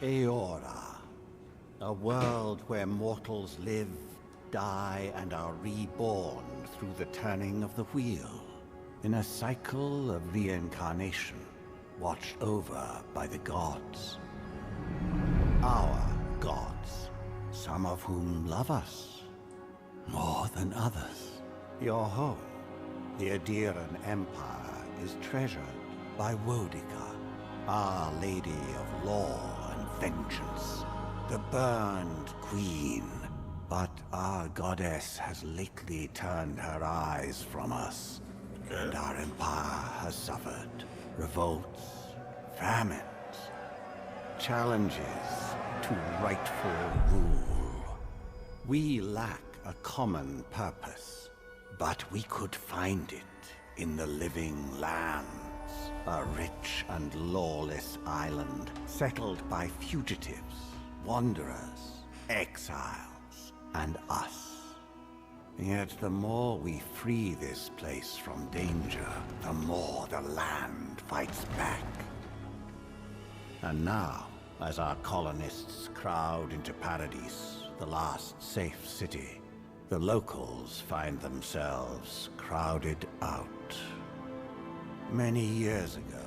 Eora, a world where mortals live, die, and are reborn through the turning of the wheel, in a cycle of reincarnation, watched over by the gods. Our gods, some of whom love us more than others. Your home, the Obsidian Empire, is treasured by Wodica, Our Lady of Law and Vengeance, the Burned Queen. But our goddess has lately turned her eyes from us, and our empire has suffered revolts, famines, challenges to rightful rule. We lack a common purpose, but we could find it in the living lands, a rich and lawless island settled by fugitives, wanderers, exiles, and us. Yet the more we free this place from danger, the more the land fights back. And now, as our colonists crowd into Paradise, the last safe city, the locals find themselves crowded out. Many years ago,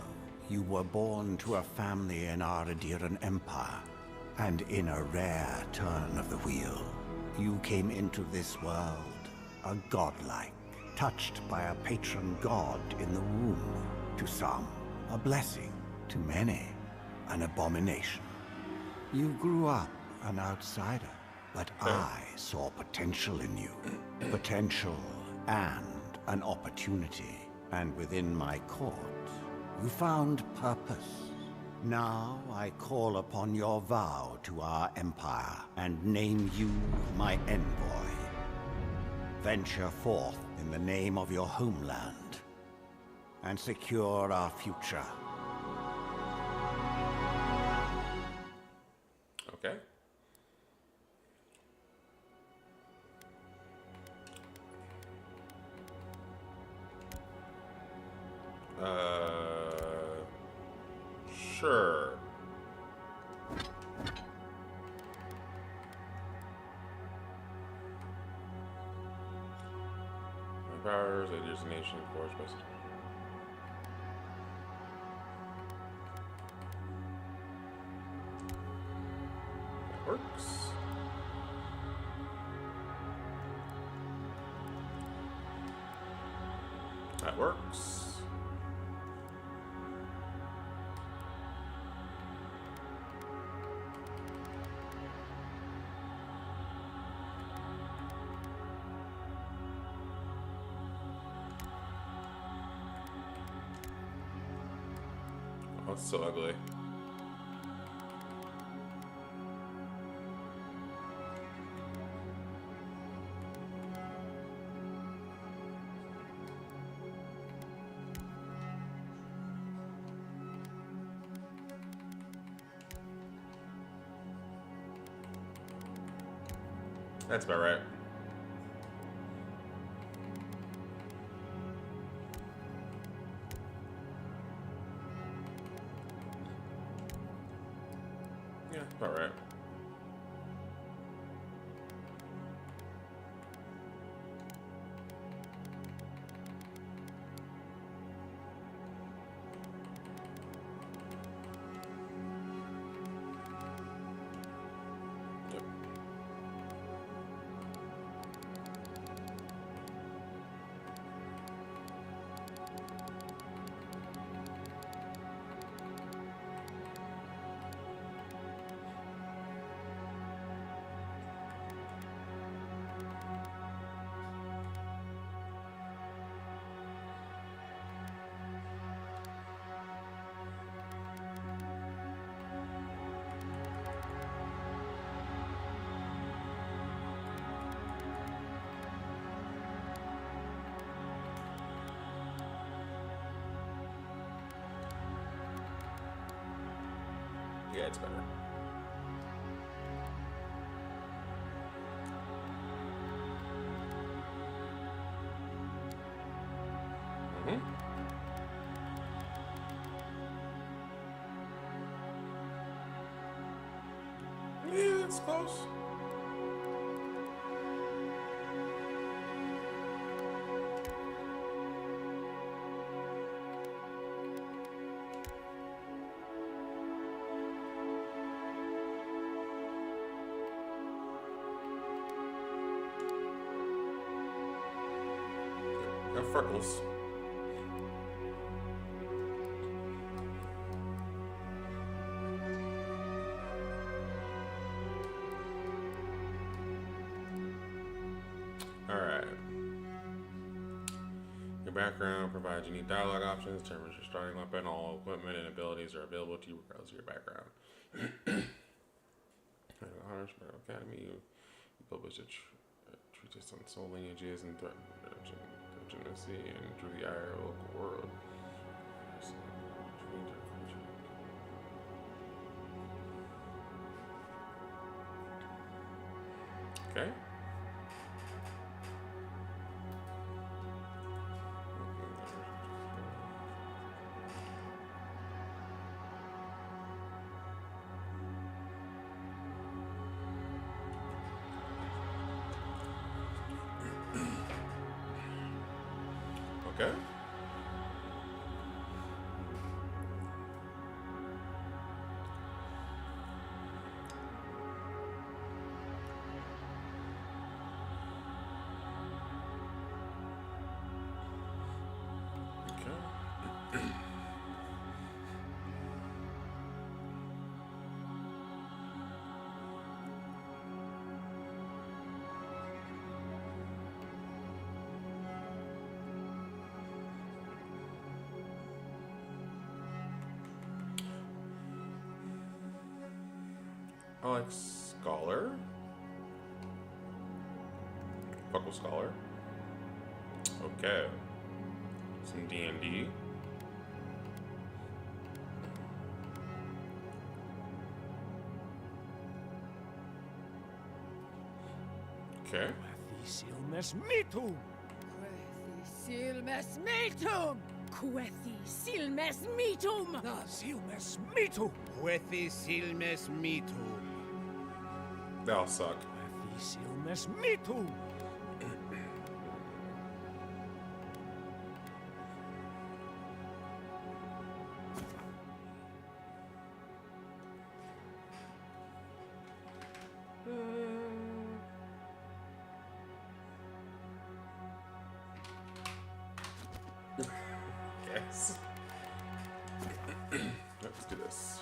you were born to a family in our Obsidian Empire, and in a rare turn of the wheel, you came into this world a godlike, touched by a patron god in the womb. To some, a blessing. To many, an abomination. You grew up an outsider, but I saw potential in you. Potential and an opportunity. And within my court, you found purpose. Now I call upon your vow to our empire and name you my envoy. Venture forth in the name of your homeland and secure our future. Okay. Sure. My powers, I use a nation forged by. That works. That works. Oh, it's so ugly. That's about right. Yeah, about right. Yep. Yeah, it's better. Mm-hmm. It's close. Got freckles. Alright. Your background provides unique dialogue options, determines your starting weapon, all equipment and abilities are available to you regardless of your background. Honors Academy, you publish a treatise on soul lineages and threatened legitimacy and through the ire of the local world. Okay. Okay. I like Scholar. Buckle Scholar. Okay. Some D&D. Okay. Silmes mitum! Silmes mitum! Quethi silmes mitum! Na silmes mitum! Quethi silmes mitum. They all suck. Silmes mitum! Yes. Let's do this.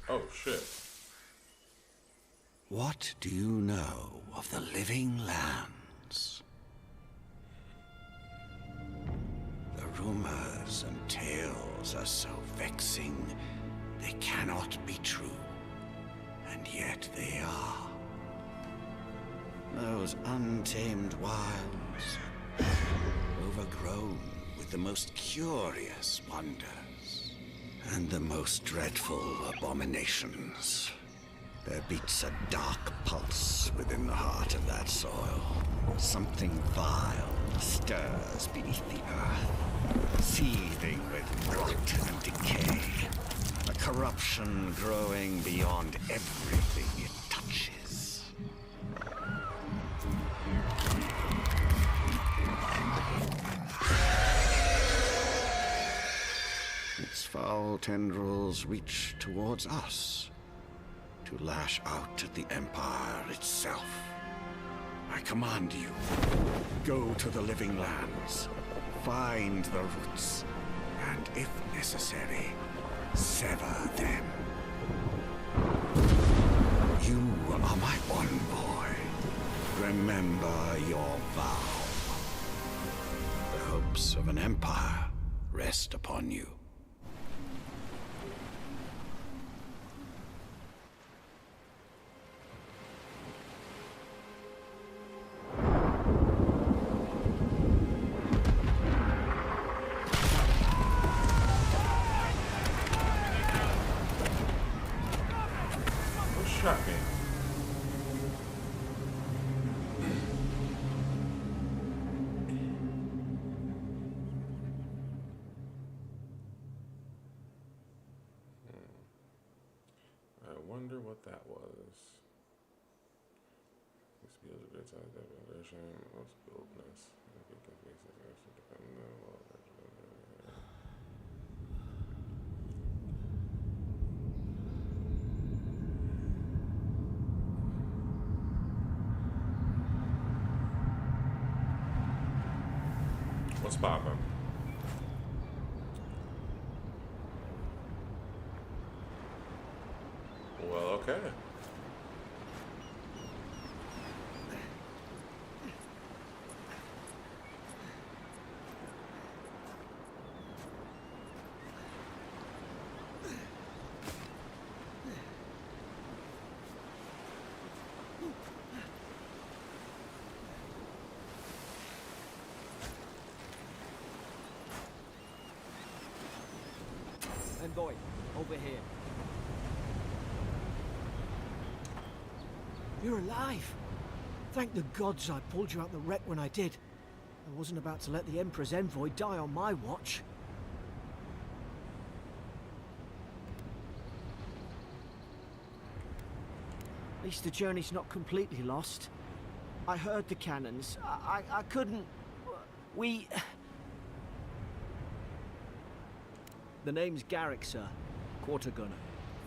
Oh, shit. What do you know of the living lands? The rumors and tales are so vexing, they cannot be true. And yet they are. Those untamed wilds, overgrown with the most curious wonders and the most dreadful abominations. There beats a dark pulse within the heart of that soil. Something vile stirs beneath the earth, seething with rot and decay. A corruption growing beyond everything it touches. Its foul tendrils reach towards us, to lash out at the Empire itself. I command you, go to the living lands, find the roots, and if necessary, sever them. You are my one boy. Remember your vow. The hopes of an empire rest upon you. Who shot me? I wonder what that was. This build a good size definition, most buildness. What's poppin'? Well, okay. Envoy, over here. You're alive! Thank the gods I pulled you out the wreck when I did. I wasn't about to let the Emperor's envoy die on my watch. At least the journey's not completely lost. I heard the cannons. I couldn't... We... The name's Garrick, sir. Quarter gunner.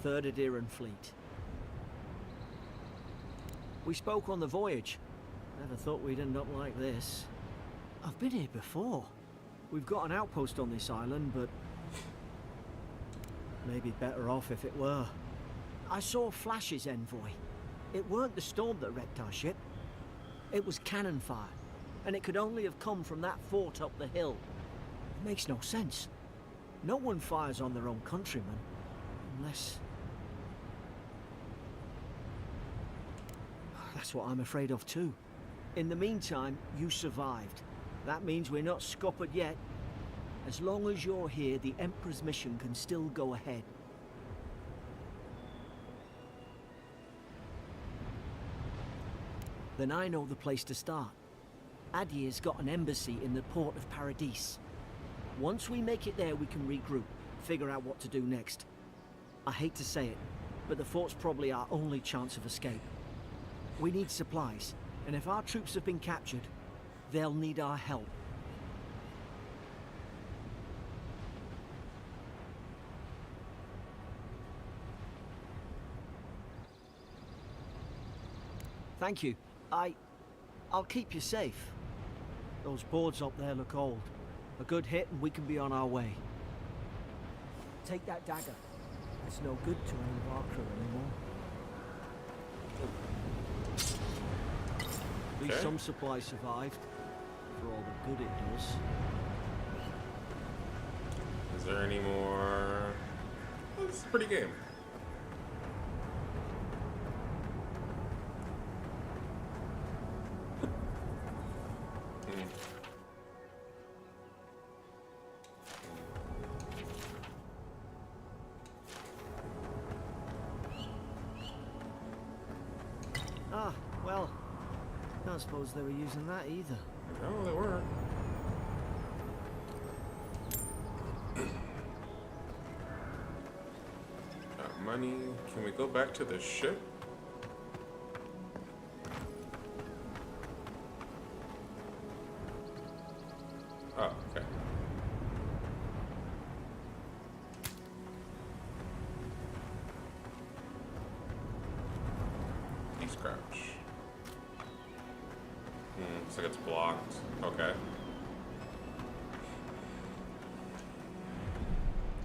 3rd Aderan Fleet. We spoke on the voyage. Never thought we'd end up like this. I've been here before. We've got an outpost on this island, but... maybe better off if it were. I saw flashes, Envoy. It weren't the storm that wrecked our ship. It was cannon fire, and it could only have come from that fort up the hill. It makes no sense. No one fires on their own countrymen, unless... That's what I'm afraid of too. In the meantime, you survived. That means we're not scuppered yet. As long as you're here, the Emperor's mission can still go ahead. Then I know the place to start. Adir's got an embassy in the port of Paradis. Once we make it there, we can regroup, figure out what to do next. I hate to say it, but the fort's probably our only chance of escape. We need supplies, and if our troops have been captured, they'll need our help. Thank you. I'll keep you safe. Those boards up there look old. A good hit and we can be on our way. Take that dagger. It's no good to any of our crew anymore. At least some supplies survived, for all the good it does. Is there any more? Oh, this is a pretty game. Ah, well, I don't suppose they were using that either. No, they weren't. Got money. Can we go back to the ship? Oh, okay. Please crouch. Looks like it's blocked. Okay.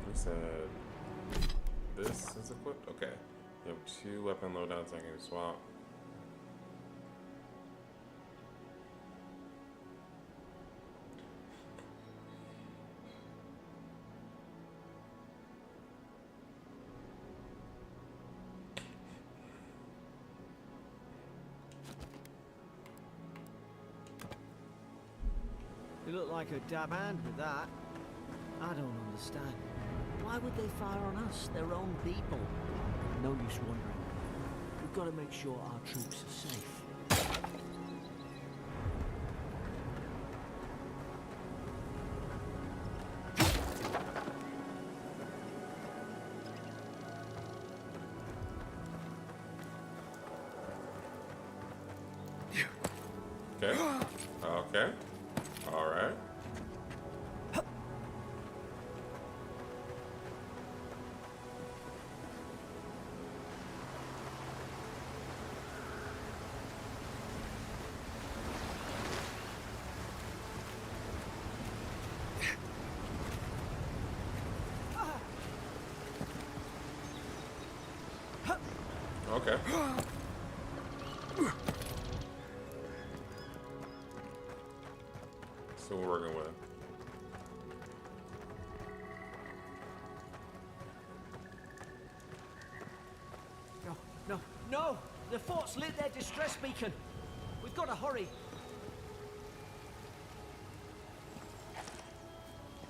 We said this is equipped? Okay. You have 2 weapon loadouts I can swap. You look like a dab hand with that. I don't understand. Why would they fire on us, their own people? No use wondering. We've got to make sure our troops are safe. Okay. Okay. All right. Okay. So we're working with. No, no, no! The fort's lit their distress beacon. We've got to hurry.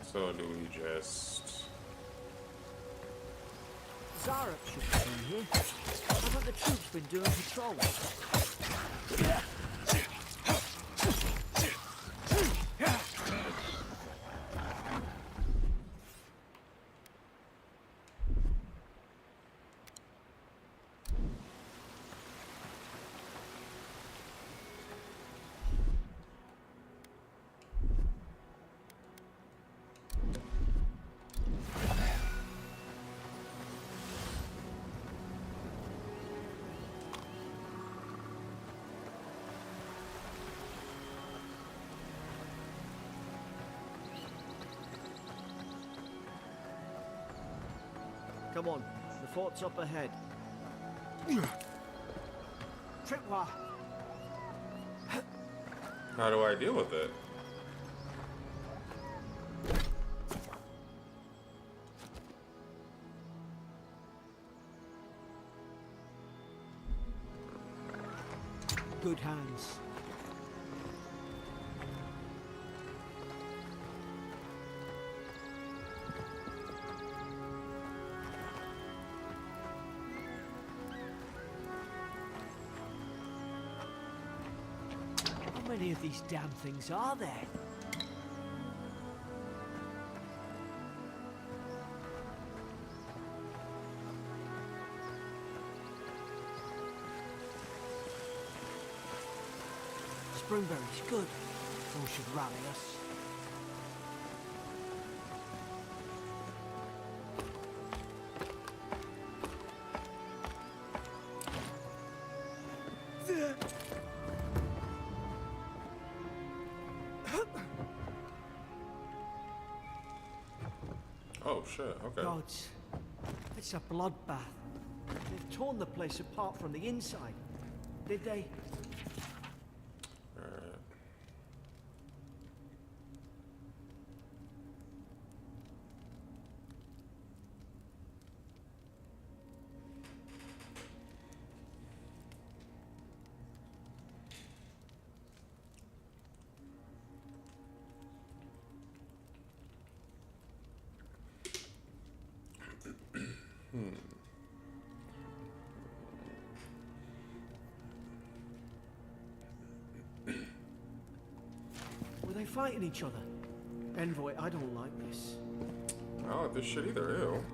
So do we just... Zara should be in here. Haven't the troops been doing patrols? Come on, the fort's up ahead. Tripwire. How do I deal with it? Good hands. How many of these damn things are there? Springberry's good. Those should rally us. Oh shit, okay. Gods, it's a bloodbath. They've torn the place apart from the inside. Did they? Alright. Were they fighting each other? Envoy, I don't like this. I don't like this shit either, ew.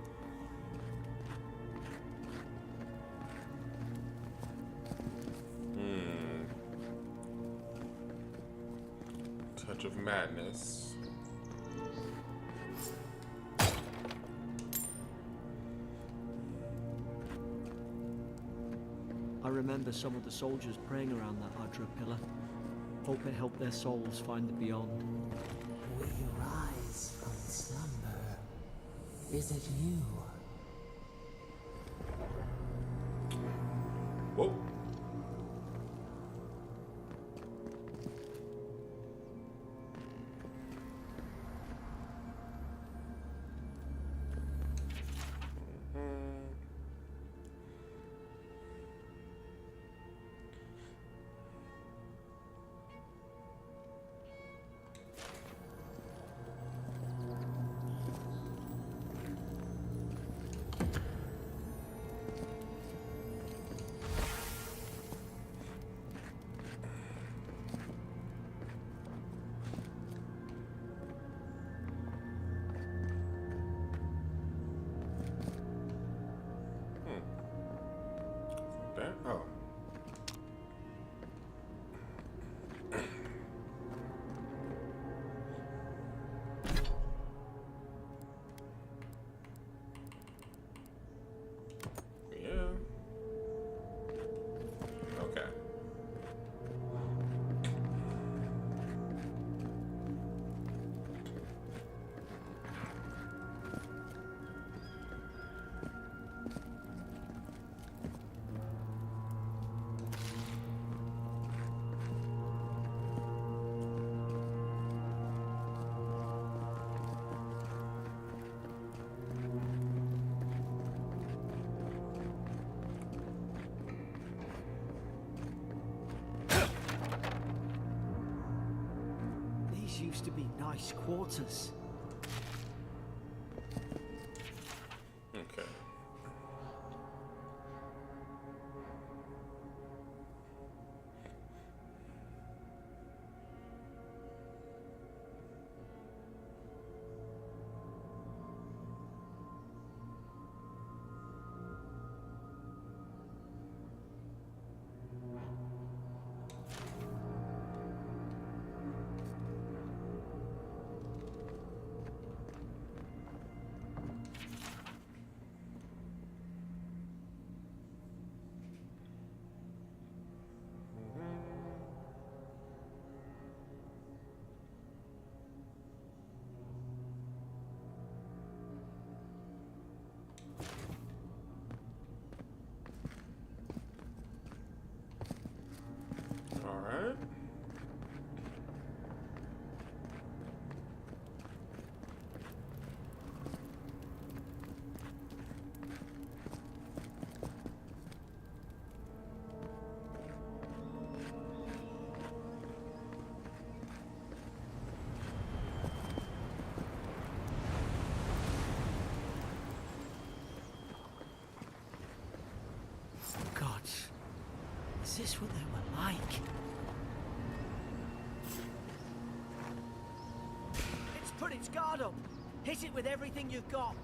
Touch of madness. I remember some of the soldiers praying around that Adra pillar. Hope it helped their souls find the beyond. We rise from slumber. Is it you? Whoa. That? Oh. Yeah. Okay. These used to be nice quarters. Okay. All right. God, is this what they were like? It's put its guard up. Hit it with everything you've got.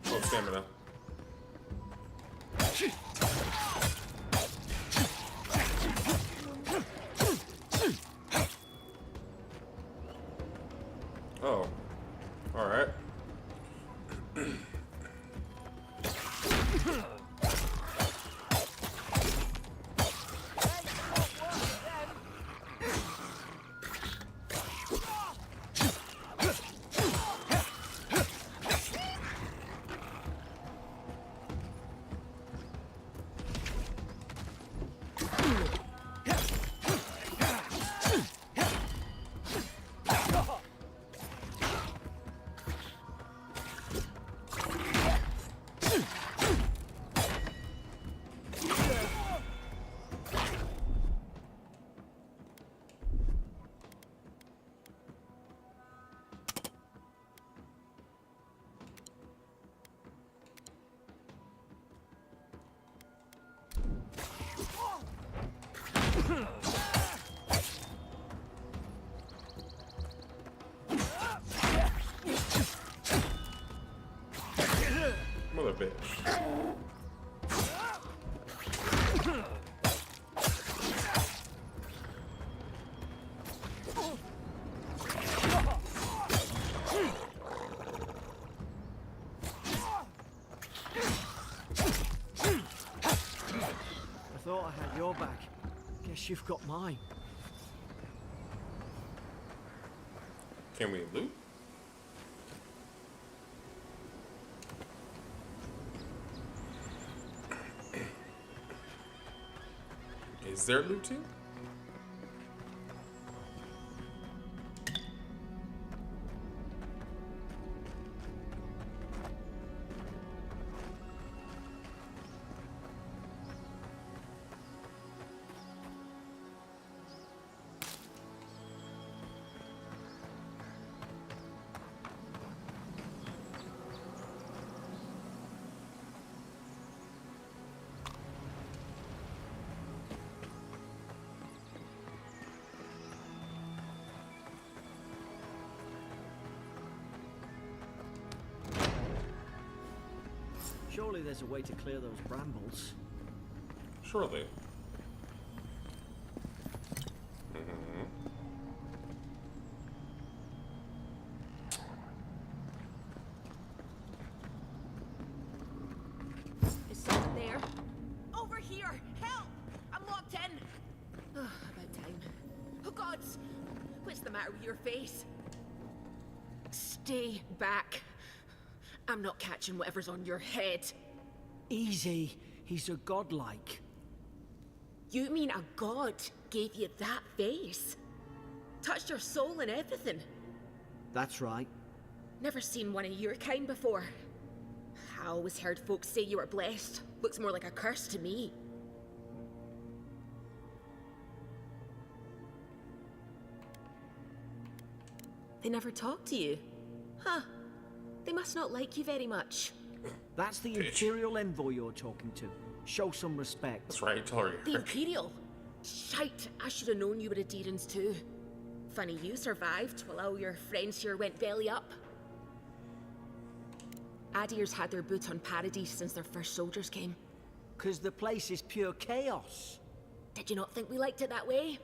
Oh, stamina. Oh, all right. Mother bitch. I thought I had your back. Guess you've got mine. Can we loot? Is there looting? Surely there's a way to clear those brambles. Surely. Is someone there? Over here! Help! I'm locked in! Oh, about time. Oh, gods! What's the matter with your face? Stay back. I'm not catching whatever's on your head. Easy. He's a godlike. You mean a god gave you that face? Touched your soul and everything? That's right. Never seen one of your kind before. I always heard folks say you were blessed. Looks more like a curse to me. They never talk to you? Huh. They must not like you very much. That's the Imperial envoy you're talking to. Show some respect. That's right, tell her. The Imperial? Shite, I should have known you were a Deerans too. Funny you survived while all your friends here went belly up. Adir's had their boot on Paradise since their first soldiers came. 'Cause the place is pure chaos. Did you not think we liked it that way?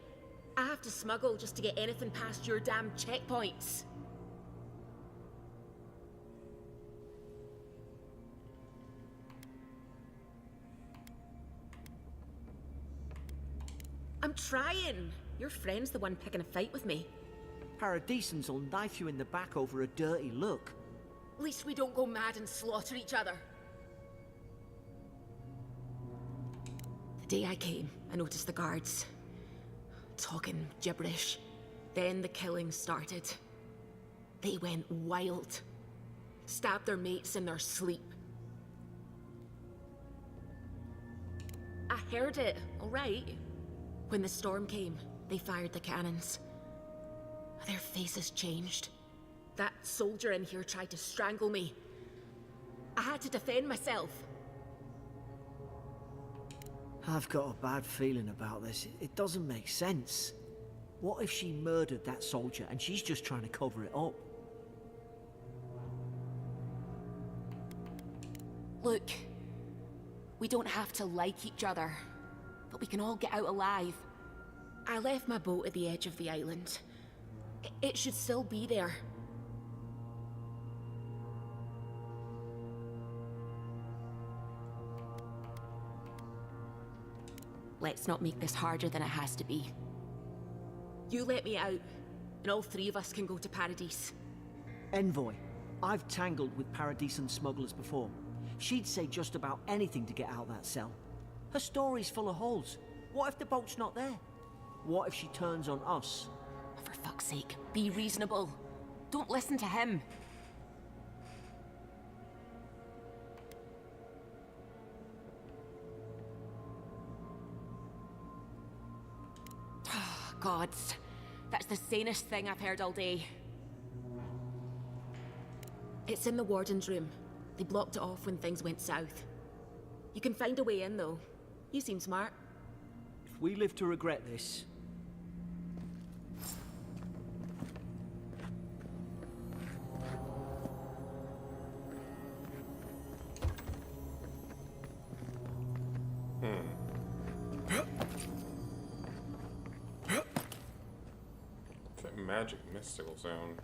I have to smuggle just to get anything past your damn checkpoints. I'm trying. Your friend's the one picking a fight with me. Paradisans will knife you in the back over a dirty look. At least we don't go mad and slaughter each other. The day I came, I noticed the guards talking gibberish. Then the killing started. They went wild. Stabbed their mates in their sleep. I heard it, all right. When the storm came, they fired the cannons. Their faces changed. That soldier in here tried to strangle me. I had to defend myself. I've got a bad feeling about this. It doesn't make sense. What if she murdered that soldier and she's just trying to cover it up? Look, we don't have to like each other, but we can all get out alive. I left my boat at the edge of the island. It should still be there. Let's not make this harder than it has to be. You let me out, and all three of us can go to Paradise. Envoy, I've tangled with Paradisan smugglers before. She'd say just about anything to get out of that cell. Her story's full of holes. What if the boat's not there? What if she turns on us? For fuck's sake, be reasonable. Don't listen to him. Gods, that's the sanest thing I've heard all day. It's in the warden's room. They blocked it off when things went south. You can find a way in, though. You seem smart. If we live to regret this... That magic mystical sound.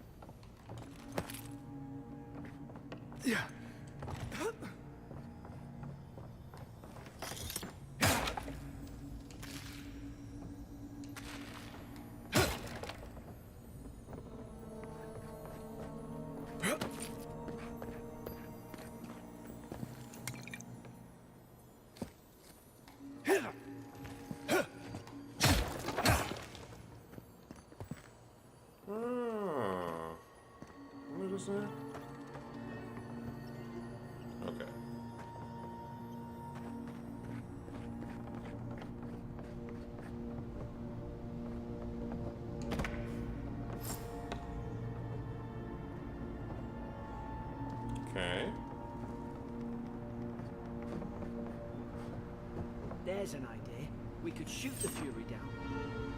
Here's an idea. We could shoot the Fury down.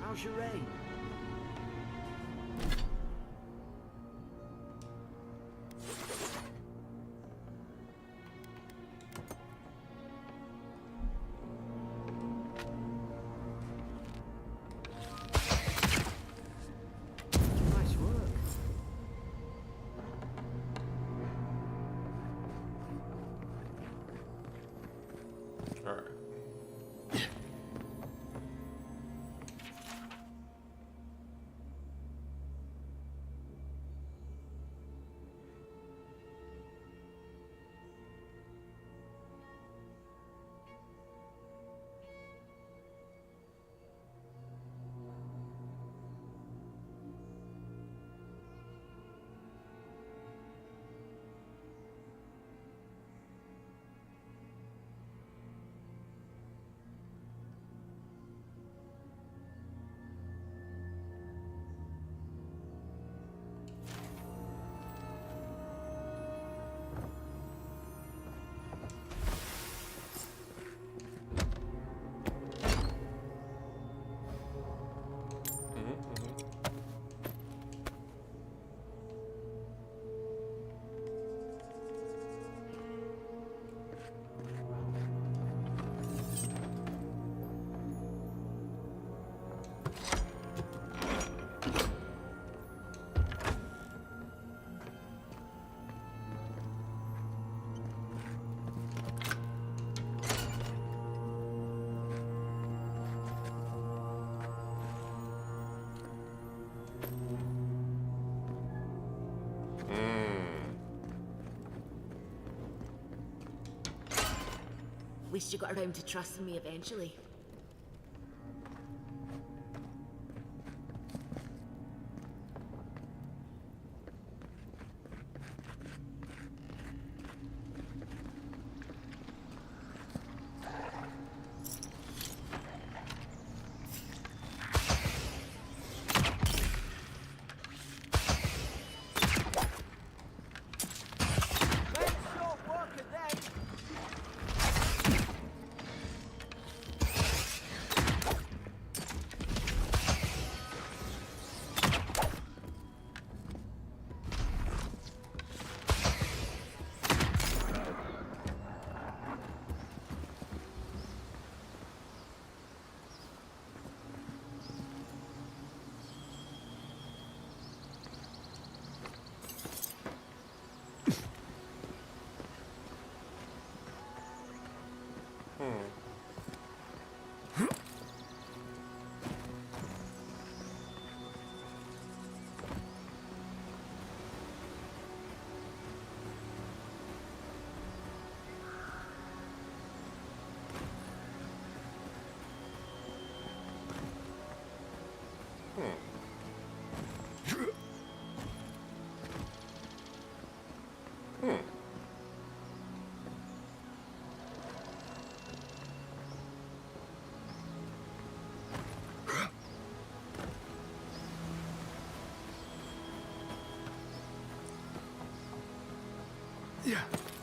How's your aim? Nice work. All right. At least you got around to trusting me eventually.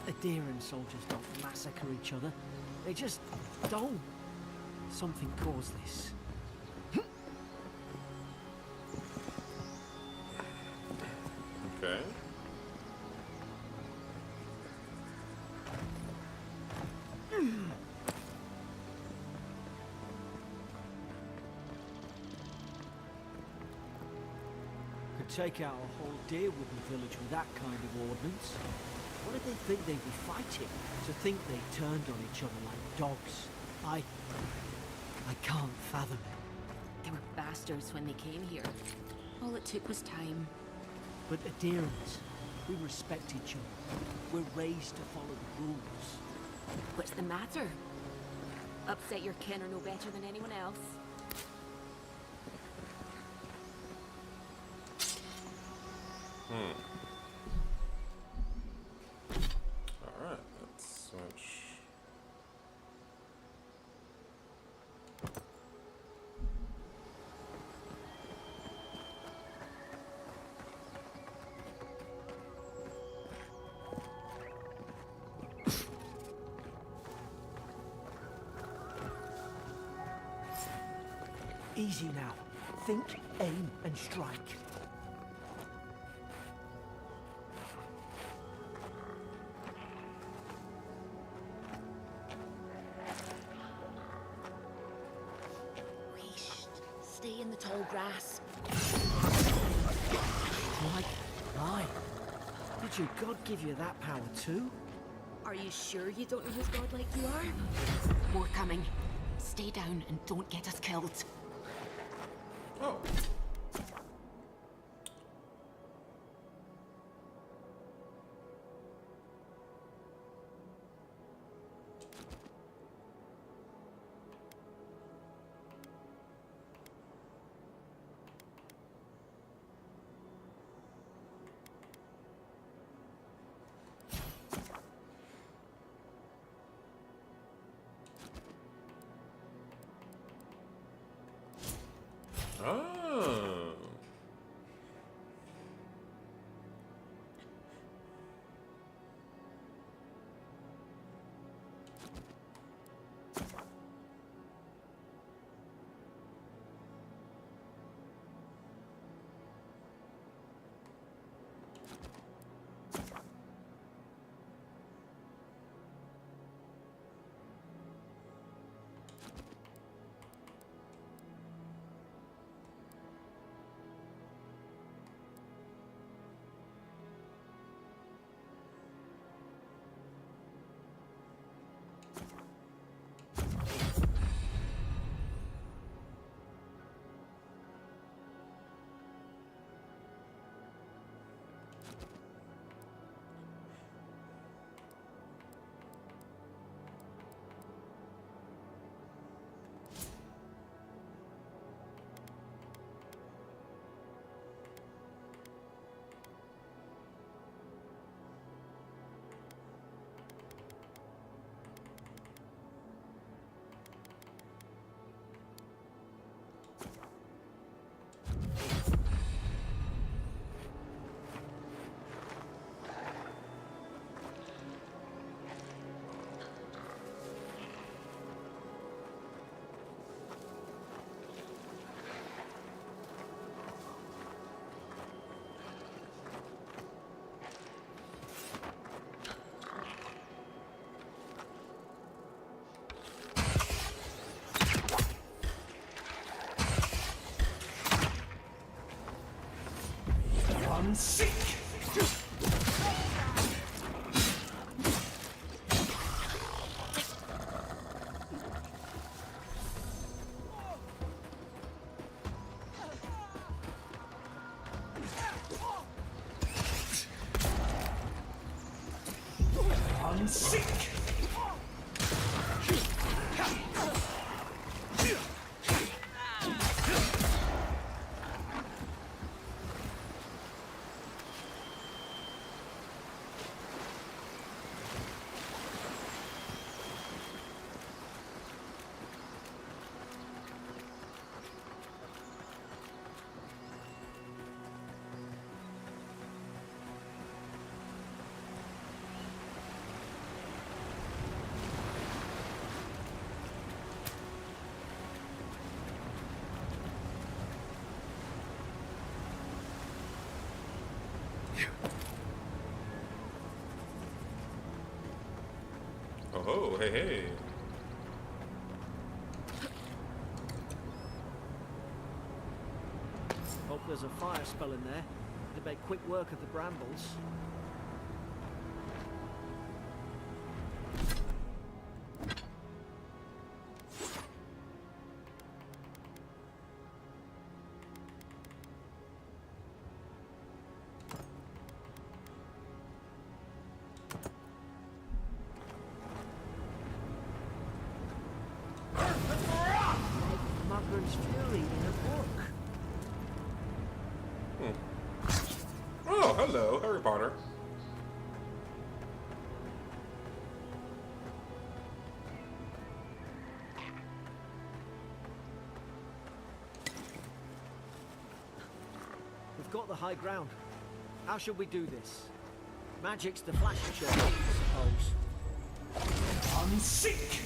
Adherent soldiers don't massacre each other. They just don't. Something caused this. Okay. Could take out a whole Deerwood village with that kind of ordnance. What did they think they'd be fighting? To think they turned on each other like dogs. I can't fathom it. They were bastards when they came here. All it took was time. But adherents, we respect each other. We're raised to follow the rules. What's the matter? Upset your kin are no better than anyone else. Alright, let's switch. Easy now. Think, aim, and strike. Whoosh. Stay in the tall grass. My. Did your god give you that power too? Are you sure you don't know who's godlike you are? More coming. Stay down and don't get us killed. Oh. Oh. Sick! Sick! Oh, hey, hey. Hope there's a fire spell in there to make quick work of the brambles. Mugger's Fury in a book. Oh, hello, Harry Potter. We've got the high ground. How should we do this? Magic's the flashing shot, I suppose. Unsick!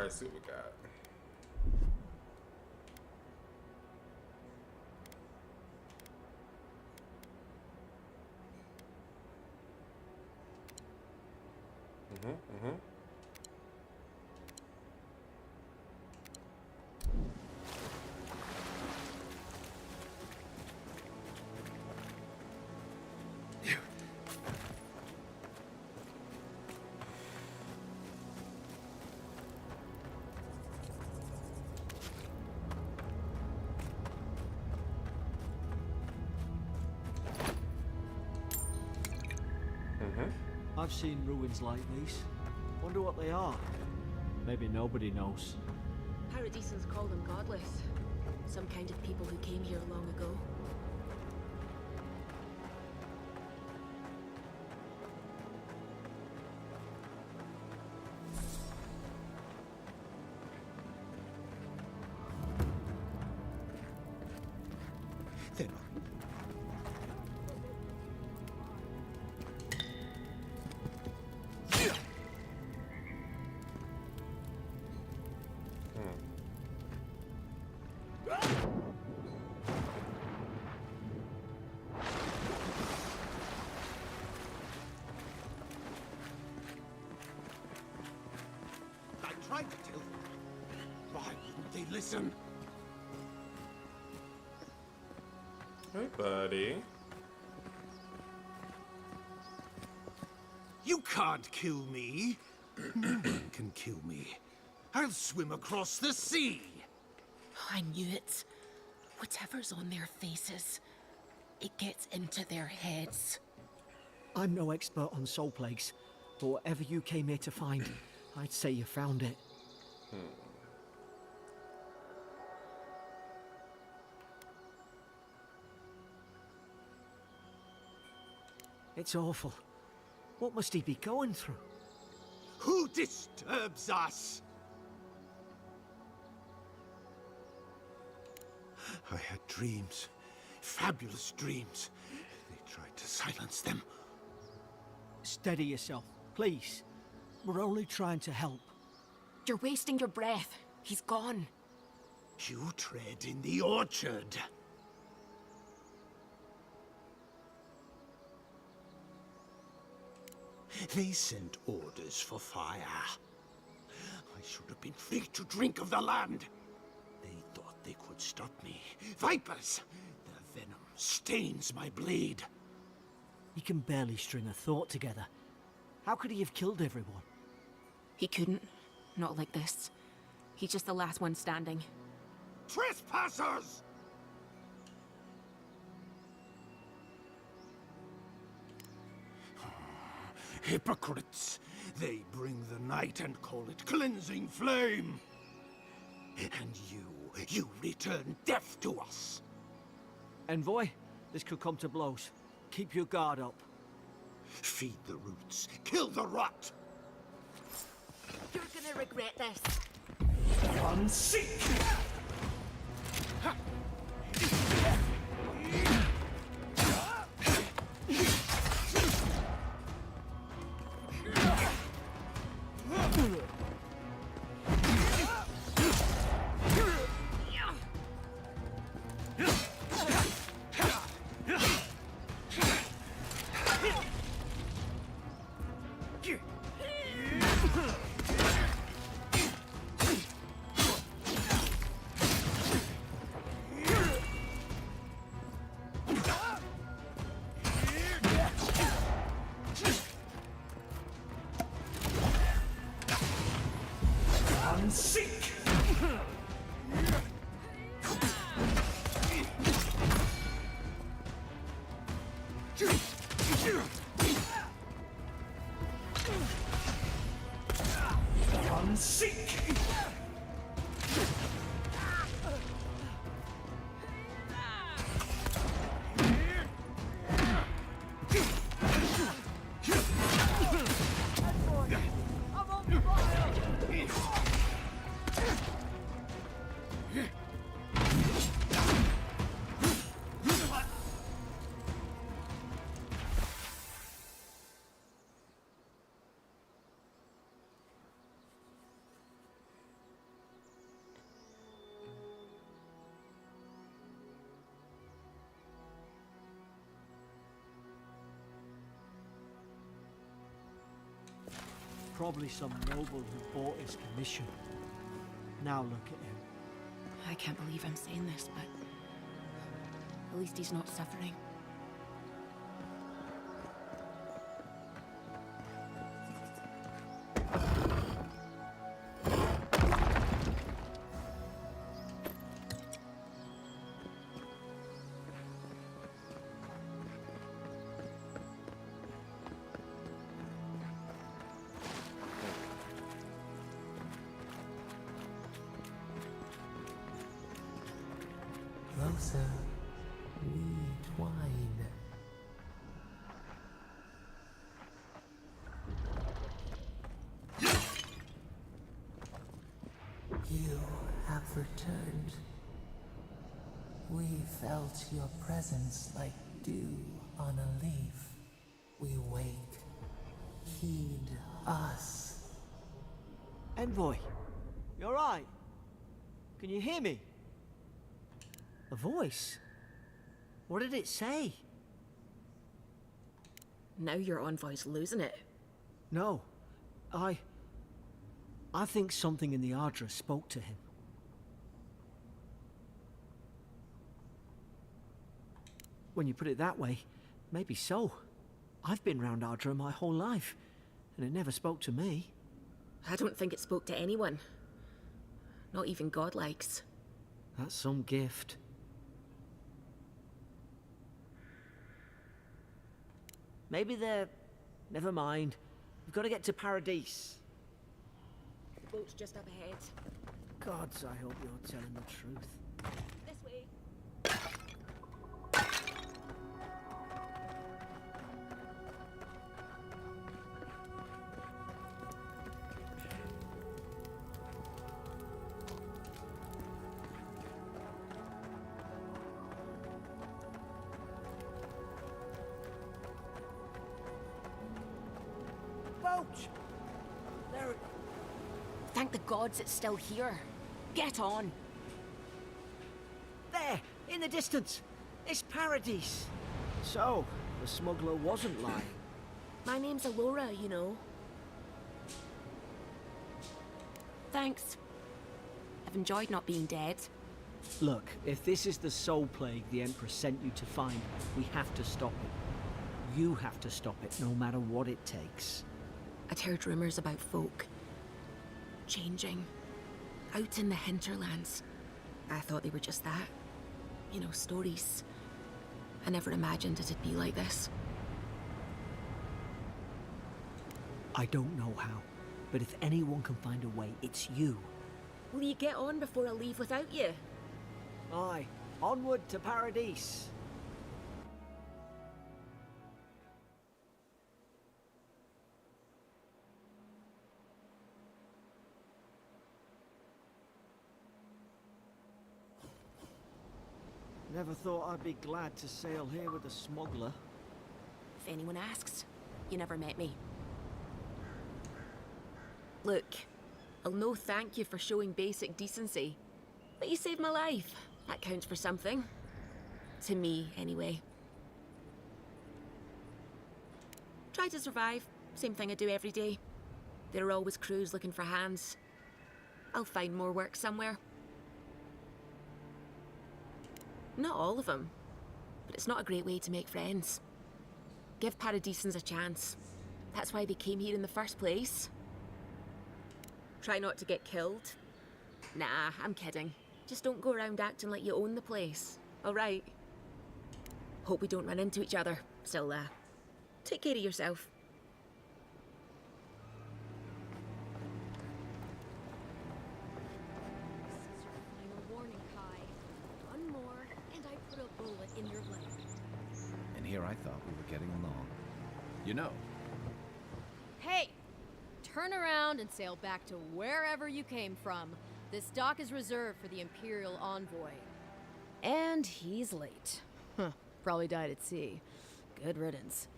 Alright, see what we got. I've seen ruins like these. Wonder what they are. Maybe nobody knows. Paradisans call them godless. Some kind of people who came here long ago. Then I tried to tell them. Why wouldn't they listen? Hey, buddy. You can't kill me. No one can kill me. I'll swim across the sea. I knew it. Whatever's on their faces, it gets into their heads. I'm no expert on soul plagues, but whatever you came here to find, I'd say you found it. It's awful. What must he be going through? Who disturbs us? I had dreams. Fabulous dreams. They tried to silence them. Steady yourself, please. We're only trying to help. You're wasting your breath. He's gone. You tread in the orchard. They sent orders for fire. I should have been free to drink of the land. They thought they could stop me. Vipers! Their venom stains my blade. He can barely string a thought together. How could he have killed everyone? He couldn't. Not like this. He's just the last one standing. Trespassers! Hypocrites! They bring the night and call it cleansing flame. And you return death to us. Envoy, this could come to blows. Keep your guard up. Feed the roots, kill the rot. You're gonna regret this. Unseek! Probably some noble who bought his commission. Now look at him. I can't believe I'm saying this, but at least he's not suffering. Closer, we twine. You have returned. We felt your presence like dew on a leaf. We wake. Heed us. Envoy, you alright? Can you hear me? A voice? What did it say? Now your envoy's losing it. No, I think something in the Ardra spoke to him. When you put it that way, maybe so. I've been round Ardra my whole life, and it never spoke to me. I don't think it spoke to anyone. Not even godlikes. That's some gift. Maybe they're... Never mind. We've got to get to Paradise. The boat's just up ahead. Gods, I hope you're telling the truth. This way. Boat! There... Thank the gods it's still here. Get on. There! In the distance! It's Paradise! So, the smuggler wasn't lying. My name's Eora, you know. Thanks. I've enjoyed not being dead. Look, if this is the soul plague the Emperor sent you to find, we have to stop it. You have to stop it, no matter what it takes. I'd heard rumors about folk changing out in the hinterlands. I thought they were just that. You know, stories. I never imagined it'd be like this. I don't know how, but if anyone can find a way, it's you. Will you get on before I leave without you? Aye, onward to Paradise. Never thought I'd be glad to sail here with a smuggler. If anyone asks, you never met me. Look, I'll no thank you for showing basic decency, but you saved my life. That counts for something. To me, anyway. Try to survive. Same thing I do every day. There are always crews looking for hands. I'll find more work somewhere. Not all of them, but it's not a great way to make friends. Give Paradisans a chance. That's why they came here in the first place. Try not to get killed. Nah, I'm kidding. Just don't go around acting like you own the place, alright? Hope we don't run into each other. Still, take care of yourself. And here I thought we were getting along. You know. Hey! Turn around and sail back to wherever you came from. This dock is reserved for the Imperial envoy. And he's late. Huh. Probably died at sea. Good riddance.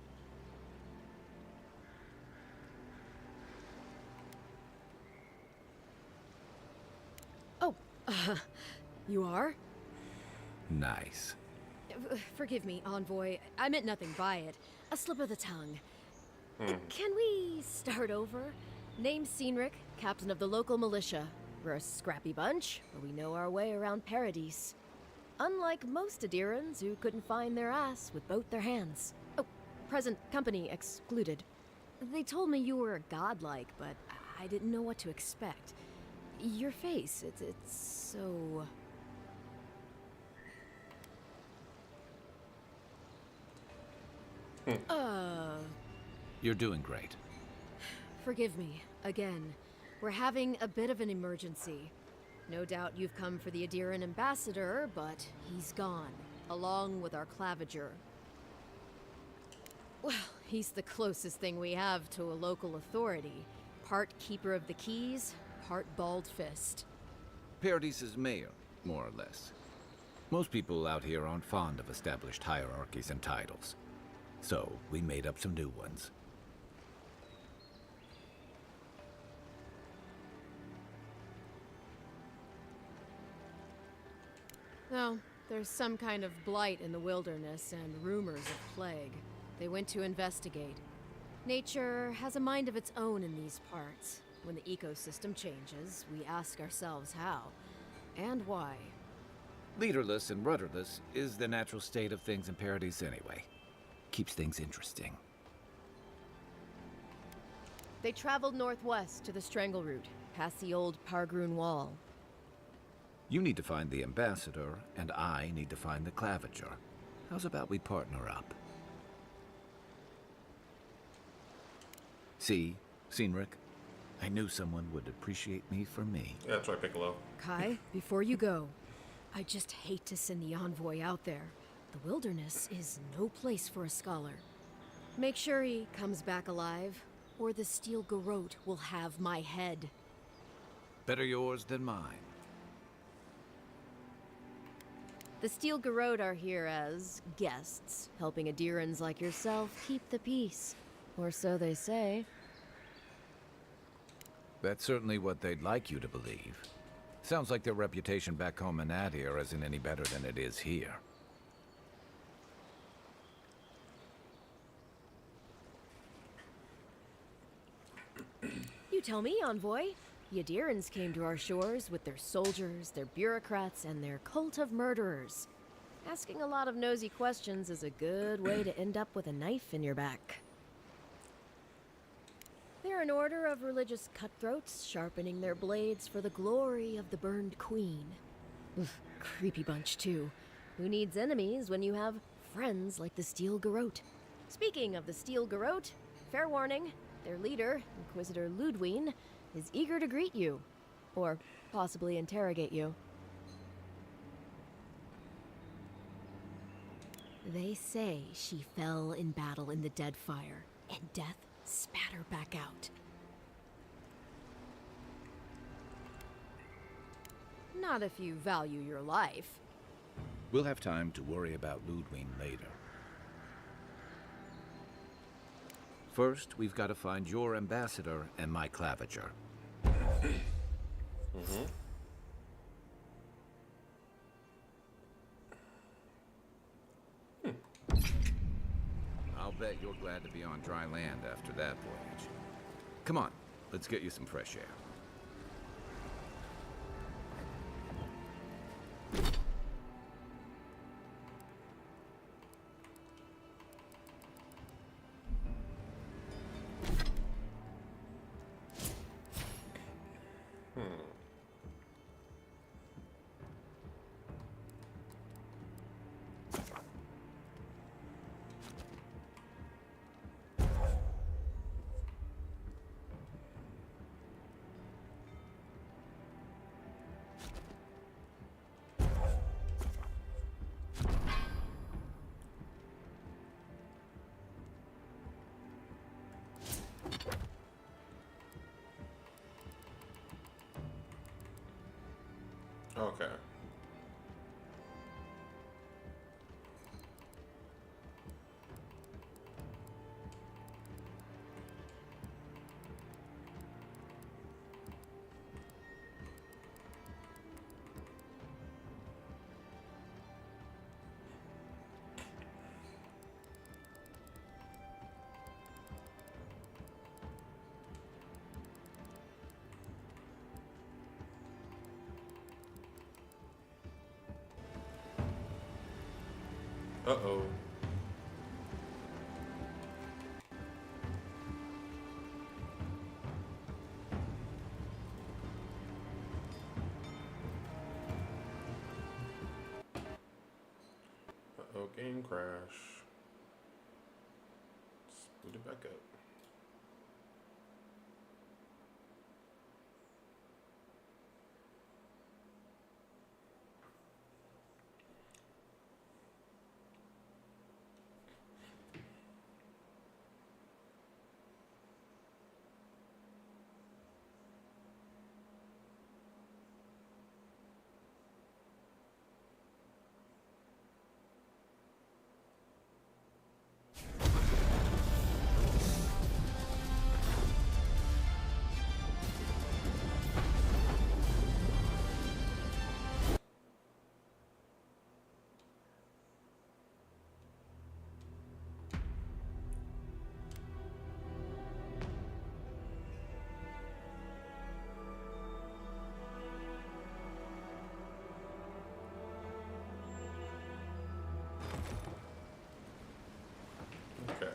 Oh, you are? Nice. Forgive me, envoy. I meant nothing by it. A slip of the tongue. Can we start over? Name's Cynric, captain of the local militia. We're a scrappy bunch, but we know our way around Paradise. Unlike most Adirans who couldn't find their ass with both their hands. Oh, present company excluded. They told me you were godlike, but I didn't know what to expect. Your face, it's so... You're doing great. Forgive me, again. We're having a bit of an emergency. No doubt you've come for the Adiran ambassador, but he's gone, along with our claviger. Well, he's the closest thing we have to a local authority. Part keeper of the keys, part bald fist. Paradise's mayor, more or less. Most people out here aren't fond of established hierarchies and titles. So, we made up some new ones. Well, there's some kind of blight in the wilderness and rumors of plague. They went to investigate. Nature has a mind of its own in these parts. When the ecosystem changes, we ask ourselves how and why. Leaderless and rudderless is the natural state of things in Paradise anyway. Keeps things interesting. They traveled northwest to the Strangle Route, past the old Pargroon Wall. You need to find the ambassador, and I need to find the claviger. How's about we partner up? See, Cynric, I knew someone would appreciate me for me. Yeah, try Piccolo. Kai, before you go, I just hate to send the envoy out there. The wilderness is no place for a scholar. Make sure he comes back alive, or the Steel Garrote will have my head. Better yours than mine. The Steel Garrote are here as guests, helping Adirans like yourself keep the peace. Or so they say. That's certainly what they'd like you to believe. Sounds like their reputation back home in Adir isn't any better than it is here. You tell me, envoy. The Adirans came to our shores with their soldiers, their bureaucrats, and their cult of murderers. Asking a lot of nosy questions is a good way to end up with a knife in your back. They're an order of religious cutthroats, sharpening their blades for the glory of the burned queen. Oof, creepy bunch, too. Who needs enemies when you have friends like the Steel Garrote? Speaking of the Steel Garrote, fair warning, their leader, Inquisitor Ludwine, is eager to greet you. Or possibly interrogate you. They say she fell in battle in the Deadfire, and death spat her back out. Not if you value your life. We'll have time to worry about Ludwine later. First, we've got to find your ambassador and my claviger. I'll bet you're glad to be on dry land after that voyage. Come on, let's get you some fresh air. Uh-oh. Uh-oh, game crash. Let's boot it back up. Okay.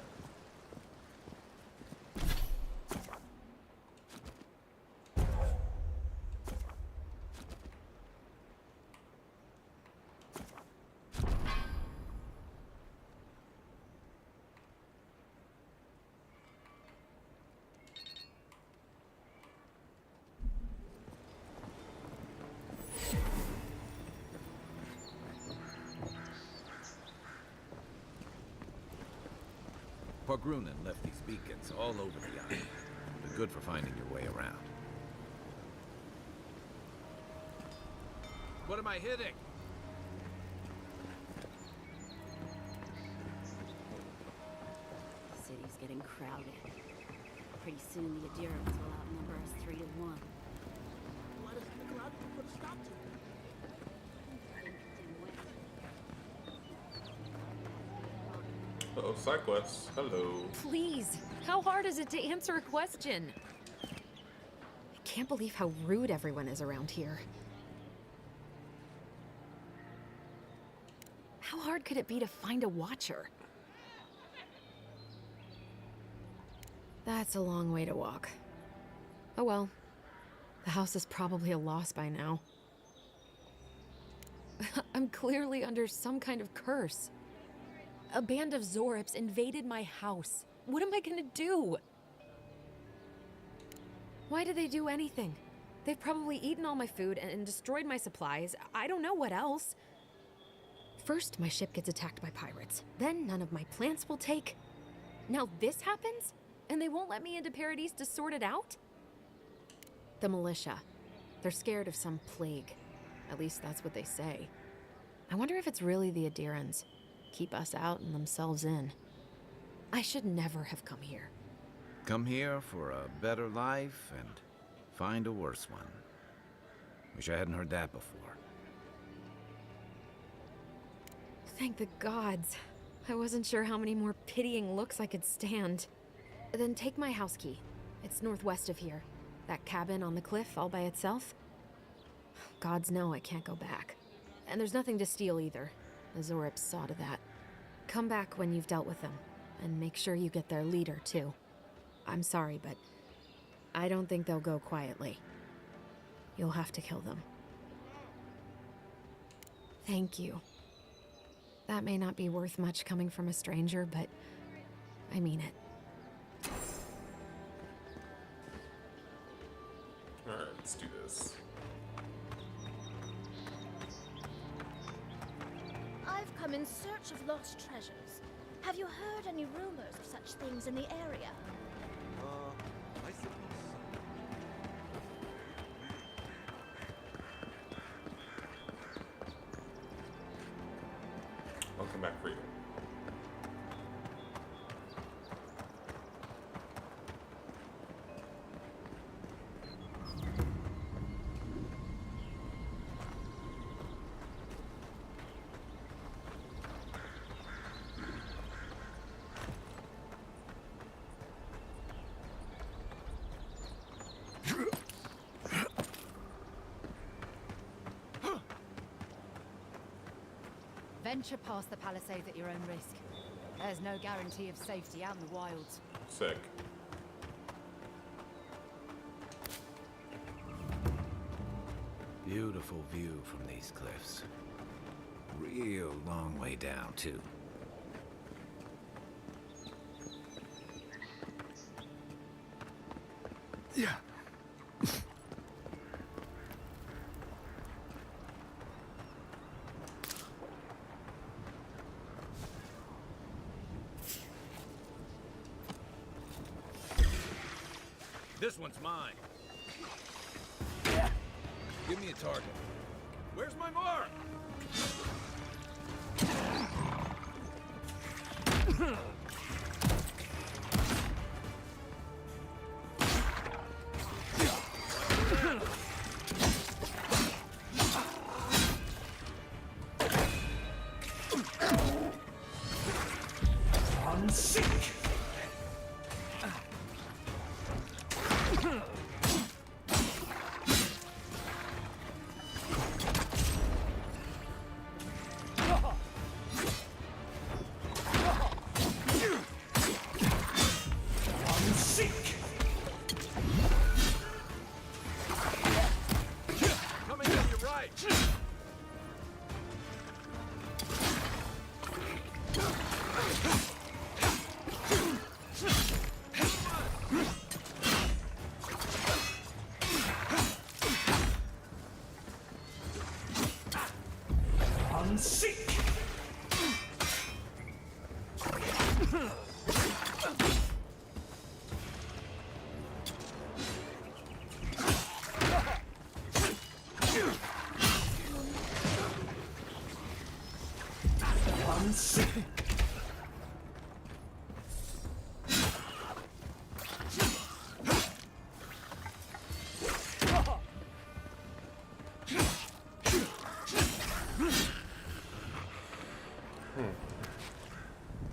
Grunin left these beacons all over the island. They're good for finding your way around. What am I hitting? The city's getting crowded. Pretty soon the Adherents will outnumber us 3 to 1. Why doesn't the crowd put a stop to it? Uh-oh, side quests. Hello. Please, how hard is it to answer a question? I can't believe how rude everyone is around here. How hard could it be to find a watcher? That's a long way to walk. Oh well. The house is probably a loss by now. I'm clearly under some kind of curse. A band of Zorips invaded my house. What am I gonna do? Why did they do anything? They've probably eaten all my food and destroyed my supplies. I don't know what else. First, my ship gets attacked by pirates. Then none of my plants will take. Now this happens? And they won't let me into Paradise to sort it out? The militia. They're scared of some plague. At least that's what they say. I wonder if it's really the Adherents. Keep us out and themselves in. I should never have come here. Come here for a better life and find a worse one. Wish I hadn't heard that before. Thank the gods. I wasn't sure how many more pitying looks I could stand. Then take my house key. It's northwest of here. That cabin on the cliff all by itself. Gods know I can't go back. And there's nothing to steal either. The Zorips saw to that. Come back when you've dealt with them, and make sure you get their leader, too. I'm sorry, but I don't think they'll go quietly. You'll have to kill them. Thank you. That may not be worth much coming from a stranger, but I mean it. Alright, let's do this. I've come in search of lost treasures. Have you heard any rumors of such things in the area? I suppose I'll come back for you. venture past the palisades at your own risk. There's no guarantee of safety out in the wilds. Sick. Beautiful view from these cliffs. Real long way down, too. Yeah. This one's mine. Give me a target. Where's my mark?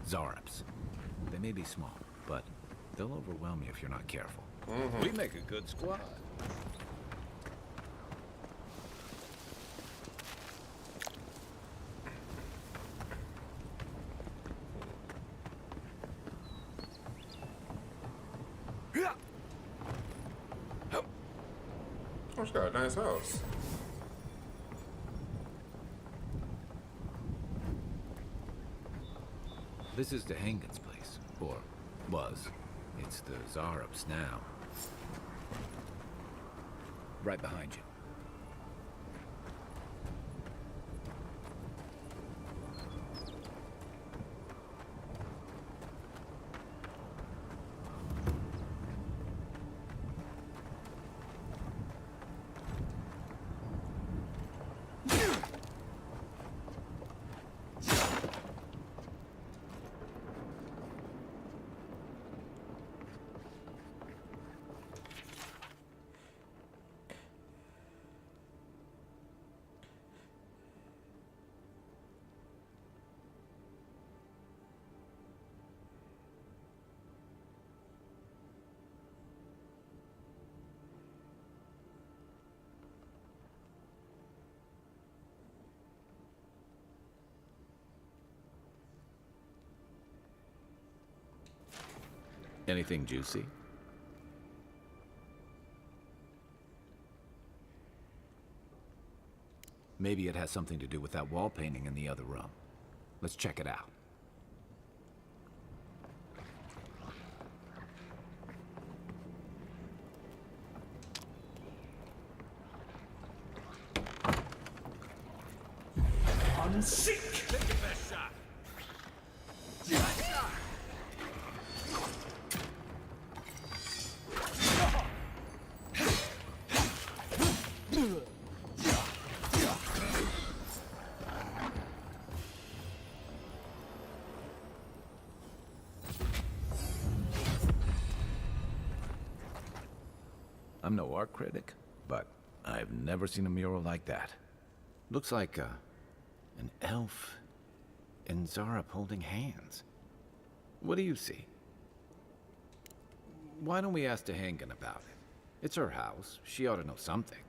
Zarops. They may be small, but they'll overwhelm you if you're not careful. We make a good squad. Oh, she's got a nice house. This is the Hangen's place, or was. It's the Zarops now. Right behind you. Anything juicy? Maybe it has something to do with that wall painting in the other room. Let's check it out. Take your best shot. I'm no art critic, but I've never seen a mural like that. Looks like an elf and Zarop holding hands. What do you see? Why don't we ask Tehangan about it? It's her house. She ought to know something.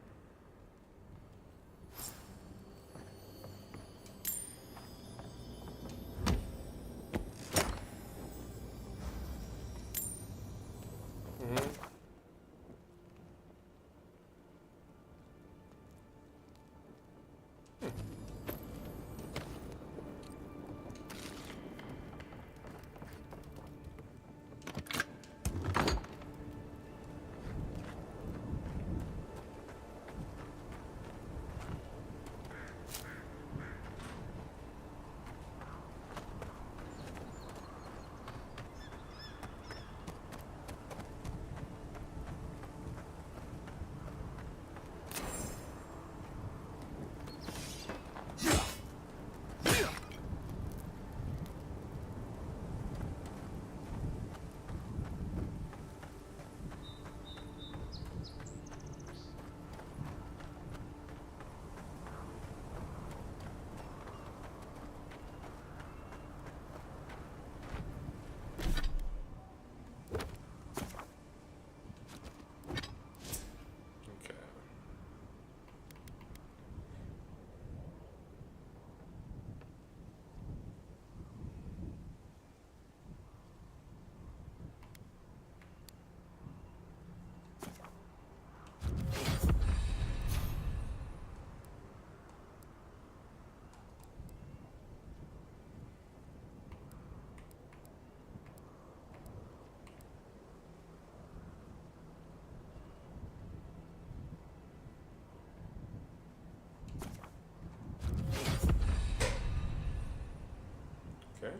Okay.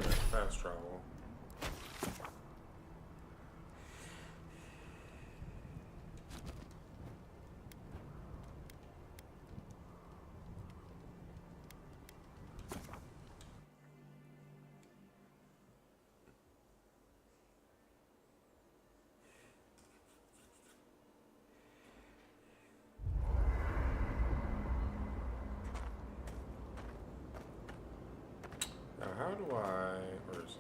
Yeah, fast travel. Now, how do I... Where's it?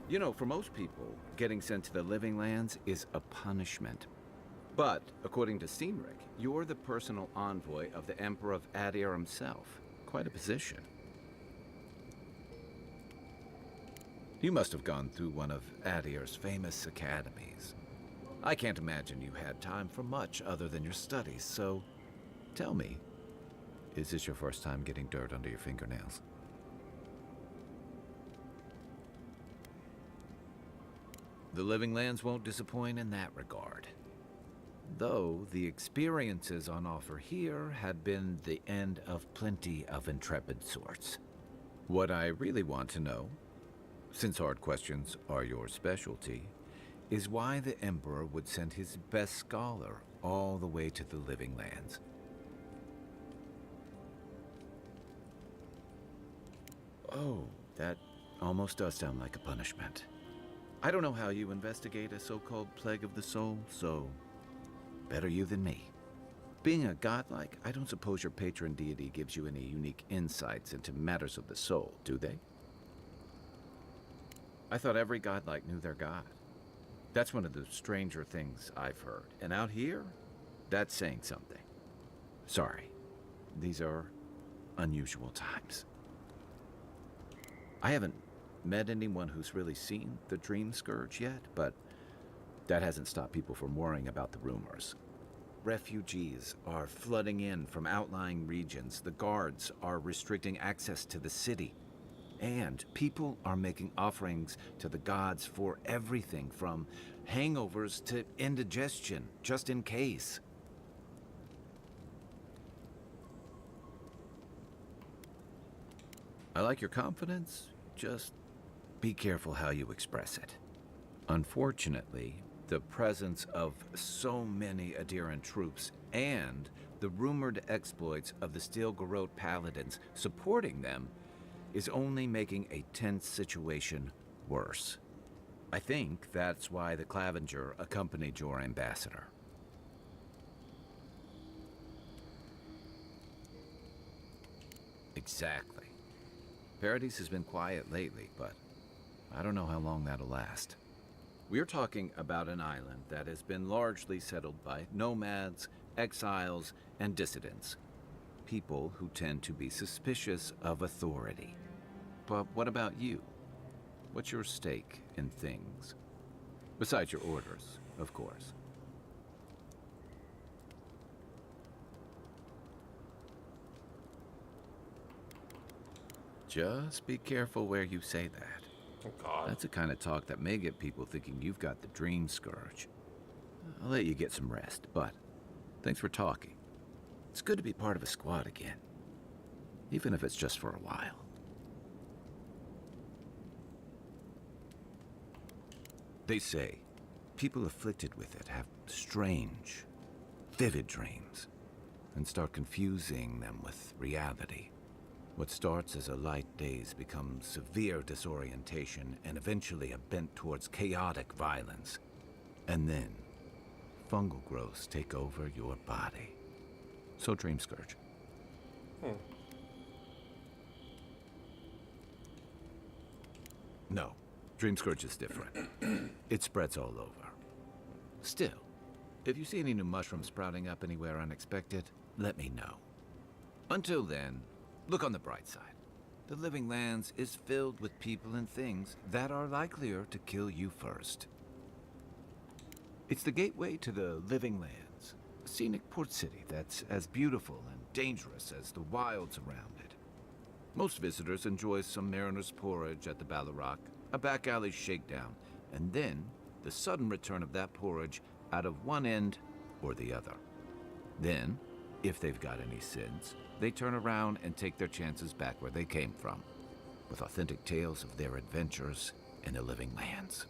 You know, for most people, getting sent to the Living Lands is a punishment. But, according to Cynric, you're the personal envoy of the Emperor of Adir himself. Quite a position. You must have gone through one of Adir's famous academies. I can't imagine you had time for much other than your studies, so tell me, is this your first time getting dirt under your fingernails? The Living Lands won't disappoint in that regard. Though the experiences on offer here had been the end of plenty of intrepid sorts. What I really want to know, since hard questions are your specialty, is why the Emperor would send his best scholar all the way to the Living Lands. Oh, that almost does sound like a punishment. I don't know how you investigate a so-called plague of the soul, so better you than me. Being a godlike, I don't suppose your patron deity gives you any unique insights into matters of the soul, do they? I thought every godlike knew their god. That's one of the stranger things I've heard. And out here, that's saying something. Sorry, these are unusual times. I haven't met anyone who's really seen the Dream Scourge yet, but that hasn't stopped people from worrying about the rumors. Refugees are flooding in from outlying regions. The guards are restricting access to the city. And people are making offerings to the gods for everything from hangovers to indigestion, just in case. I like your confidence, just be careful how you express it. Unfortunately, the presence of so many Adiran troops and the rumored exploits of the Steel Garrote paladins supporting them is only making a tense situation worse. I think that's why the Clavenger accompanied your ambassador. Exactly. Paradise has been quiet lately, but I don't know how long that'll last. We're talking about an island that has been largely settled by nomads, exiles, and dissidents. People who tend to be suspicious of authority. But what about you? What's your stake in things? Besides your orders, of course. Just be careful where you say that. Oh, God. That's the kind of talk that may get people thinking you've got the Dream Scourge. I'll let you get some rest, but thanks for talking. It's good to be part of a squad again, even if it's just for a while. They say people afflicted with it have strange, vivid dreams and start confusing them with reality. What starts as a light daze becomes severe disorientation and eventually a bent towards chaotic violence. And then, fungal growths take over your body. So Dream Scourge. No, Dream Scourge is different. It spreads all over. Still, if you see any new mushrooms sprouting up anywhere unexpected, let me know. Until then, look on the bright side. The Living Lands is filled with people and things that are likelier to kill you first. It's the gateway to the Living Lands, a scenic port city that's as beautiful and dangerous as the wilds around it. Most visitors enjoy some mariner's porridge at the Ballarrock, a back alley shakedown, and then the sudden return of that porridge out of one end or the other. Then, If they've got any sins, they turn around and take their chances back where they came from, with authentic tales of their adventures in the living lands.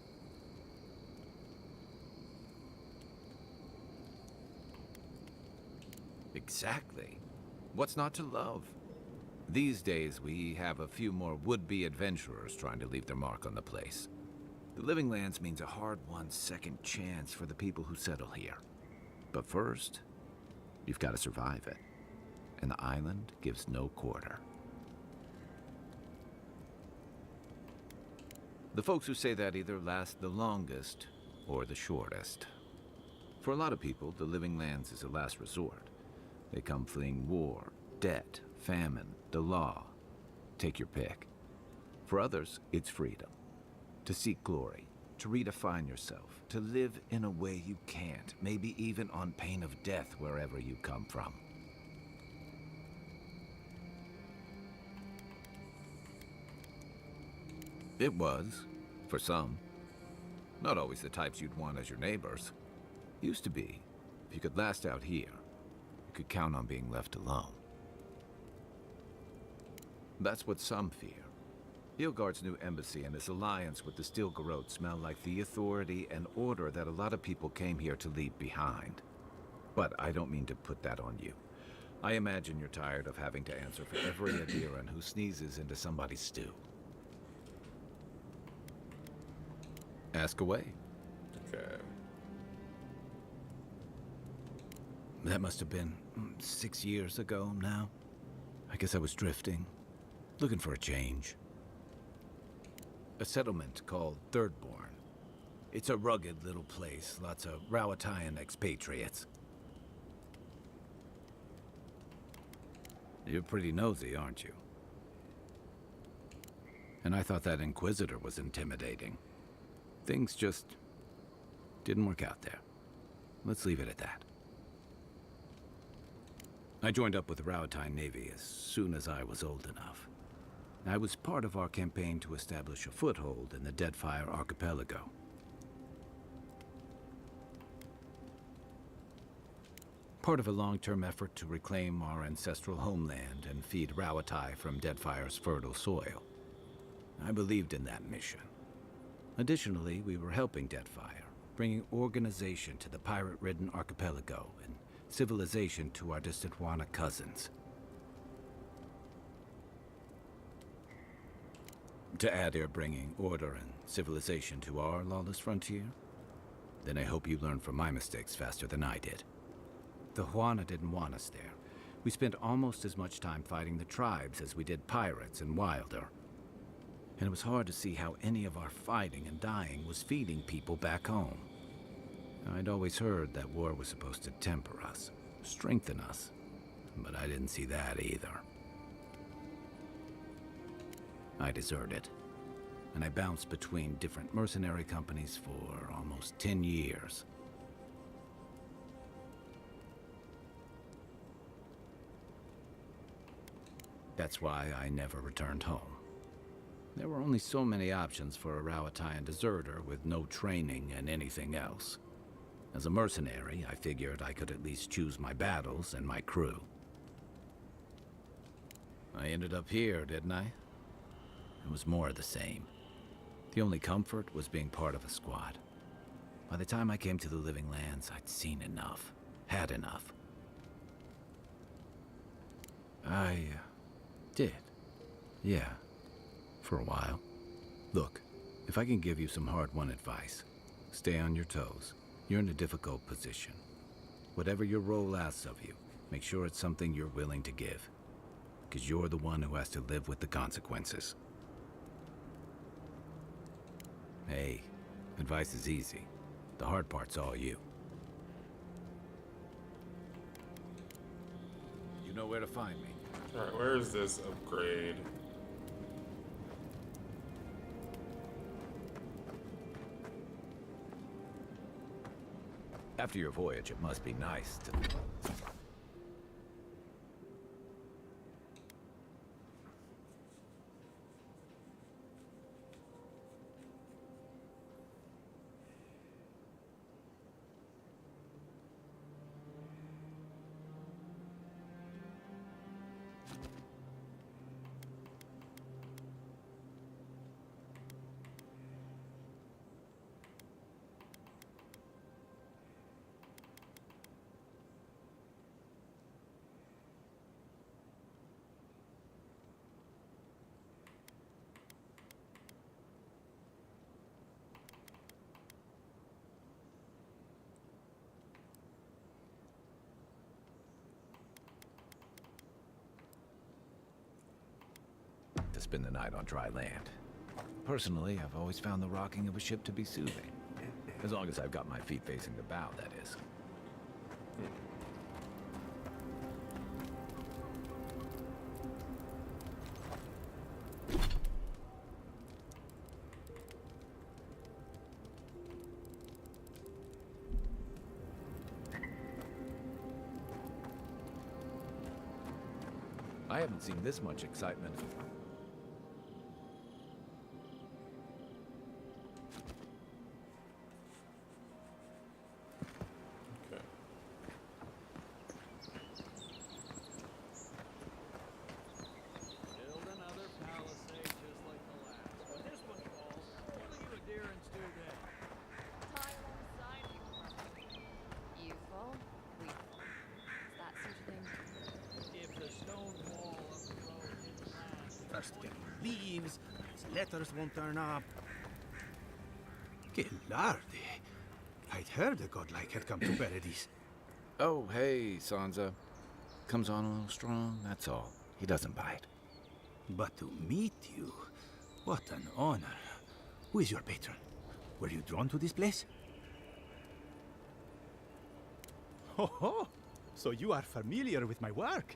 Exactly. What's not to love? These days, we have a few more would-be adventurers trying to leave their mark on the place. The Living Lands means a hard-won second chance for the people who settle here. But first, you've got to survive it. And the island gives no quarter. The folks who say that either last the longest or the shortest. For a lot of people, the Living Lands is a last resort. They come fleeing war, debt, famine, the law. Take your pick. For others, it's freedom. To seek glory, to redefine yourself, to live in a way you can't, maybe even on pain of death wherever you come from. It was, for some. Not always the types you'd want as your neighbors. Used to be. If you could last out here, you could count on being left alone. That's what some fear. Hilgard's new embassy and his alliance with the Stilgarrote smell like the authority and order that a lot of people came here to leave behind. But I don't mean to put that on you. I imagine you're tired of having to answer for every Adiran who sneezes into somebody's stew. Ask away. Okay. That must have been 6 years ago now. I guess I was drifting, looking for a change. A settlement called Thirdborn. It's a rugged little place, lots of Rawatayan expatriates. You're pretty nosy, aren't you? And I thought that Inquisitor was intimidating. Things just didn't work out there. Let's leave it at that. I joined up with the Rawatayan Navy as soon as I was old enough. I was part of our campaign to establish a foothold in the Deadfire Archipelago. Part of a long-term effort to reclaim our ancestral homeland and feed Rawatai from Deadfire's fertile soil. I believed in that mission. Additionally, we were helping Deadfire, bringing organization to the pirate-ridden archipelago and civilization to our distant Wana cousins. To add they're bringing order and civilization to our lawless frontier, then I hope you learn from my mistakes faster than I did. The Huana didn't want us there. We spent almost as much time fighting the tribes as we did pirates and Wilder. And it was hard to see how any of our fighting and dying was feeding people back home. I'd always heard that war was supposed to temper us, strengthen us, but I didn't see that either. I deserted, and I bounced between different mercenary companies for almost 10 years. That's why I never returned home. There were only so many options for a Rawatayan deserter with no training and anything else. As a mercenary, I figured I could at least choose my battles and my crew. I ended up here, didn't I? It was more of the same. The only comfort was being part of a squad. By the time I came to the Living Lands, I'd seen enough. Had enough. I did. Yeah. For a while. Look, if I can give you some hard-won advice, stay on your toes. You're in a difficult position. Whatever your role asks of you, make sure it's something you're willing to give. Because you're the one who has to live with the consequences. Hey, advice is easy. The hard part's all you. You know where to find me. Alright, where is this upgrade? After your voyage, it must be nice to... to spend the night on dry land. Personally, I've always found the rocking of a ship to be soothing. As long as I've got my feet facing the bow, that is. I haven't seen this much excitement. Okay. Build another palisade just like the last. When this one falls, only you adherents do that. Tie alongside you. You fall, we fall. Is that such a thing? If the stone wall up the road didn't last. First getting leaves, his letters won't turn up. Que larde. I'd heard a godlike had come to Paradise. Oh, hey, Sansa. Comes on a little strong, that's all. He doesn't bite. But to meet you, what an honor. Who is your patron? Were you drawn to this place? Ho ho! So you are familiar with my work.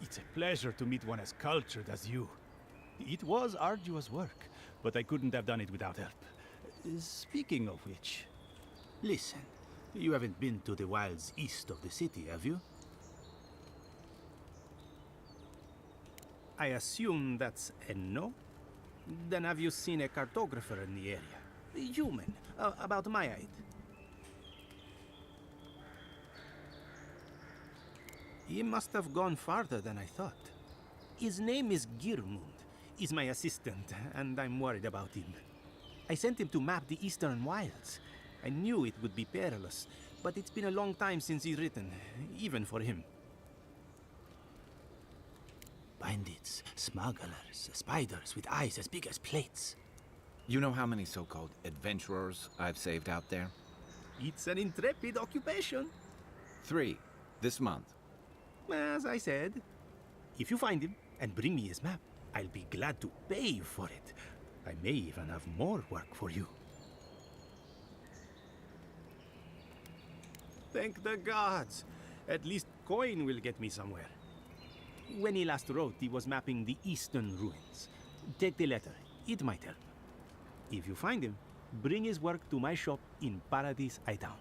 It's a pleasure to meet one as cultured as you. It was arduous work, but I couldn't have done it without help. Speaking of which, listen, you haven't been to the wilds east of the city, have you? I assume that's a no? Then have you seen a cartographer in the area? A human, about my height. He must have gone farther than I thought. His name is Girmund. He's my assistant, and I'm worried about him. I sent him to map the eastern wilds. I knew it would be perilous, but it's been a long time since he's written, even for him. Bandits, smugglers, spiders with eyes as big as plates. You know how many so-called adventurers I've saved out there? It's an intrepid occupation. 3, this month. As I said, if you find him and bring me his map, I'll be glad to pay you for it. I may even have more work for you. Thank the gods. At least coin will get me somewhere. When he last wrote, he was mapping the eastern ruins. Take the letter. It might help. If you find him, bring his work to my shop in Paradise Hightown.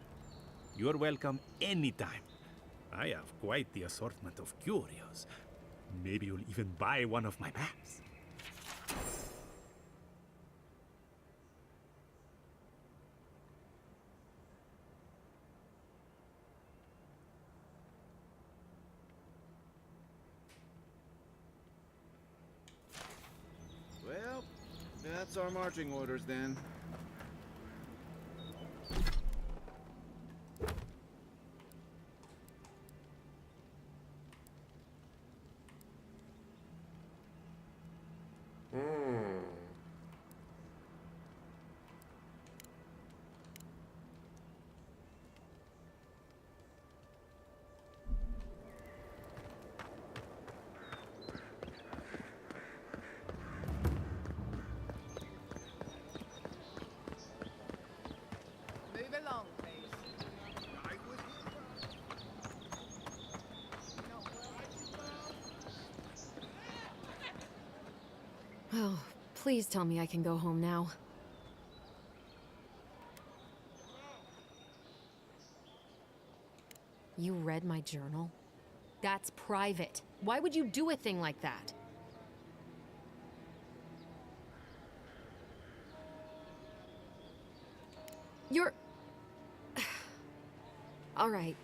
You're welcome anytime. I have quite the assortment of curios. Maybe you'll even buy one of my maps. Well, that's our marching orders then. Move along, please. Oh, please tell me I can go home now. You read my journal? That's private. Why would you do a thing like that? You're... All right,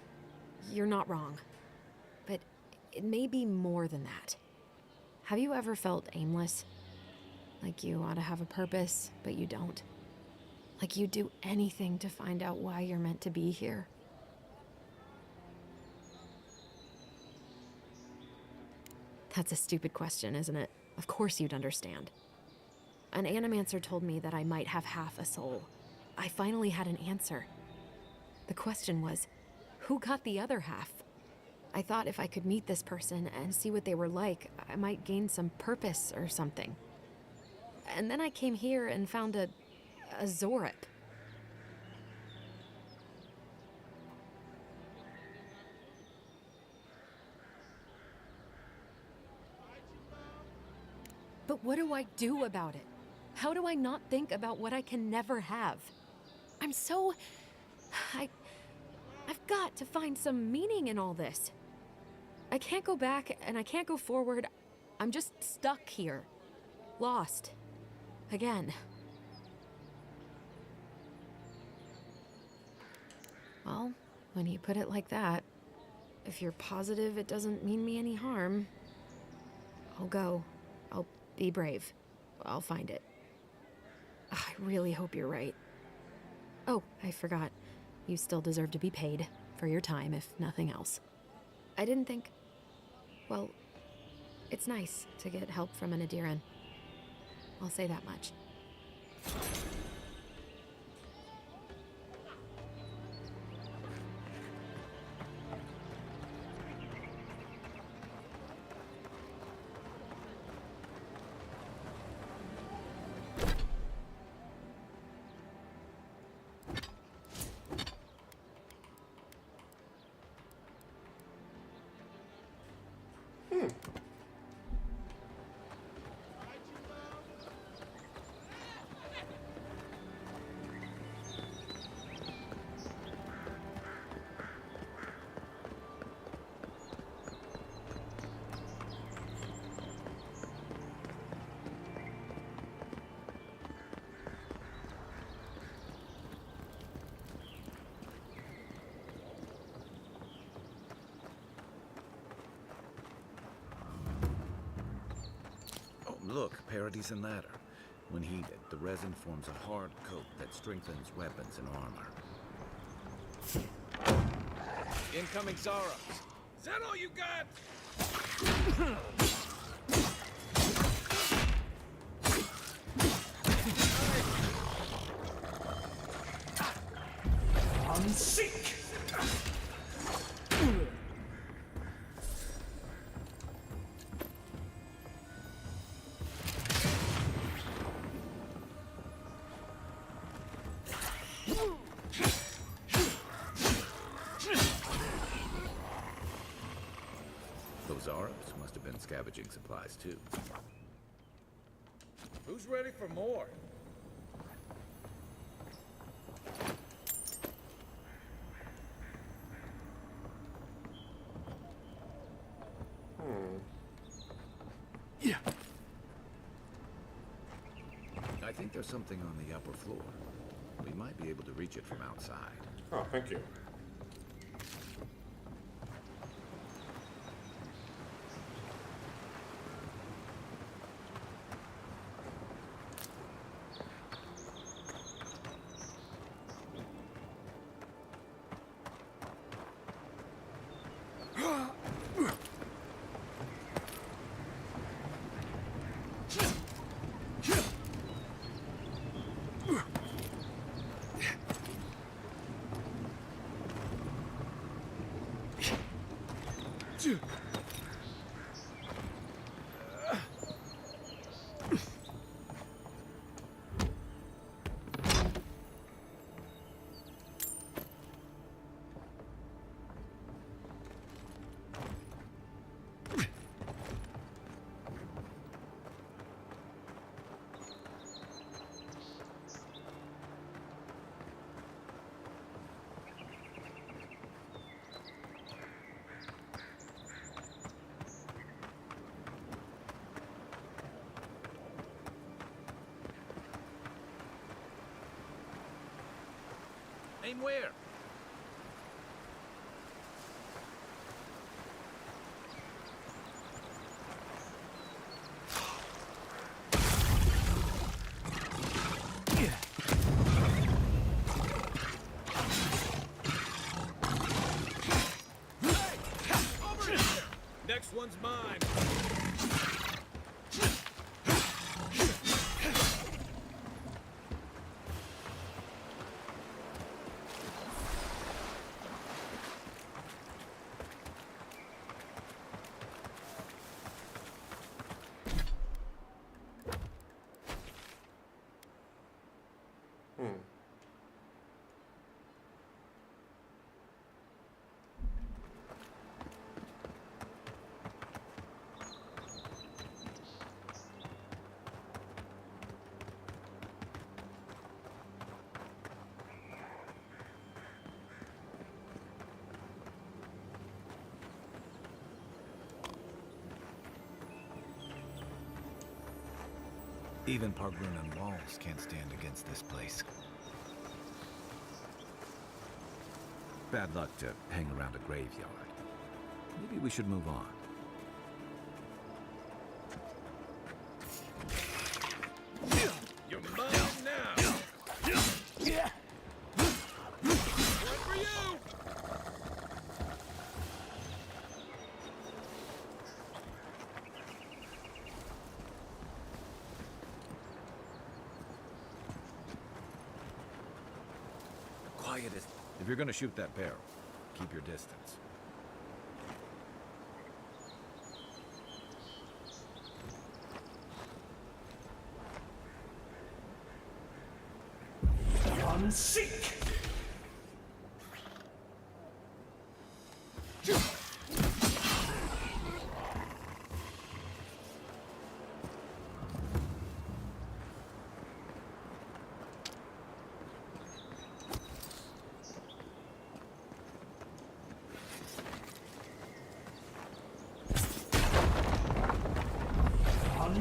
you're not wrong. But it may be more than that. Have you ever felt aimless? Like you ought to have a purpose, but you don't? Like you'd do anything to find out why you're meant to be here? That's a stupid question, isn't it? Of course you'd understand. An animancer told me that I might have half a soul. I finally had an answer. The question was, who got the other half? I thought if I could meet this person and see what they were like, I might gain some purpose or something. And then I came here and found a Zorip. But what do I do about it? How do I not think about what I can never have? I'm so... I've got to find some meaning in all this. I can't go back and I can't go forward. I'm just stuck here. Lost. Again. Well, when you put it like that, if you're positive it doesn't mean me any harm, I'll go. I'll be brave. I'll find it. I really hope you're right. Oh, I forgot. You still deserve to be paid for your time, if nothing else. I didn't think... Well, it's nice to get help from an Adiran. I'll say that much. Look, Paradise and Ladder. When heated, the resin forms a hard coat that strengthens weapons and armor. Incoming Zara! Is that all you got? I'm sick! Those Arabs must have been scavenging supplies too. Who's ready for more? Yeah. I think there's something on the upper floor. We might be able to reach it from outside. Oh, thank you. Aim where? Next one's mine. Even Pargrunan walls can't stand against this place. Bad luck to hang around a graveyard. Maybe we should move on. You're mine now! One for you! Quiet as... If you're gonna shoot that barrel, keep your distance. Seek!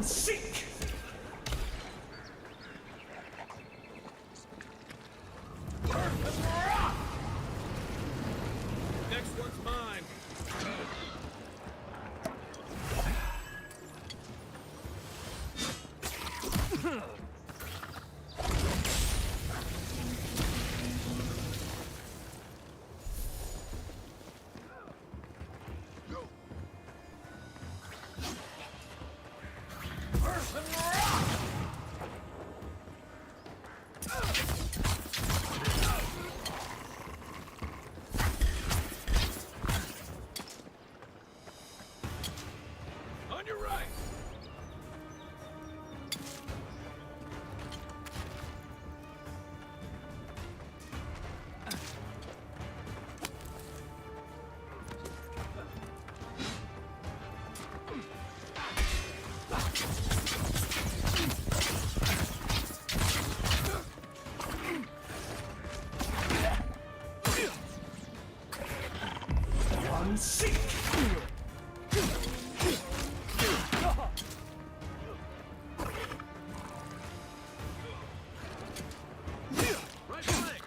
Seek! Next one's mine! On your right! Seek! Right flank!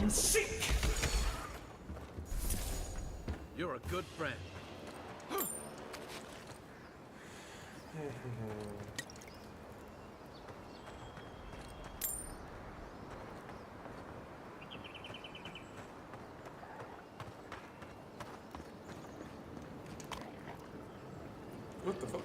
Seek! You're a good friend. What the fuck?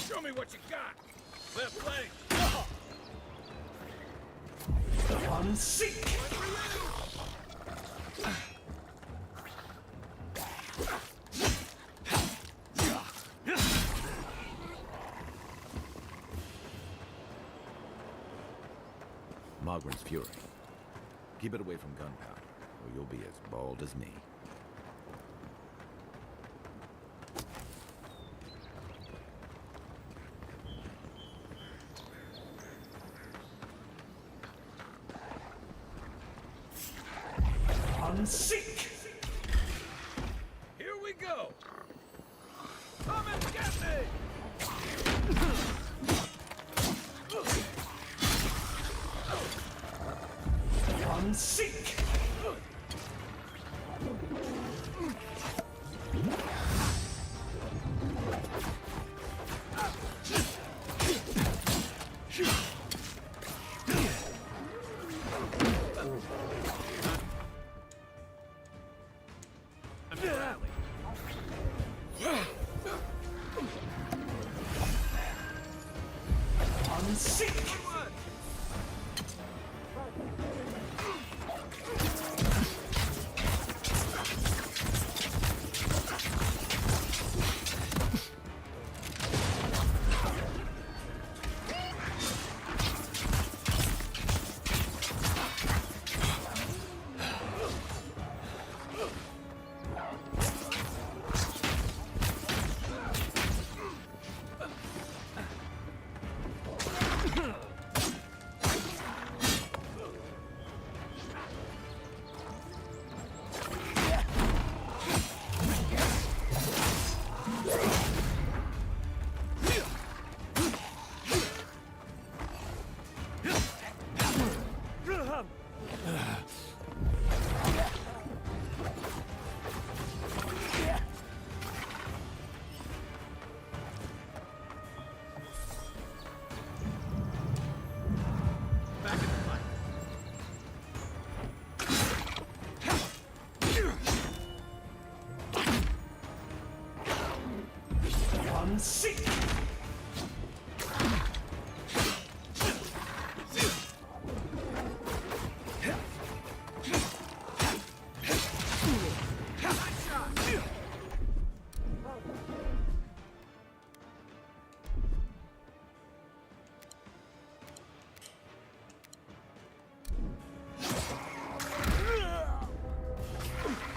Show me what you got! Left flank! Seek! Mogren's Fury. Keep it away from gunpowder, or you'll be as bald as me. Seek! Here we go! Come and get me! Seek!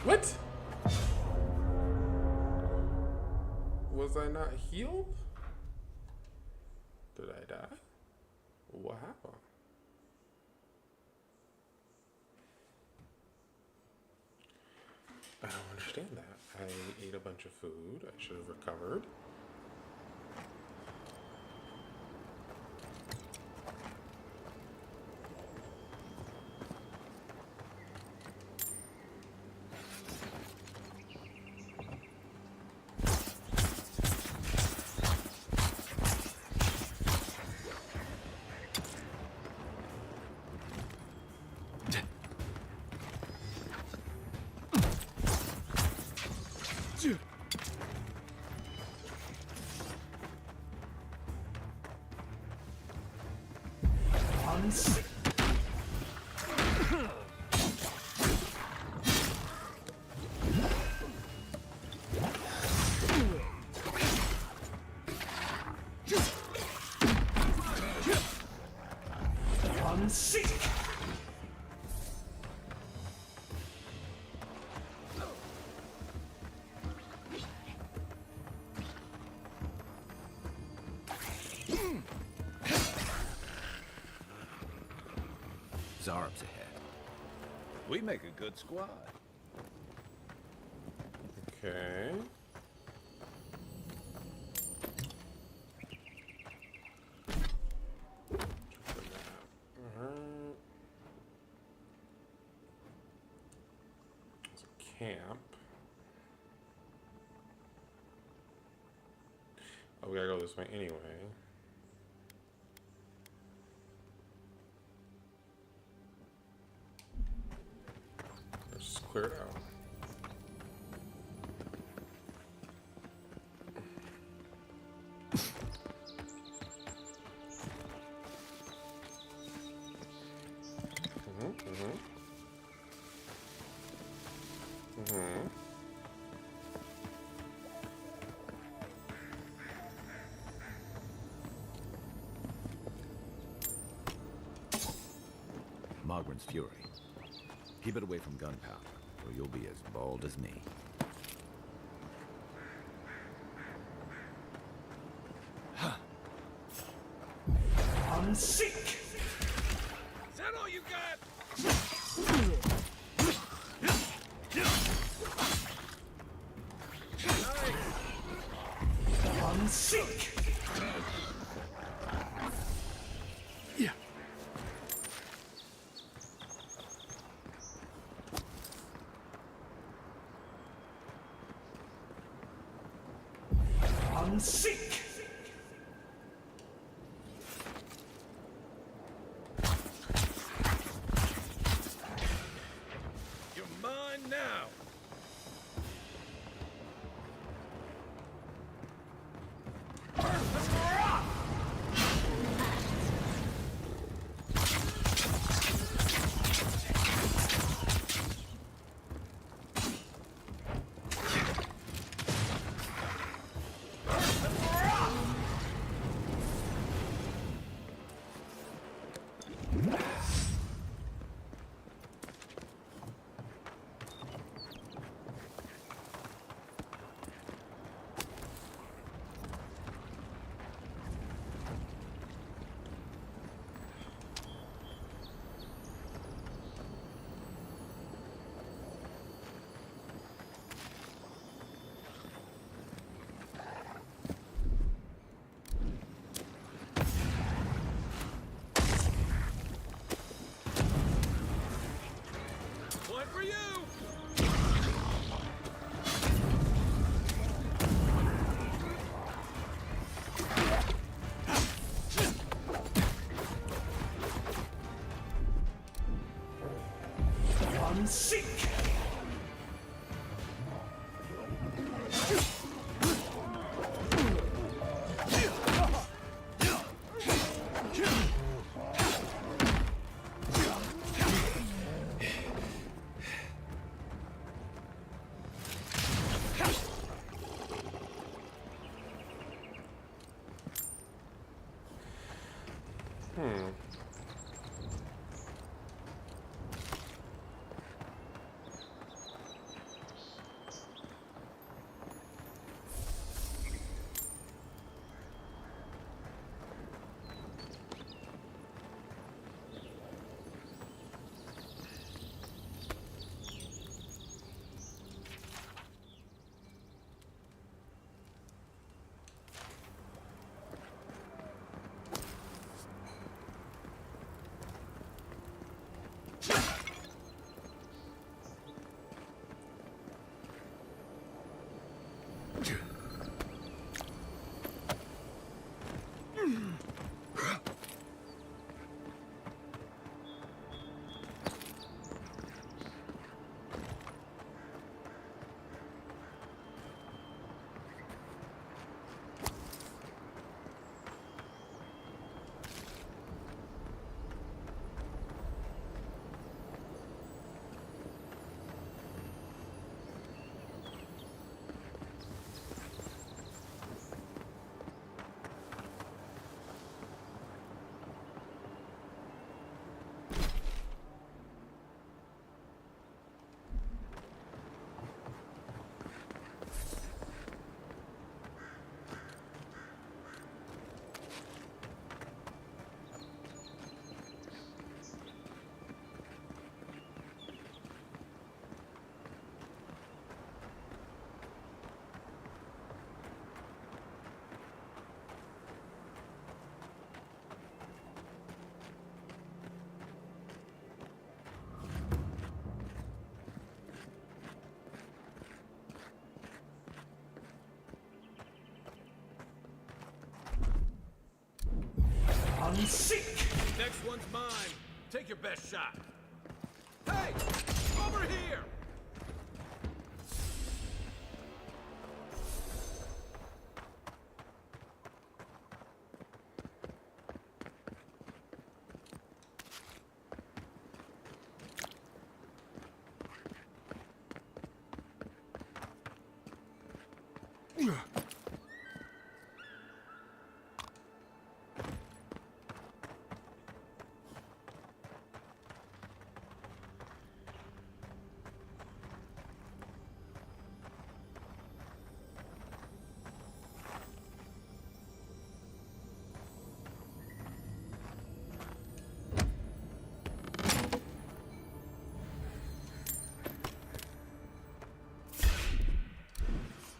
What? Was I not healed? Did I die? What happened? I don't understand that. I ate a bunch of food. I should have recovered. Zarab's ahead. We make a good squad. Okay. There's a camp. Oh, we gotta go this way anyway. Let's clear it out. Mogren's Fury. Keep it away from gunpowder, or you'll be as bald as me. I'm sick! Is that all you got? I'm sick! I'm sick! You're mine now. for you! Seek! Seek! Next one's mine. Take your best shot. Hey! Over here!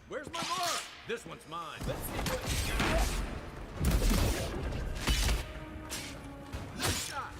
Where's my mark? This one's mine. Let's see what you got. Nice shot.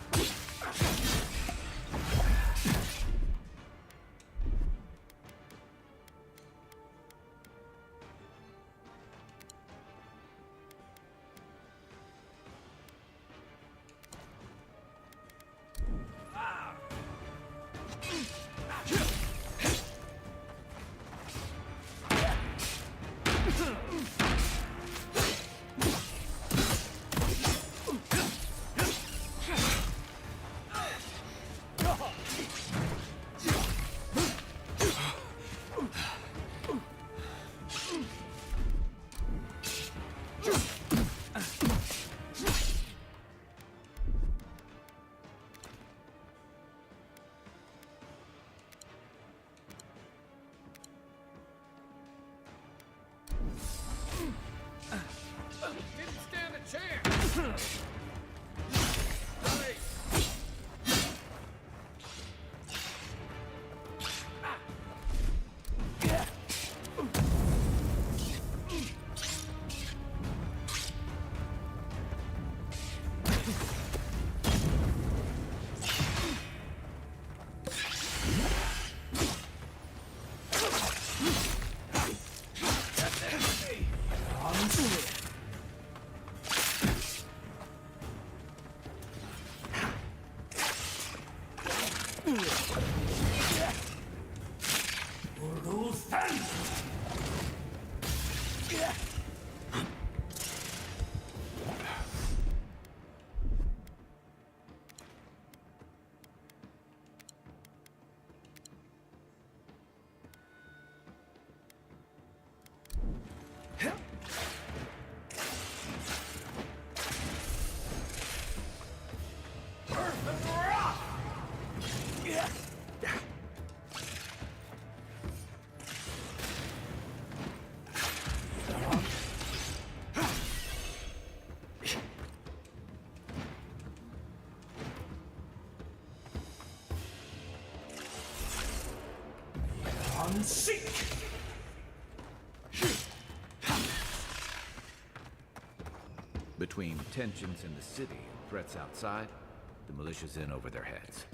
Between tensions in the city and threats outside, the militia's in over their heads.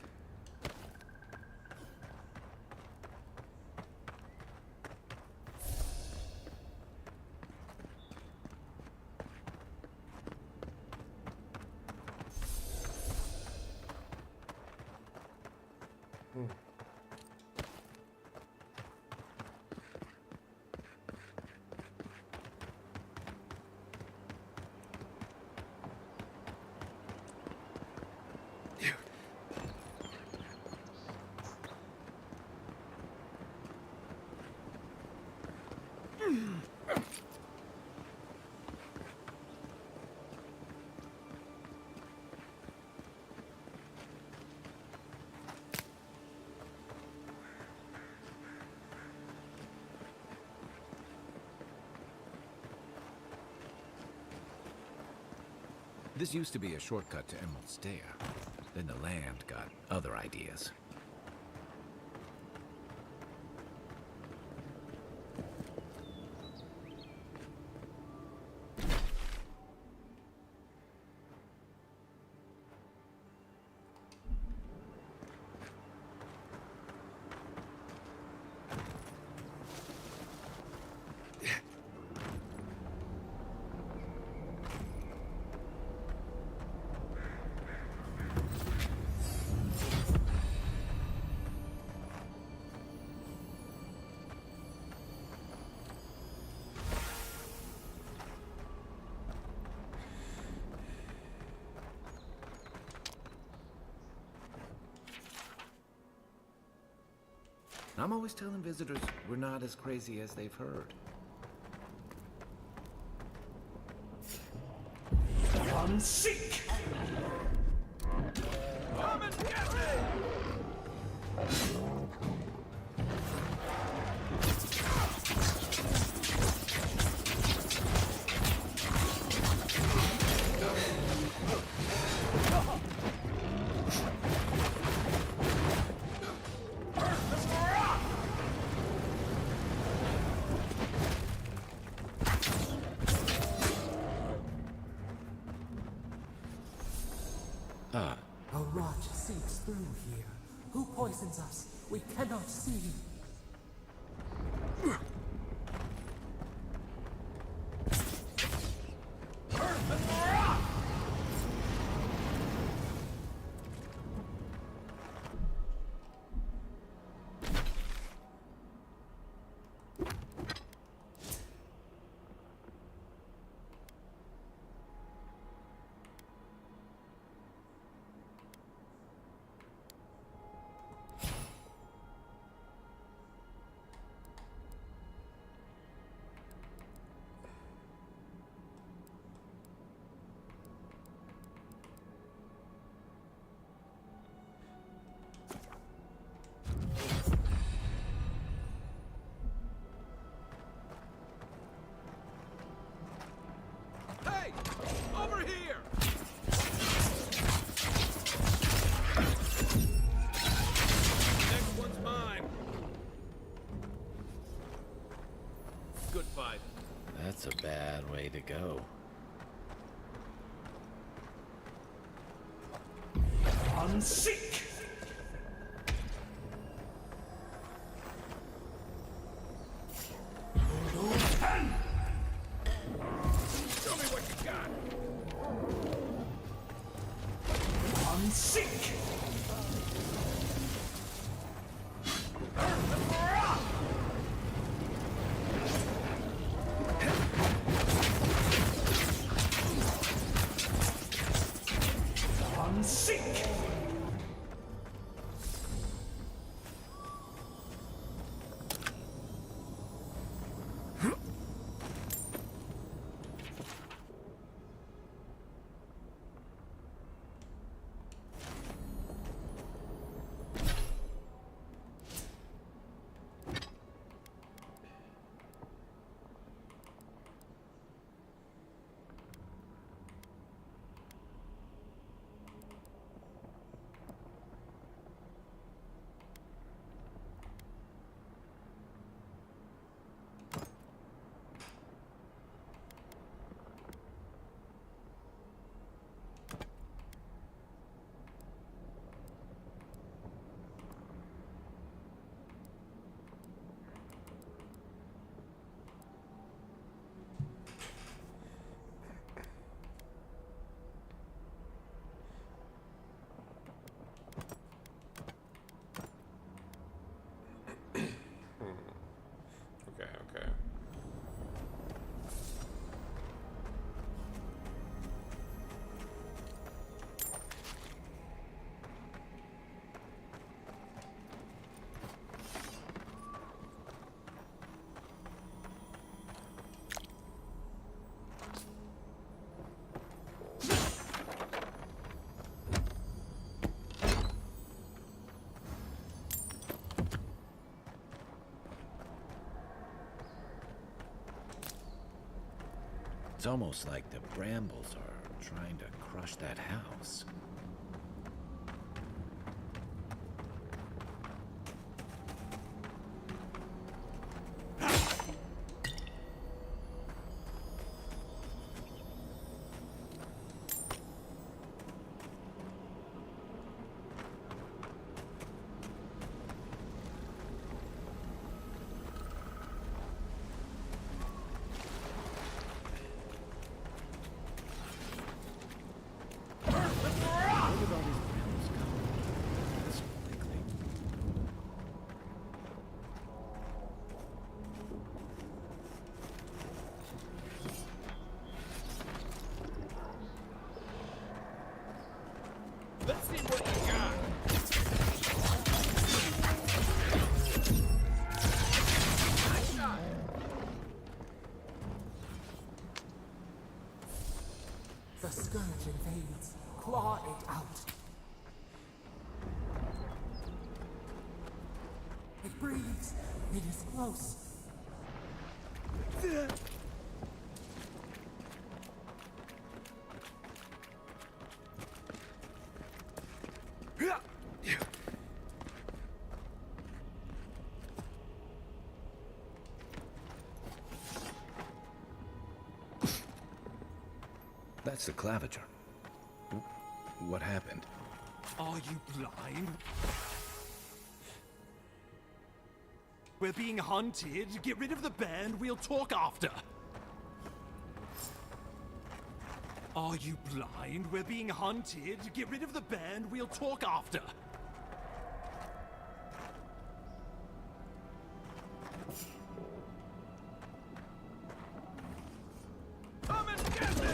This used to be a shortcut to Emerald Stair. Then the land got other ideas. I'm always telling visitors we're not as crazy as they've heard. Come seek! Come and get me! A rot seeps through here. Who poisons us? We cannot see. Hey! Over here! Next one's mine. Good fight. That's a bad way to go. Unseek! Show me what you got. Unseek! Unseek! It's almost like the brambles are trying to crush that house. Let's see what you got. Nice shot. The scourge invades. Claw it out. It breathes. It is close. That's the claviger. What happened? Are you blind? We're being hunted. Get rid of the band. We'll talk after. Are you blind? We're being hunted. Get rid of the band. We'll talk after. Come and get me!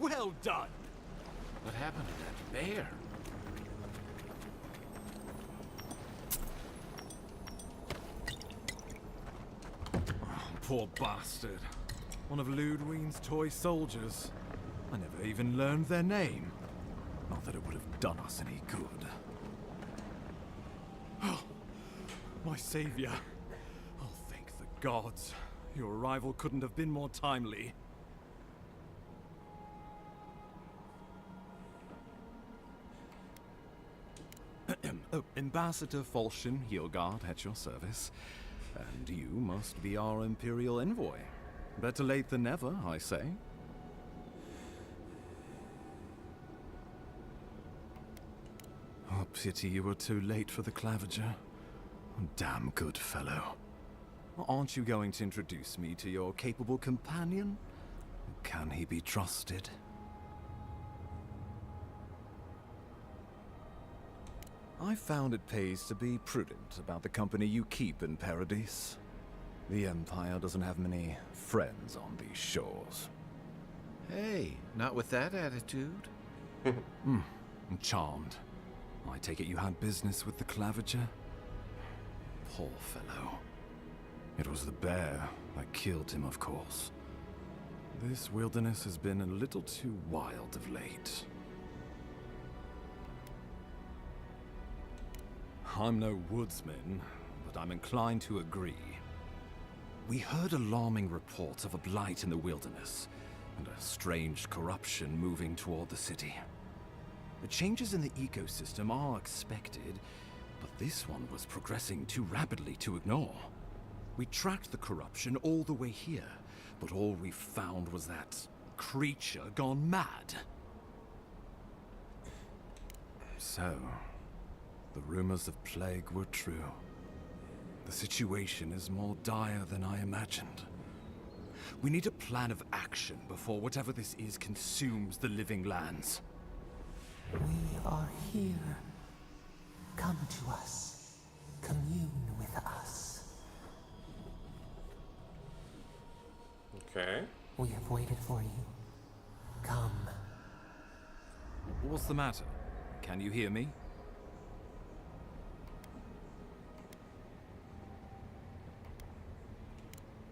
Well done. What happened to that bear? Poor bastard. One of Ludwine's toy soldiers. I never even learned their name. Not that it would have done us any good. Oh, my savior. Oh, thank the gods. Your arrival couldn't have been more timely. Ambassador Falchion Hildgard at your service. And you must be our Imperial envoy. Better late than never, I say. Oh, pity you were too late for the Claviger. Damn good fellow. Aren't you going to introduce me to your capable companion? Can he be trusted? I found it pays to be prudent about the company you keep in Paradise. The Empire doesn't have many friends on these shores. Hey, not with that attitude. I'm charmed. I take it you had business with the Claviger? Poor fellow. It was the bear that killed him, of course. This wilderness has been a little too wild of late. I'm no woodsman, but I'm inclined to agree. We heard alarming reports of a blight in the wilderness, and a strange corruption moving toward the city. The changes in the ecosystem are expected, but this one was progressing too rapidly to ignore. We tracked the corruption all the way here, but all we found was that creature gone mad. So, the rumors of plague were true. The situation is more dire than I imagined. We need a plan of action before whatever this is consumes the living lands. We are here. Come to us. Commune with us. Okay. We have waited for you. Come. What's the matter? Can you hear me?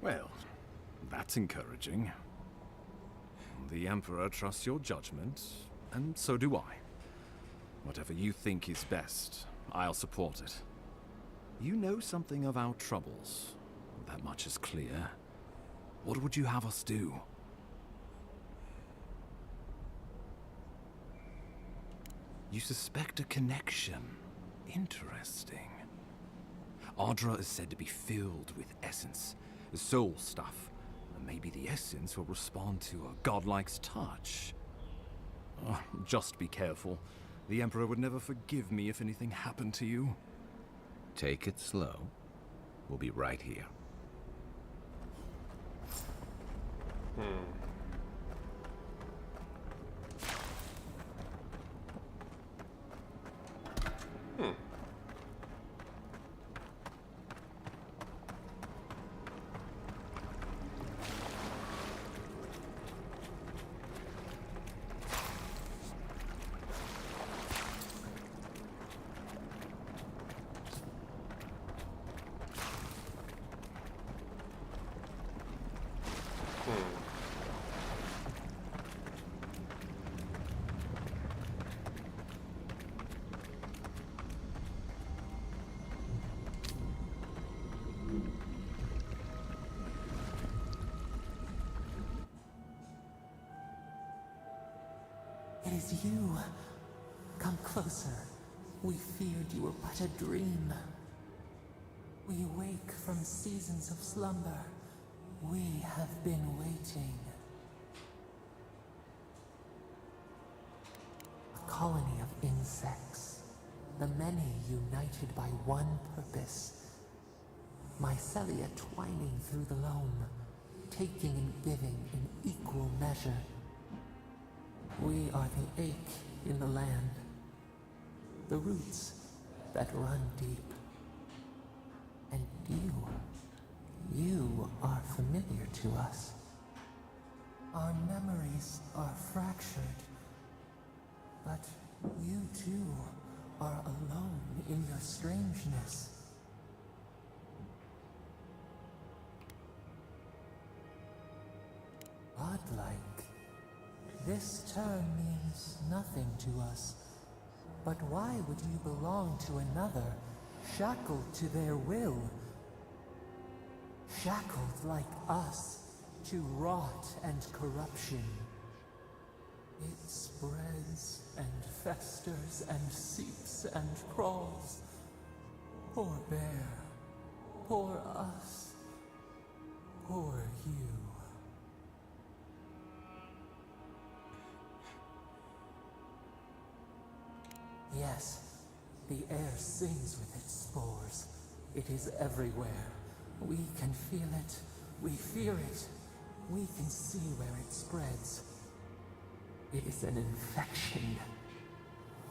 Well, that's encouraging. The Emperor trusts your judgment, and so do I. Whatever you think is best, I'll support it. You know something of our troubles. That much is clear. What would you have us do? You suspect a connection. Interesting. Ardra is said to be filled with essence, soul stuff, and maybe the essence will respond to a godlike's touch. Just be careful. The Emperor would never forgive me if anything happened to you. Take it slow. We'll be right here. It is you. Come closer. We feared you were but a dream. We awake from seasons of slumber. We have been waiting. A colony of insects. The many united by one purpose. Mycelia twining through the loam, taking and giving in equal measure. We are the ache in the land, the roots that run deep. And you are familiar to us. Our memories are fractured, but you too are alone in your strangeness. Godlike. This term means nothing to us. But why would you belong to another, shackled to their will? Shackled like us to rot and corruption. It spreads and festers and seeps and crawls. Poor bear. Poor us. Poor you. Yes, the air sings with its spores. It is everywhere. We can feel it. We fear it. We can see where it spreads. It is an infection.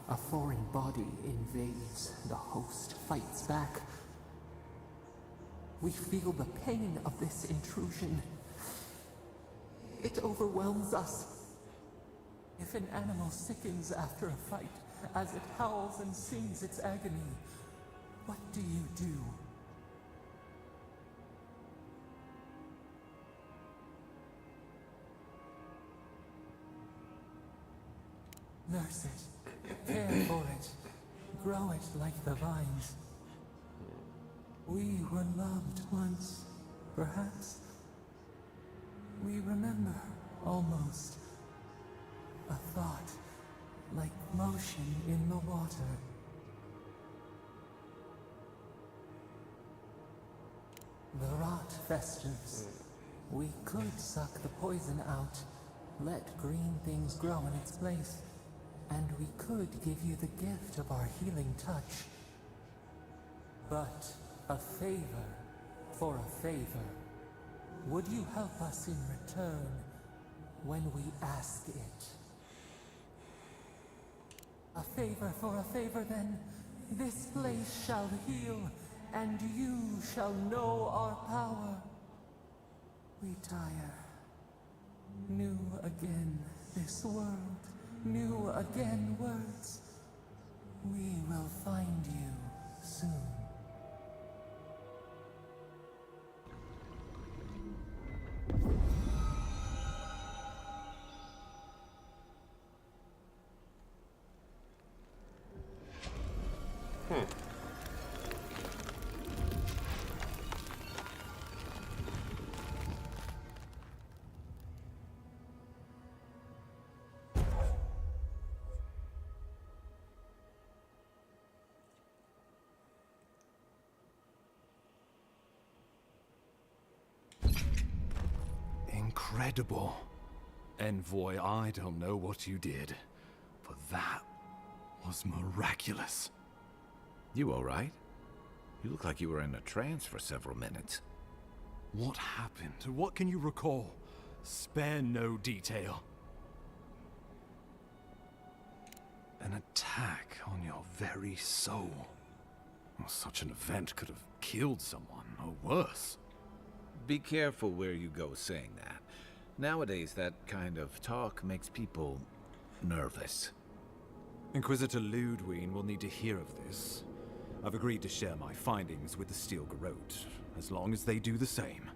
A foreign body invades. The host fights back. We feel the pain of this intrusion. It overwhelms us. If an animal sickens after a fight, as it howls and sings its agony, what do you do? Nurse it, care for it, grow it like the vines. We were loved once, perhaps. We remember, almost, a thought, like motion in the water. The rot festers. We could suck the poison out, let green things grow in its place, and we could give you the gift of our healing touch. But a favor for a favor. Would you help us in return when we ask it? A favor for a favor, then. This place shall heal, and you shall know our power. We tire. New again this world, new again words. We will find you soon. Incredible. Envoy, I don't know what you did, but that was miraculous. You all right? You look like you were in a trance for several minutes. What happened? What can you recall? Spare no detail. An attack on your very soul. Well, such an event could have killed someone, or worse. Be careful where you go saying that. Nowadays, that kind of talk makes people nervous. Inquisitor Ludwig will need to hear of this. I've agreed to share my findings with the Steel Garrote, as long as they do the same.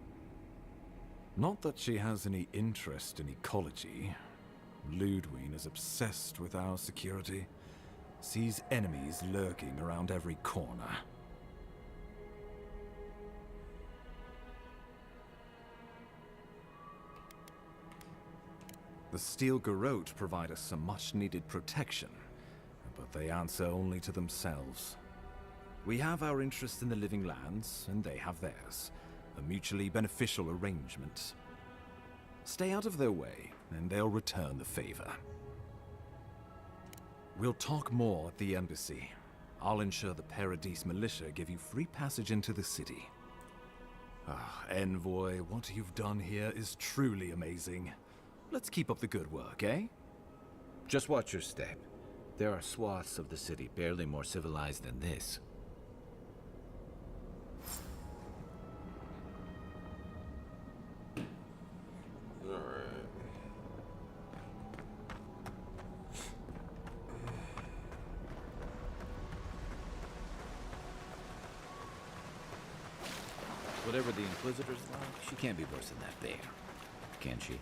Not that she has any interest in ecology. Ludwig is obsessed with our security, sees enemies lurking around every corner. The Steel Garrote provide us some much-needed protection, but they answer only to themselves. We have our interest in the living lands, and they have theirs. A mutually beneficial arrangement. Stay out of their way, and they'll return the favor. We'll talk more at the embassy. I'll ensure the Paradise militia give you free passage into the city. Envoy, what you've done here is truly amazing. Let's keep up the good work, eh? Just watch your step. There are swaths of the city barely more civilized than this. Alright. Whatever the Inquisitor's like, she can't be worse than that bear. Can she?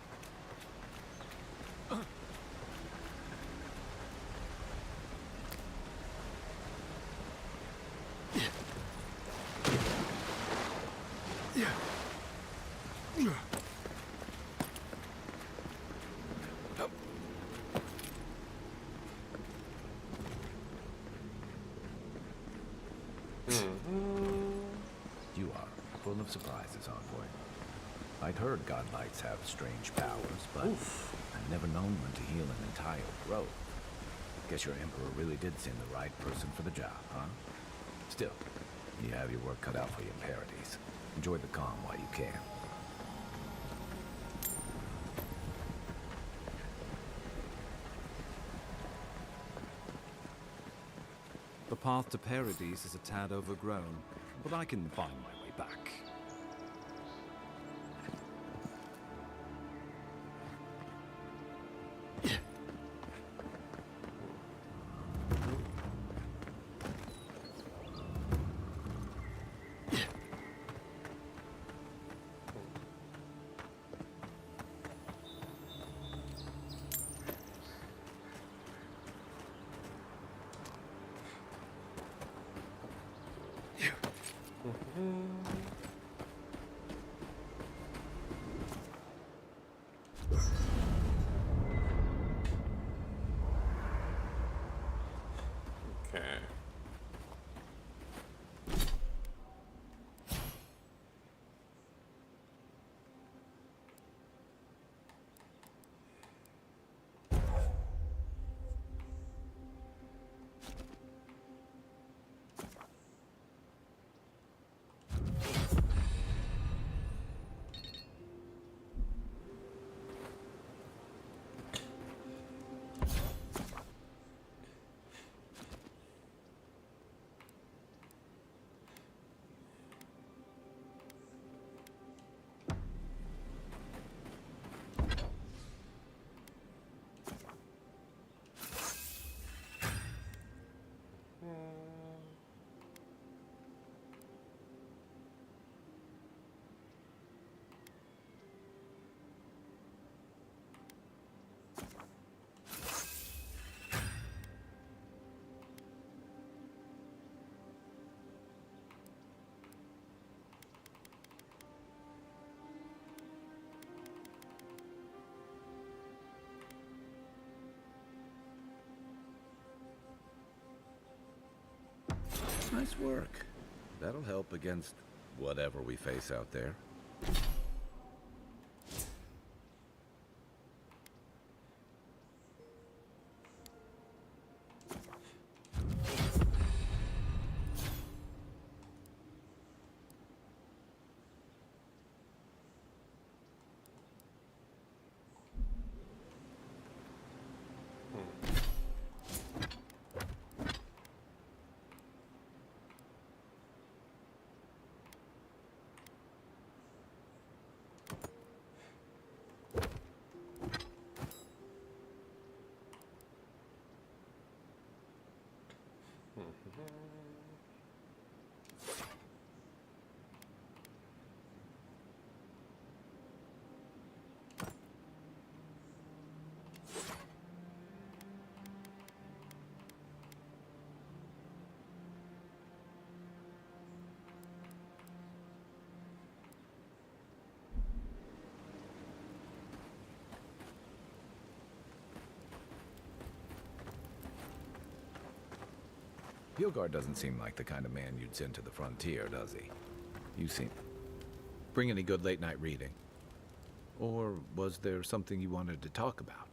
of surprises, Envoy. I'd heard godlights have strange powers, but I'd never known one to heal an entire grove. Guess your Emperor really did send the right person for the job, huh? Still, you have your work cut out for you in Paradise. Enjoy the calm while you can. The path to Paradise is a tad overgrown, but I can find my way back. Okay. Nice work. That'll help against whatever we face out there. Hilgard doesn't seem like the kind of man you'd send to the frontier, does he? You seem... Bring any good late-night reading? Or was there something you wanted to talk about?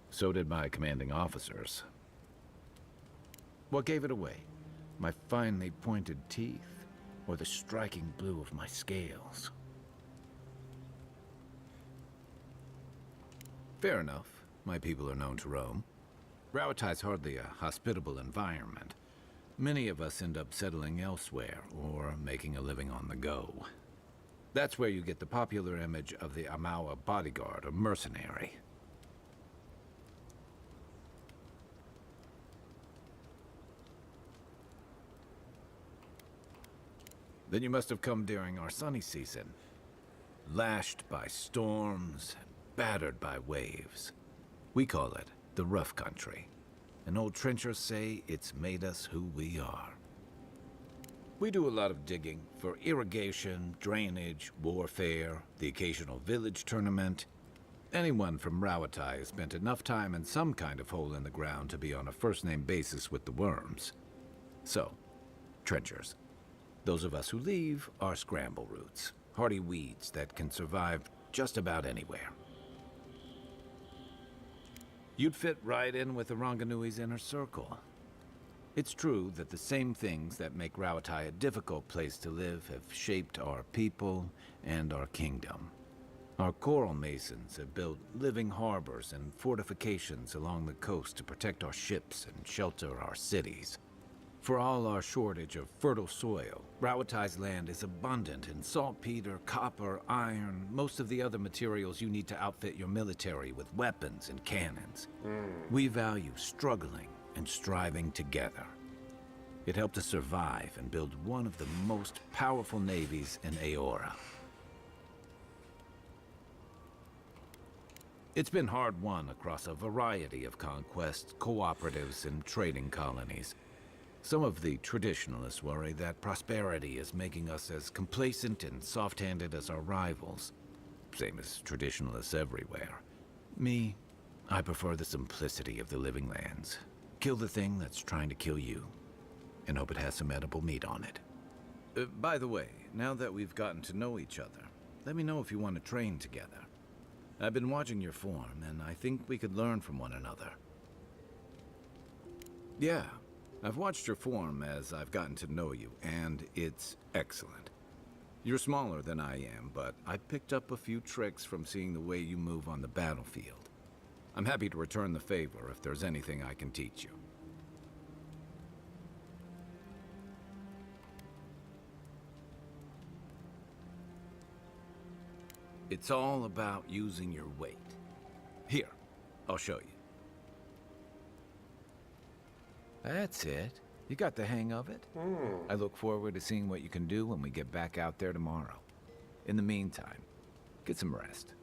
So did my commanding officers. What gave it away? My finely pointed teeth? Or the striking blue of my scales? Fair enough. My people are known to roam. Rauatai's hardly a hospitable environment. Many of us end up settling elsewhere, or making a living on the go. That's where you get the popular image of the Amawa bodyguard or mercenary. Then you must have come during our sunny season. Lashed by storms, and battered by waves. We call it the rough country. And old trenchers say it's made us who we are. We do a lot of digging for irrigation, drainage, warfare, the occasional village tournament. Anyone from Rauatai has spent enough time in some kind of hole in the ground to be on a first-name basis with the worms. So, trenchers. Those of us who leave are scramble roots, hardy weeds that can survive just about anywhere. You'd fit right in with the Ranganui's inner circle. It's true that the same things that make Rauatai a difficult place to live have shaped our people and our kingdom. Our coral masons have built living harbors and fortifications along the coast to protect our ships and shelter our cities. For all our shortage of fertile soil, Rauatai's land is abundant in saltpeter, copper, iron, most of the other materials you need to outfit your military with weapons and cannons. We value struggling and striving together. It helped us survive and build one of the most powerful navies in Eora. It's been hard-won across a variety of conquests, cooperatives, and trading colonies. Some of the traditionalists worry that prosperity is making us as complacent and soft-handed as our rivals. Same as traditionalists everywhere. Me, I prefer the simplicity of the living lands. Kill the thing that's trying to kill you, and hope it has some edible meat on it. By the way, now that we've gotten to know each other, let me know if you want to train together. I've been watching your form, and I think we could learn from one another. Yeah, I've watched your form as I've gotten to know you, and it's excellent. You're smaller than I am, but I picked up a few tricks from seeing the way you move on the battlefield. I'm happy to return the favor if there's anything I can teach you. It's all about using your weight. Here, I'll show you. That's it. You got the hang of it. I look forward to seeing what you can do when we get back out there tomorrow. In the meantime, get some rest.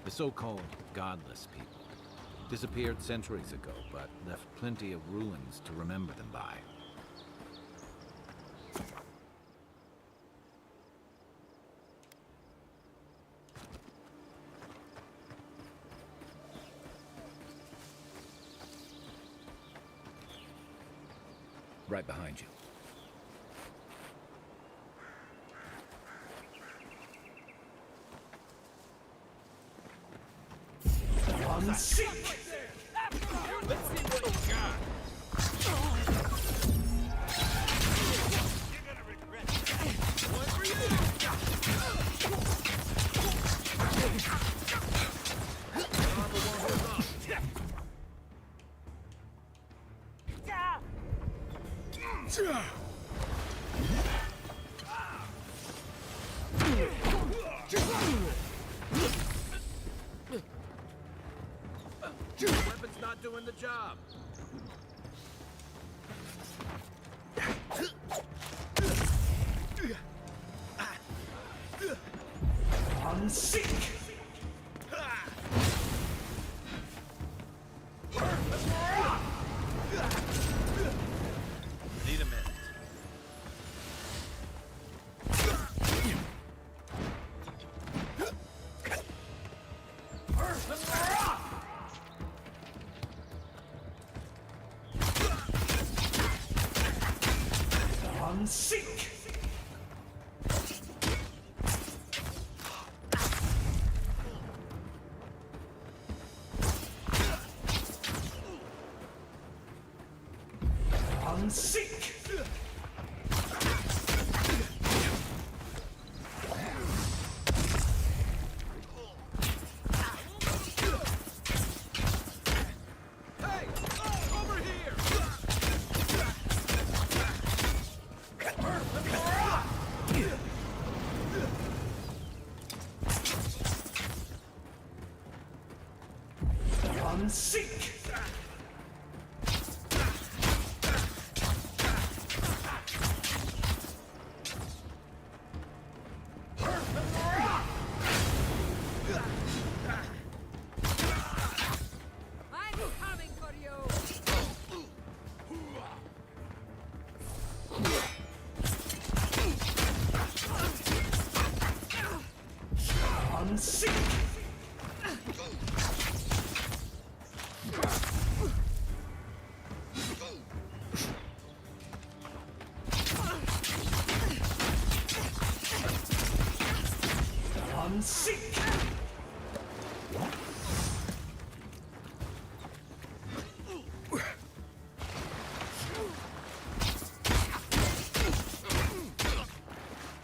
The so-called godless people disappeared centuries ago, but left plenty of ruins to remember them by. Right behind you. Seek! Let's see what you got. You're gonna regret it. One for you. Weapon's not doing the job. Seek! Need a minute. Seek! Seek! Hey! Over here! Seek! I'm coming for you! Seek! Seek!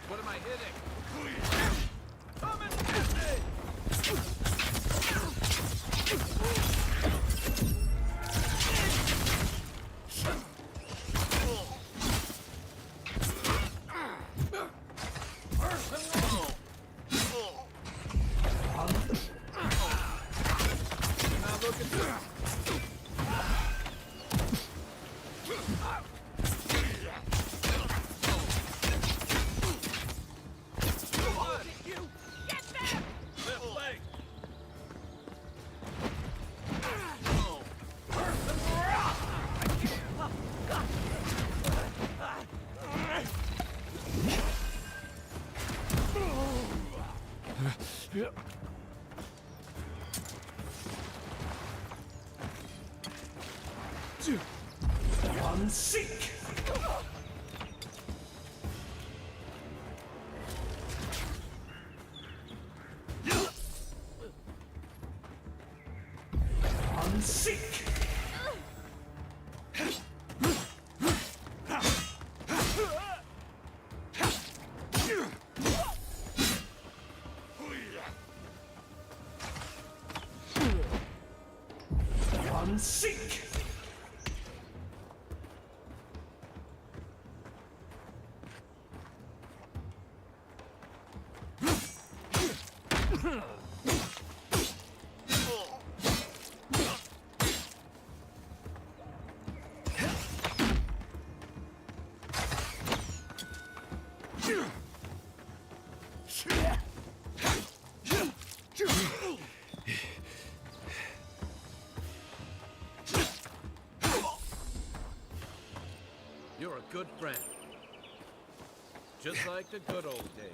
What am I hitting? Come and get me! Not looking good. What? You get them! Left leg. Seek! Seek! Seek! You're a good friend. Just like the good old days.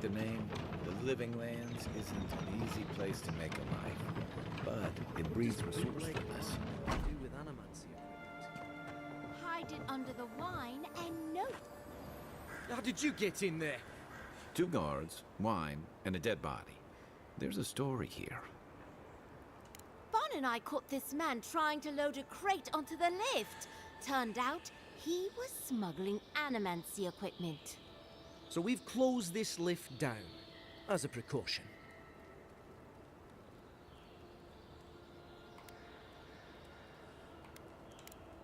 the name, the Living Lands isn't an easy place to make a life, but it breeds resourcefulness. Do with animancy equipment. Hide it under the wine and no. How did you get in there? 2 guards, wine, and a dead body. There's a story here. Bon and I caught this man trying to load a crate onto the lift. Turned out he was smuggling animancy equipment. So we've closed this lift down, as a precaution.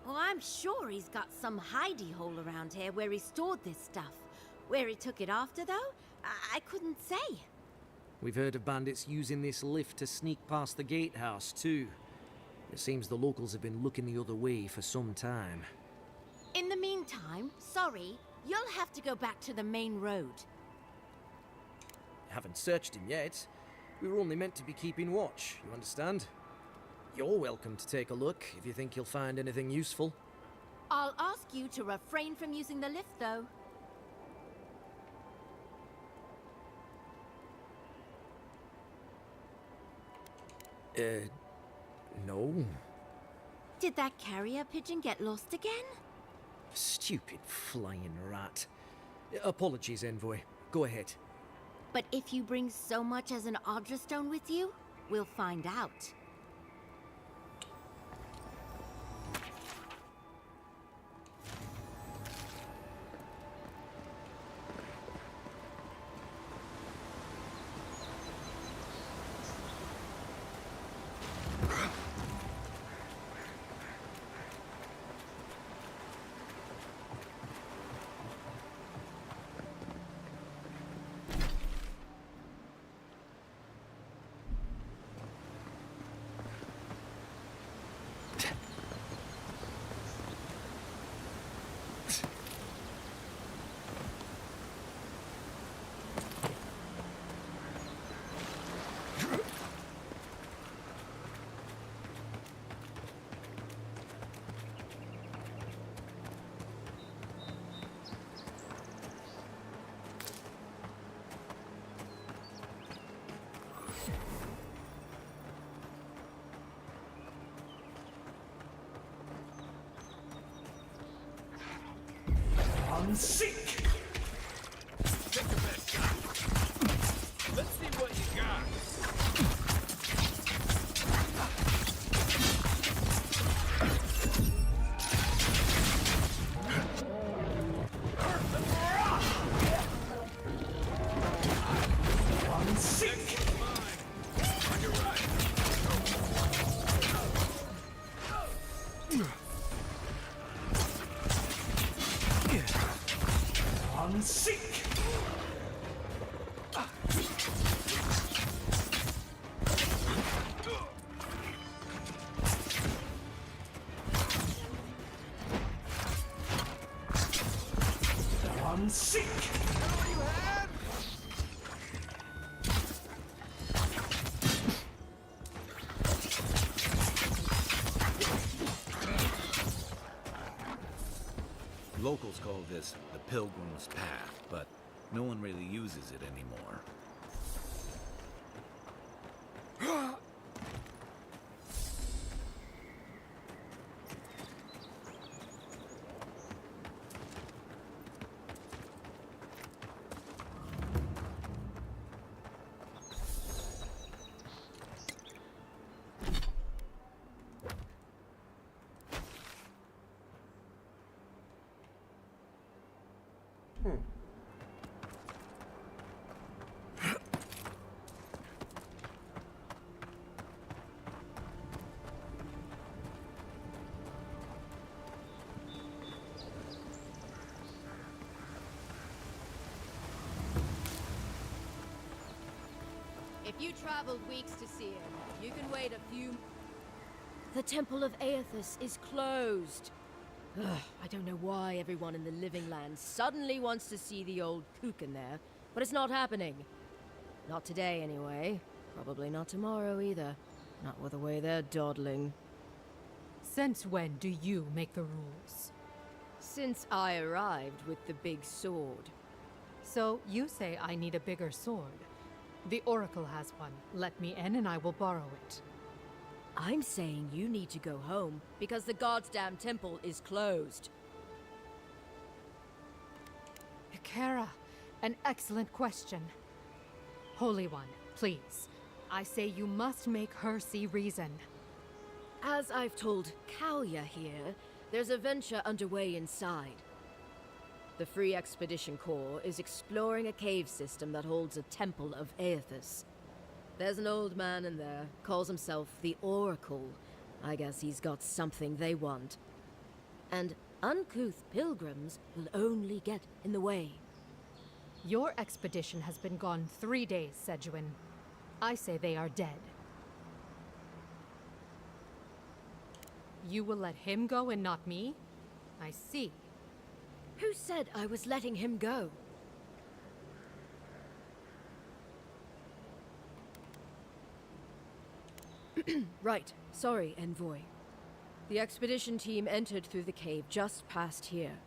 Oh, I'm sure he's got some hidey hole around here where he stored this stuff. Where he took it after, though, I couldn't say. We've heard of bandits using this lift to sneak past the gatehouse, too. It seems the locals have been looking the other way for some time. In the meantime, sorry, you'll have to go back to the main road. Haven't searched him yet. We were only meant to be keeping watch, you understand? You're welcome to take a look if you think you'll find anything useful. I'll ask you to refrain from using the lift, though. No. Did that carrier pigeon get lost again? Stupid flying rat. Apologies, Envoy. Go ahead. But if you bring so much as an Audra stone with you, we'll find out. Sick! Take your best shot. Let's see what you got. I'm sick! On your right. I'm sick! I'm sick! Locals call this the Pilgrim's Path, but no one really uses it anymore. If you traveled weeks to see him, you can wait a few... The Temple of Aethys is closed. Ugh, I don't know why everyone in the Living Lands suddenly wants to see the old kook in there, but it's not happening. Not today, anyway. Probably not tomorrow, either. Not with the way they're dawdling. Since when do you make the rules? Since I arrived with the big sword. So you say I need a bigger sword. The Oracle has one. Let me in and I will borrow it. I'm saying you need to go home because the goddamn temple is closed. Eora, an excellent question. Holy One, please. I say you must make her see reason. As I've told Kalia here, there's a venture underway inside. The Free Expedition Corps is exploring a cave system that holds a temple of Aethys. There's an old man in there, calls himself the Oracle. I guess he's got something they want. And uncouth pilgrims will only get in the way. Your expedition has been gone 3 days, Sejuin. I say they are dead. You will let him go and not me? I see. Who said I was letting him go? Right. Sorry, Envoy. The expedition team entered through the cave just past here.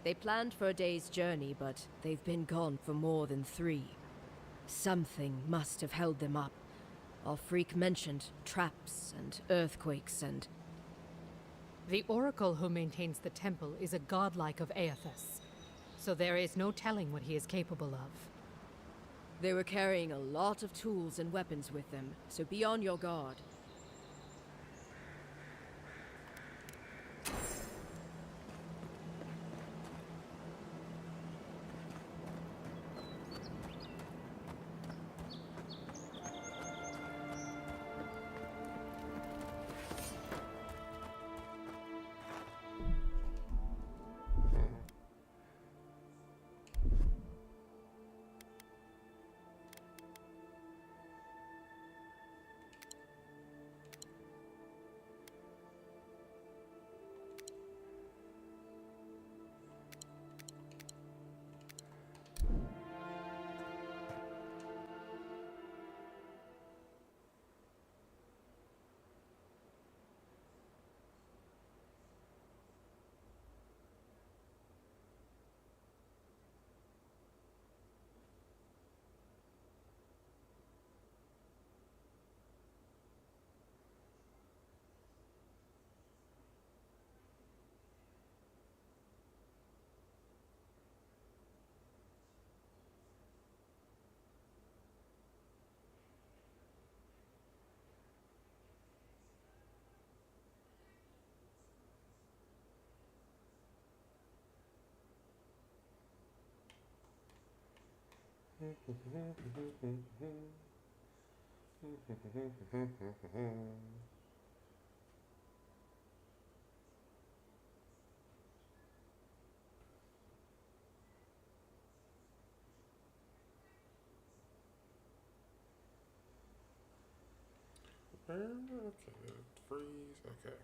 They planned for a day's journey, but they've been gone for more than 3. Something must have held them up. Our freak mentioned traps and earthquakes and... The Oracle who maintains the temple is a godlike of Aethys, so there is no telling what he is capable of. They were carrying a lot of tools and weapons with them, so be on your guard. Okay, freeze, okay.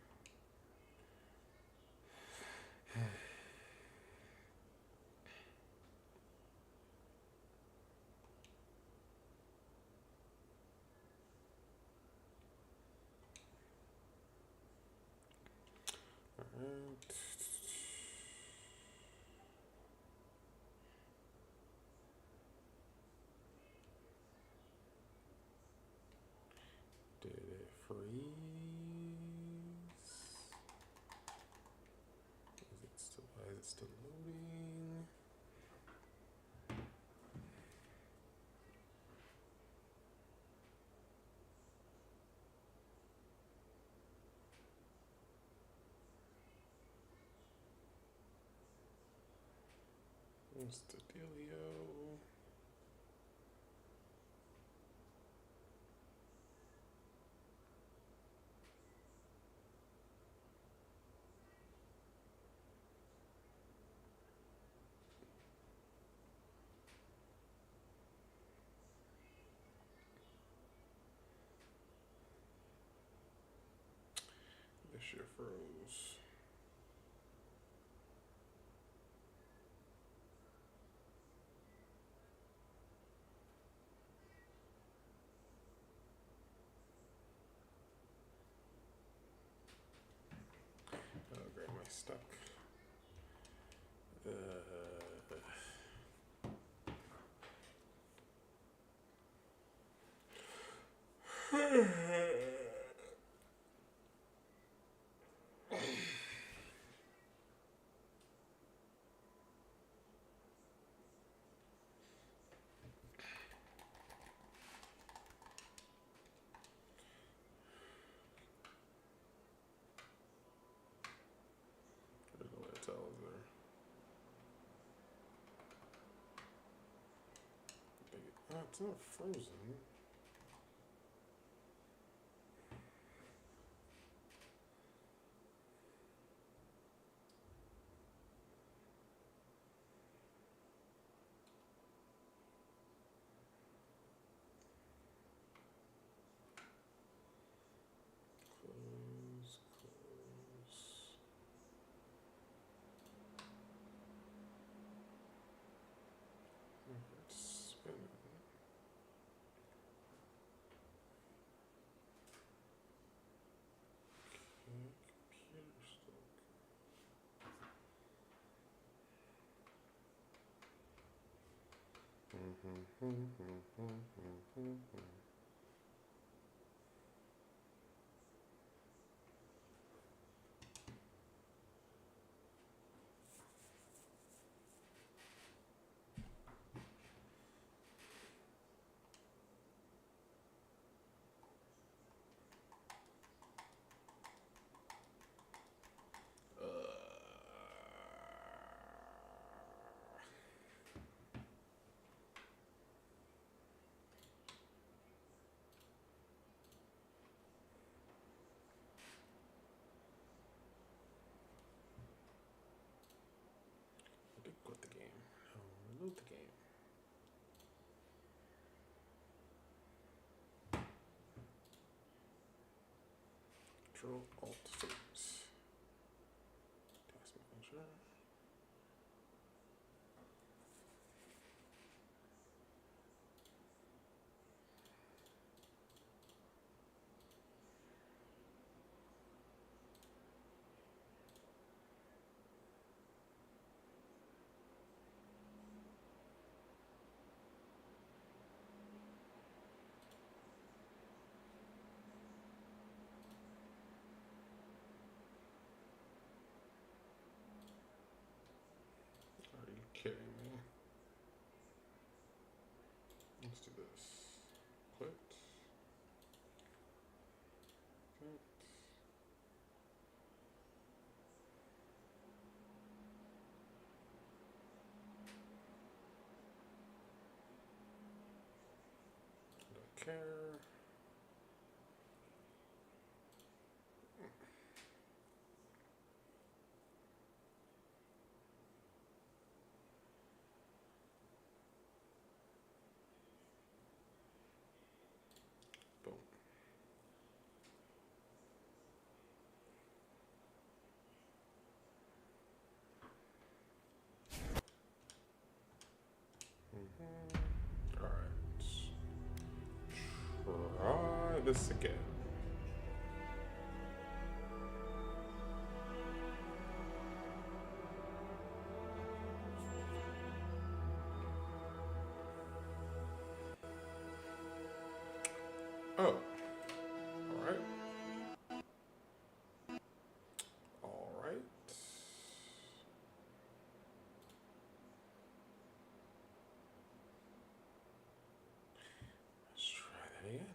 Alright. Did it freeze? Why is it still loading? What's the dealio? This shit froze. Oh, great, am I stuck? It's not frozen. Close, close. It's spinning. Computer stuck. Quit the game. No, reload the game. Control Alt 6. Task manager. Are you kidding me? Let's do this. Quit. Quit. Don't care. Boom. All right. Try this again. Oh. All right. All right. Let's try that again.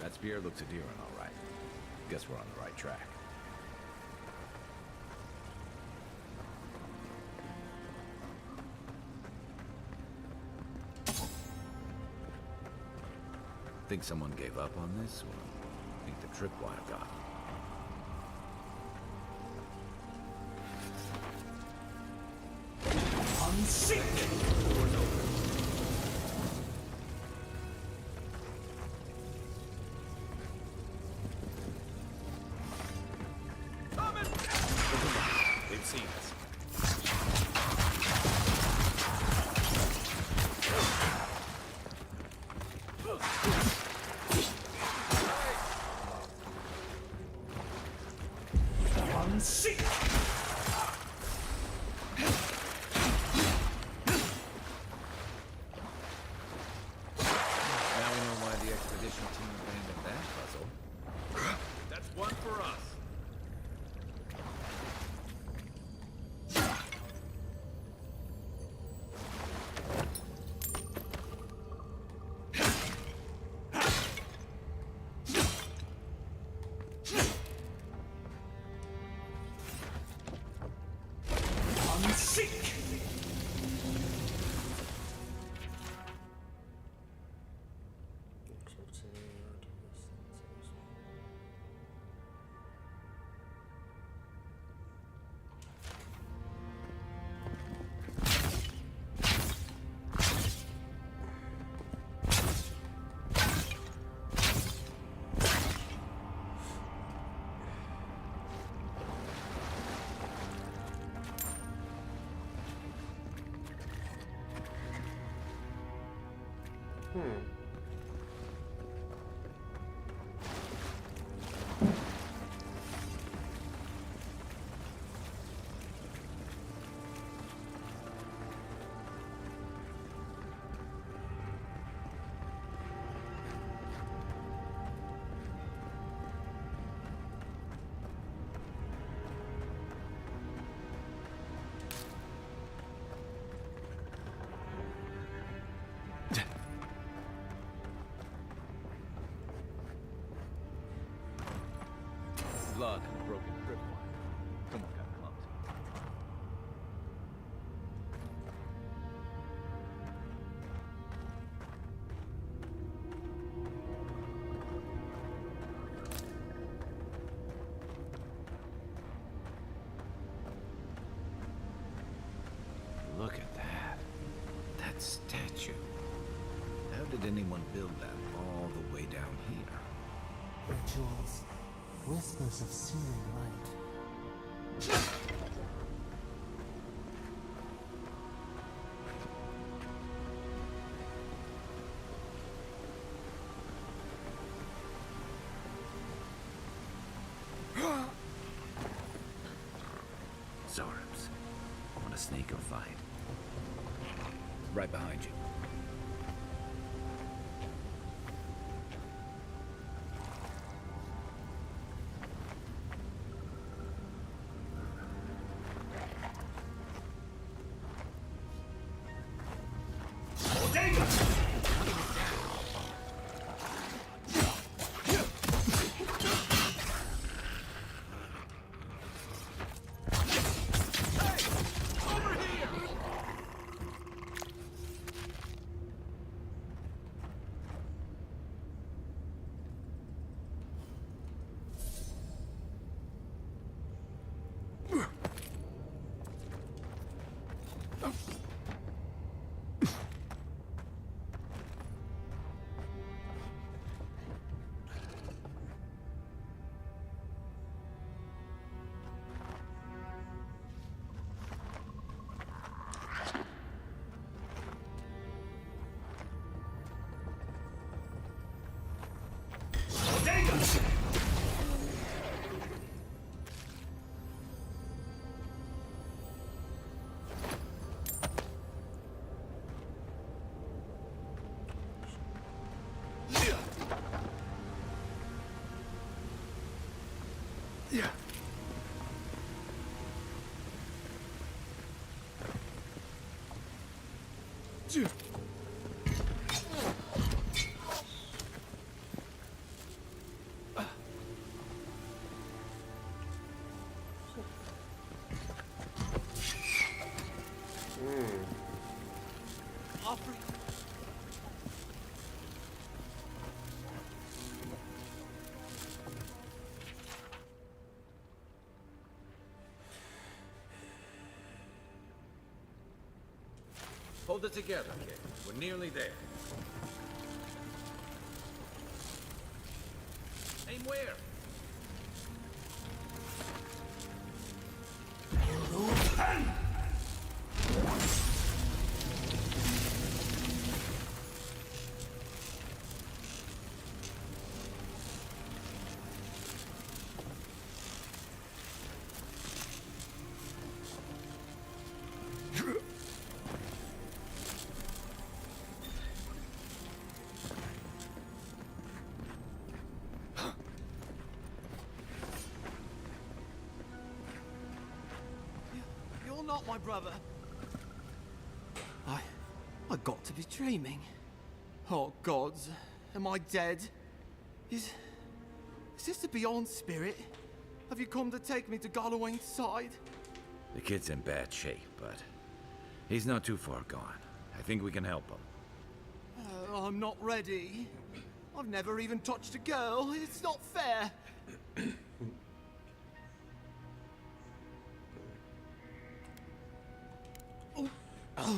That spear looks Eora, all right. Guess we're on the right track. Think someone gave up on this, or think the tripwire got them? Unsink! Doors open. cutscenes. Unseat! Now we know why the expedition team abandoned that puzzle. That's one for us. Unseat! Blood and broken tripwire. Someone got clumsy. Look at that. That statue. How did anyone build that all the way down here? Rituals, whispers of searing light. Zorps. Want to sneak or fight? Right behind you. Hold it together, kid. We're nearly there. Aim where? Hello, not my brother. I got to be dreaming. Oh gods, am I dead? Is this the Beyond Spirit? Have you come to take me to Galloway's side? The kid's in bad shape, but he's not too far gone. I think we can help him. I'm not ready. I've never even touched a girl. It's not fair. Oh,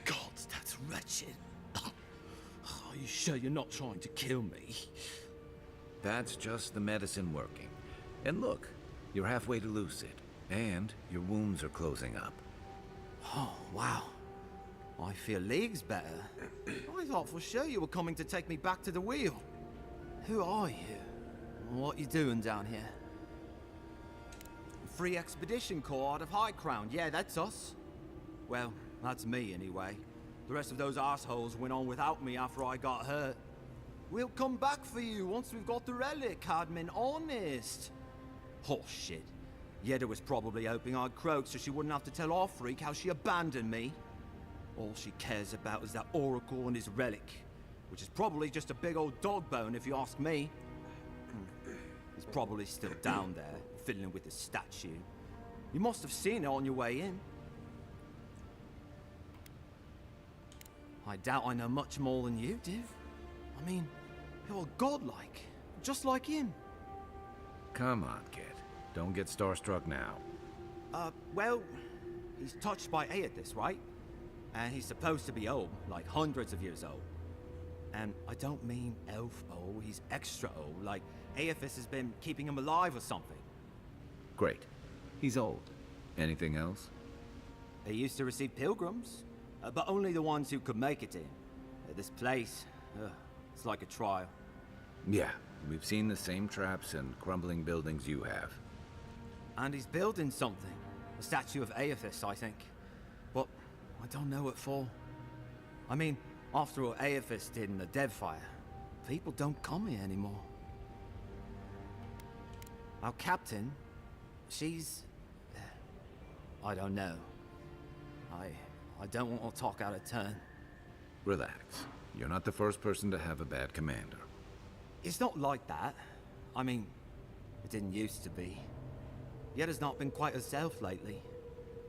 God, that's wretched. Are you sure you're not trying to kill me? That's just the medicine working. And look, you're halfway to lucid, and your wounds are closing up. Oh, wow. I feel leagues better. I thought for sure you were coming to take me back to the wheel. Who are you? What you doing down here? Free Expedition Corps out of High Crown. Yeah, that's us. Well, that's me anyway. The rest of those assholes went on without me after I got hurt. We'll come back for you once we've got the relic, Cadman, honest. Oh, shit. Yeda was probably hoping I'd croak so she wouldn't have to tell our freak how she abandoned me. All she cares about is that Oracle and his relic, which is probably just a big old dog bone if you ask me. He's probably still down there, fiddling with the statue. You must have seen it on your way in. I doubt I know much more than you do. I mean, you're godlike, just like him. Come on, kid. Don't get starstruck now. Well, he's touched by Aethys, right? And he's supposed to be old, like hundreds of years old. And I don't mean elf old, he's extra old, like Aethys has been keeping him alive or something. Great. He's old. Anything else? He used to receive pilgrims, but only the ones who could make it in. This place, it's like a trial. Yeah, we've seen the same traps and crumbling buildings you have. And he's building something. A statue of Aethys, I think. But I don't know what for. I mean, after all Aethys did in the Deadfire, people don't come here anymore. Our captain, she's... I don't know. I don't want to talk out of turn. Relax. You're not the first person to have a bad commander. It's not like that. I mean, it didn't used to be. Yeda's not been quite herself lately.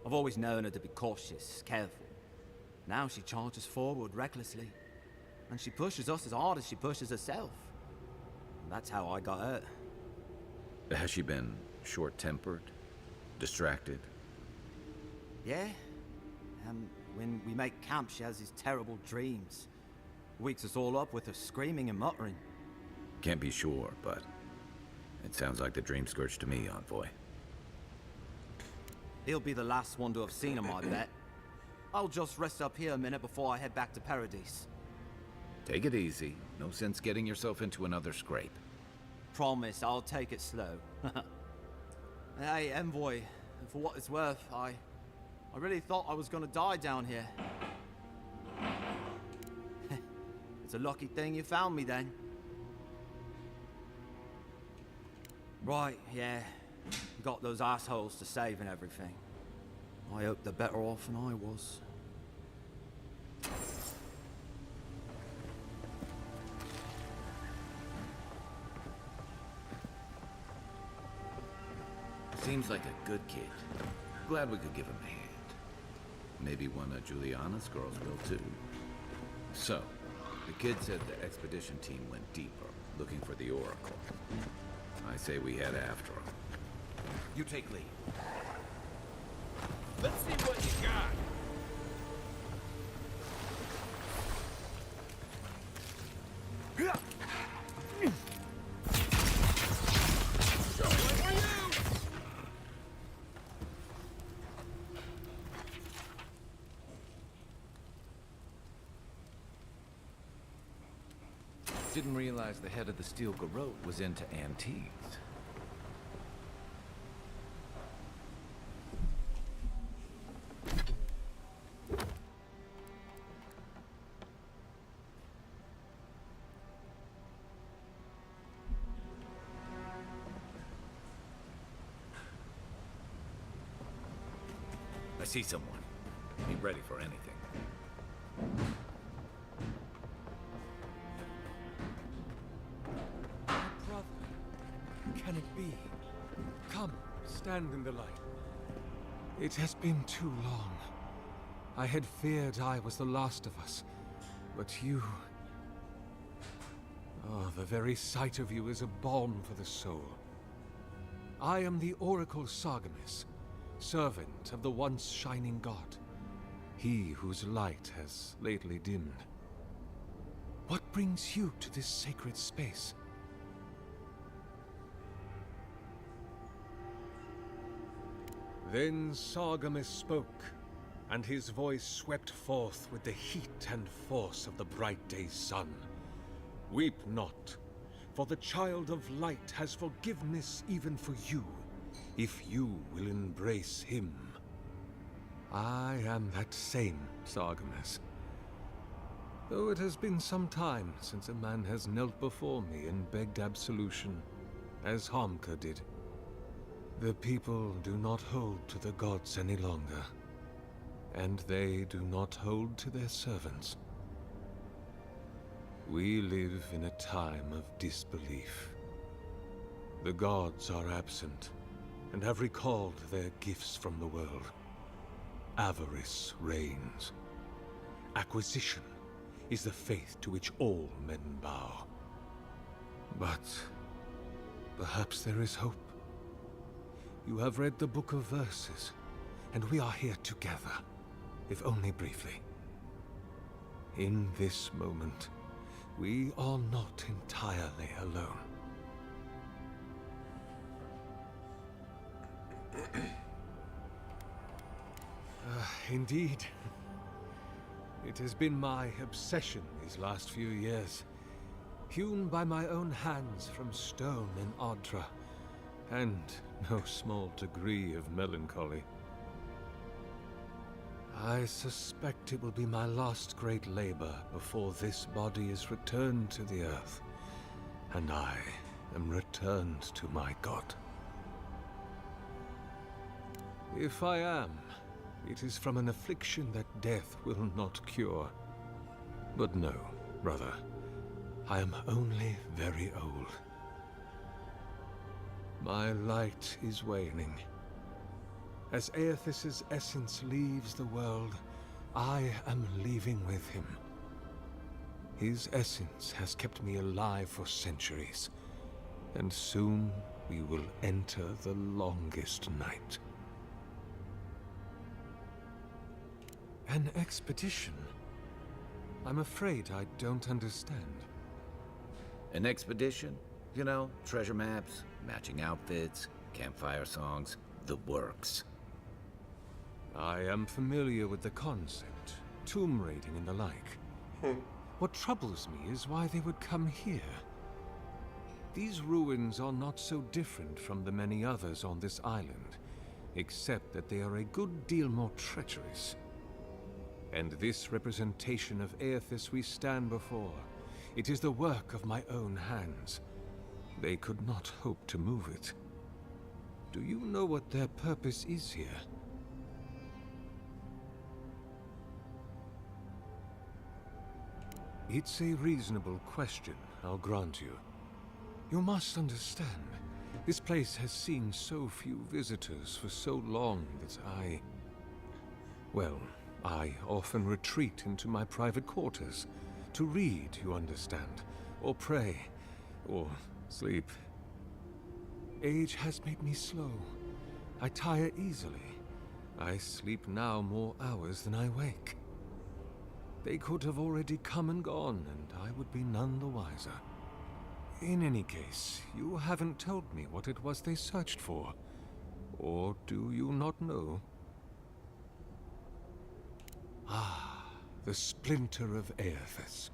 I've always known her to be cautious, careful. Now she charges forward recklessly. And she pushes us as hard as she pushes herself. That's how I got hurt. Has she been short-tempered? Distracted? Yeah. When we make camp, she has these terrible dreams. Wakes us all up with her screaming and muttering. Can't be sure, but it sounds like the dream scourge to me, Envoy. He'll be the last one to have seen him, I bet. I'll just rest up here a minute before I head back to Paradise. Take it easy. No sense getting yourself into another scrape. Promise, I'll take it slow. Hey, Envoy, for what it's worth, I really thought I was gonna die down here. It's a lucky thing you found me then. Right, yeah. You got those assholes to save and everything. I hope they're better off than I was. Seems like a good kid. Glad we could give him a hand. Maybe one of Juliana's girls will too. So, the kid said the expedition team went deeper, looking for the Oracle. I say we head after him. You take lead. Let's see what you got. Didn't realize the head of the steel garrote was into antiques. I see someone. Be ready for anything. My brother. Can it be? Come, stand in the light. It has been too long. I had feared I was the last of us, but you... Oh, the very sight of you is a balm for the soul. I am the Oracle Sargamis, servant of the once shining god, he whose light has lately dimmed. What brings you to this sacred space? Then Sargamis spoke, and his voice swept forth with the heat and force of the bright day's sun. Weep not, for the child of light has forgiveness even for you, if you will embrace him. I am that same Sargamis. Though it has been some time since a man has knelt before me and begged absolution, as Harmka did. The people do not hold to the gods any longer, and they do not hold to their servants. We live in a time of disbelief. The gods are absent, and have recalled their gifts from the world. Avarice reigns. Acquisition is the faith to which all men bow. But perhaps there is hope. You have read the Book of Verses, and we are here together, if only briefly. In this moment, we are not entirely alone. Indeed. It has been my obsession these last few years. Hewn by my own hands from stone in Ardra, and no small degree of melancholy. I suspect it will be my last great labor before this body is returned to the earth, and I am returned to my god. If I am, it is from an affliction that death will not cure. But no, brother, I am only very old. My light is waning. As Aethys' essence leaves the world, I am leaving with him. His essence has kept me alive for centuries, and soon we will enter the longest night. An expedition? I'm afraid I don't understand. An expedition? You know, treasure maps, matching outfits, campfire songs, the works. I am familiar with the concept, tomb raiding and the like. What troubles me is why they would come here. These ruins are not so different from the many others on this island, except that they are a good deal more treacherous. And this representation of Aethys we stand before, it is the work of my own hands. They could not hope to move it. Do you know what their purpose is here? It's a reasonable question, I'll grant you. You must understand, this place has seen so few visitors for so long that I often retreat into my private quarters. To read, you understand, or pray, or sleep. Age has made me slow. I tire easily. I sleep now more hours than I wake. They could have already come and gone, and I would be none the wiser. In any case, you haven't told me what it was they searched for. Or do you not know? Ah, the splinter of Aethys.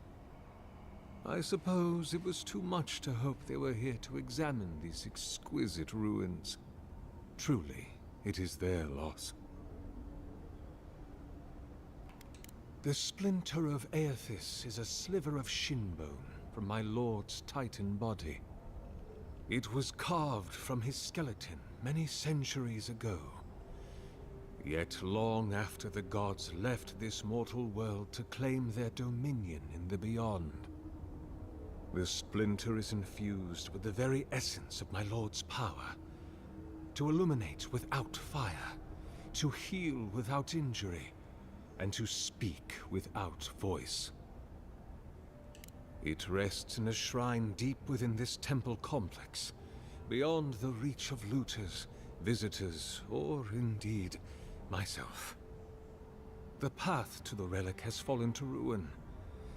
I suppose it was too much to hope they were here to examine these exquisite ruins. Truly, it is their loss. The splinter of Aethys is a sliver of shinbone from my lord's titan body. It was carved from his skeleton many centuries ago. Yet long after the gods left this mortal world to claim their dominion in the beyond, the splinter is infused with the very essence of my lord's power. To illuminate without fire, to heal without injury, and to speak without voice. It rests in a shrine deep within this temple complex, beyond the reach of looters, visitors, or indeed, myself. The path to the relic has fallen to ruin.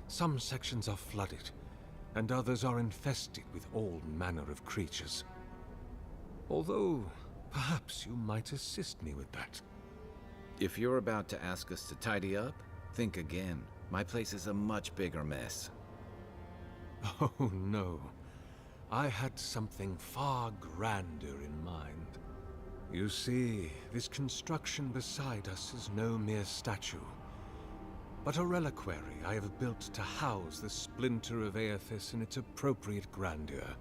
Some sections are flooded, and others are infested with all manner of creatures. Although, perhaps you might assist me with that. If you're about to ask us to tidy up, think again. My place is a much bigger mess. Oh no. I had something far grander in mind. You see, this construction beside us is no mere statue, but a reliquary I have built to house the splinter of Aethys in its appropriate grandeur.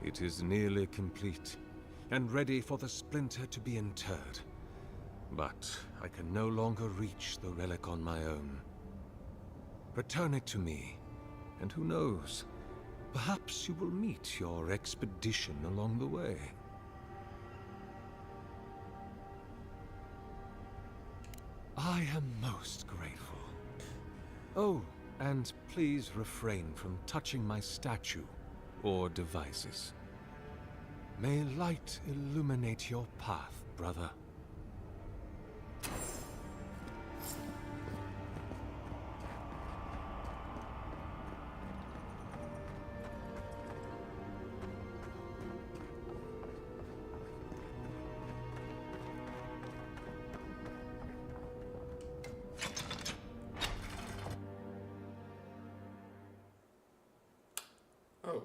It is nearly complete, and ready for the splinter to be interred. But I can no longer reach the relic on my own. Return it to me, and who knows, perhaps you will meet your expedition along the way. I am most grateful. Oh, and please refrain from touching my statue or devices. May light illuminate your path, brother. Oh.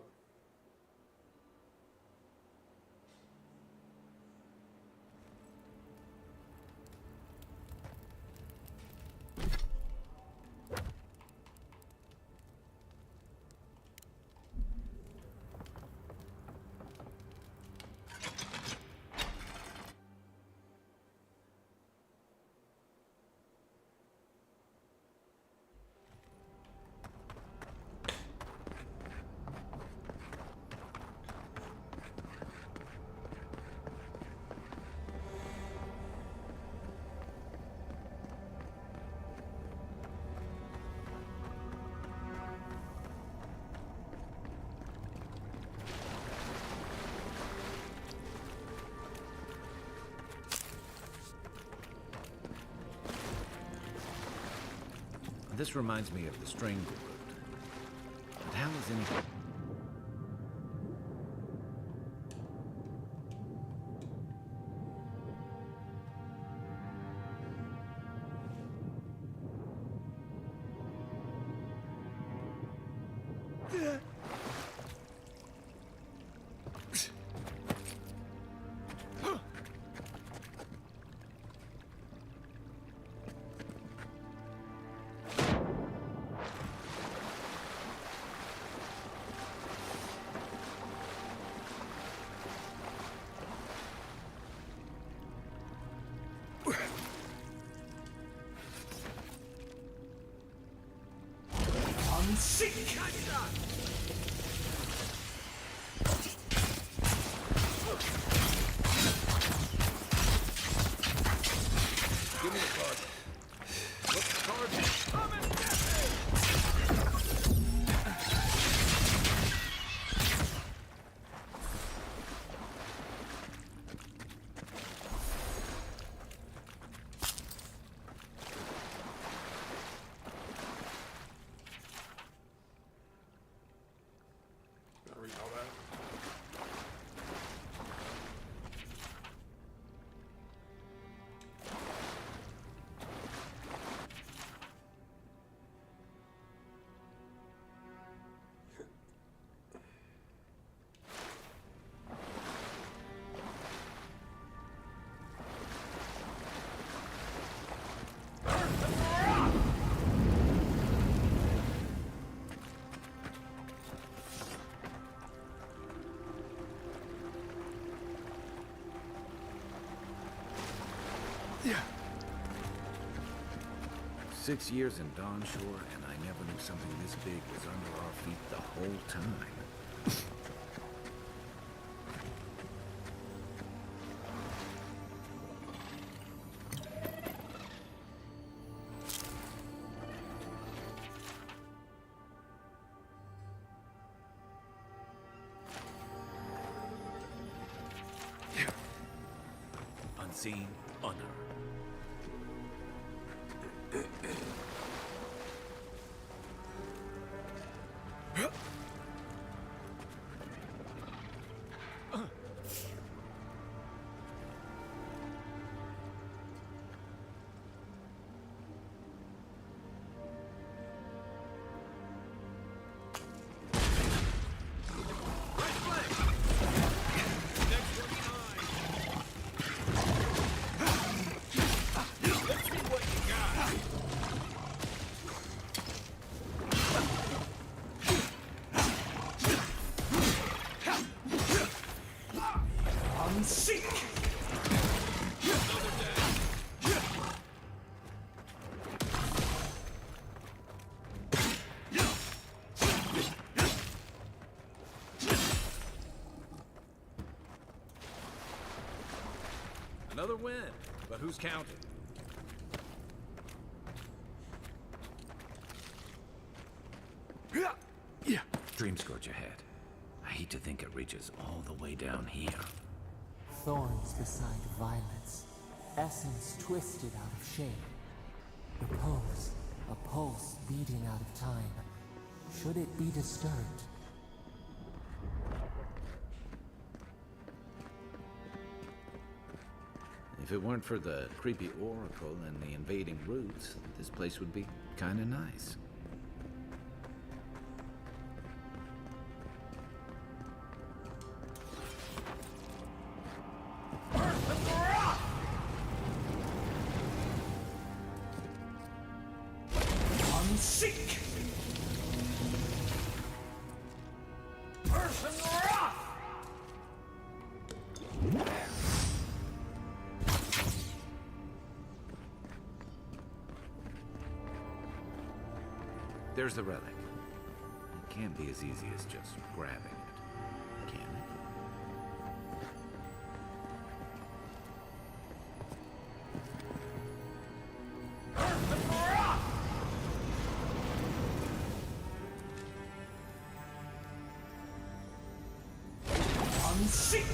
This reminds me of the Strangle Road. But how is anything... 6 years in Dawnshore, and I never knew something this big was under our feet the whole time. Unseen, unheard. Another win, but who's counting? Dream scorch ahead. I hate to think it reaches all the way down here. Thorns beside violets, essence twisted out of shape. Repose, a pulse beating out of time. Should it be disturbed? If it weren't for the creepy oracle and the invading roots, this place would be kinda nice. Unseek! Earth and wrath! There's the relic. It can't be as easy as just grabbing it, can it? Unseek!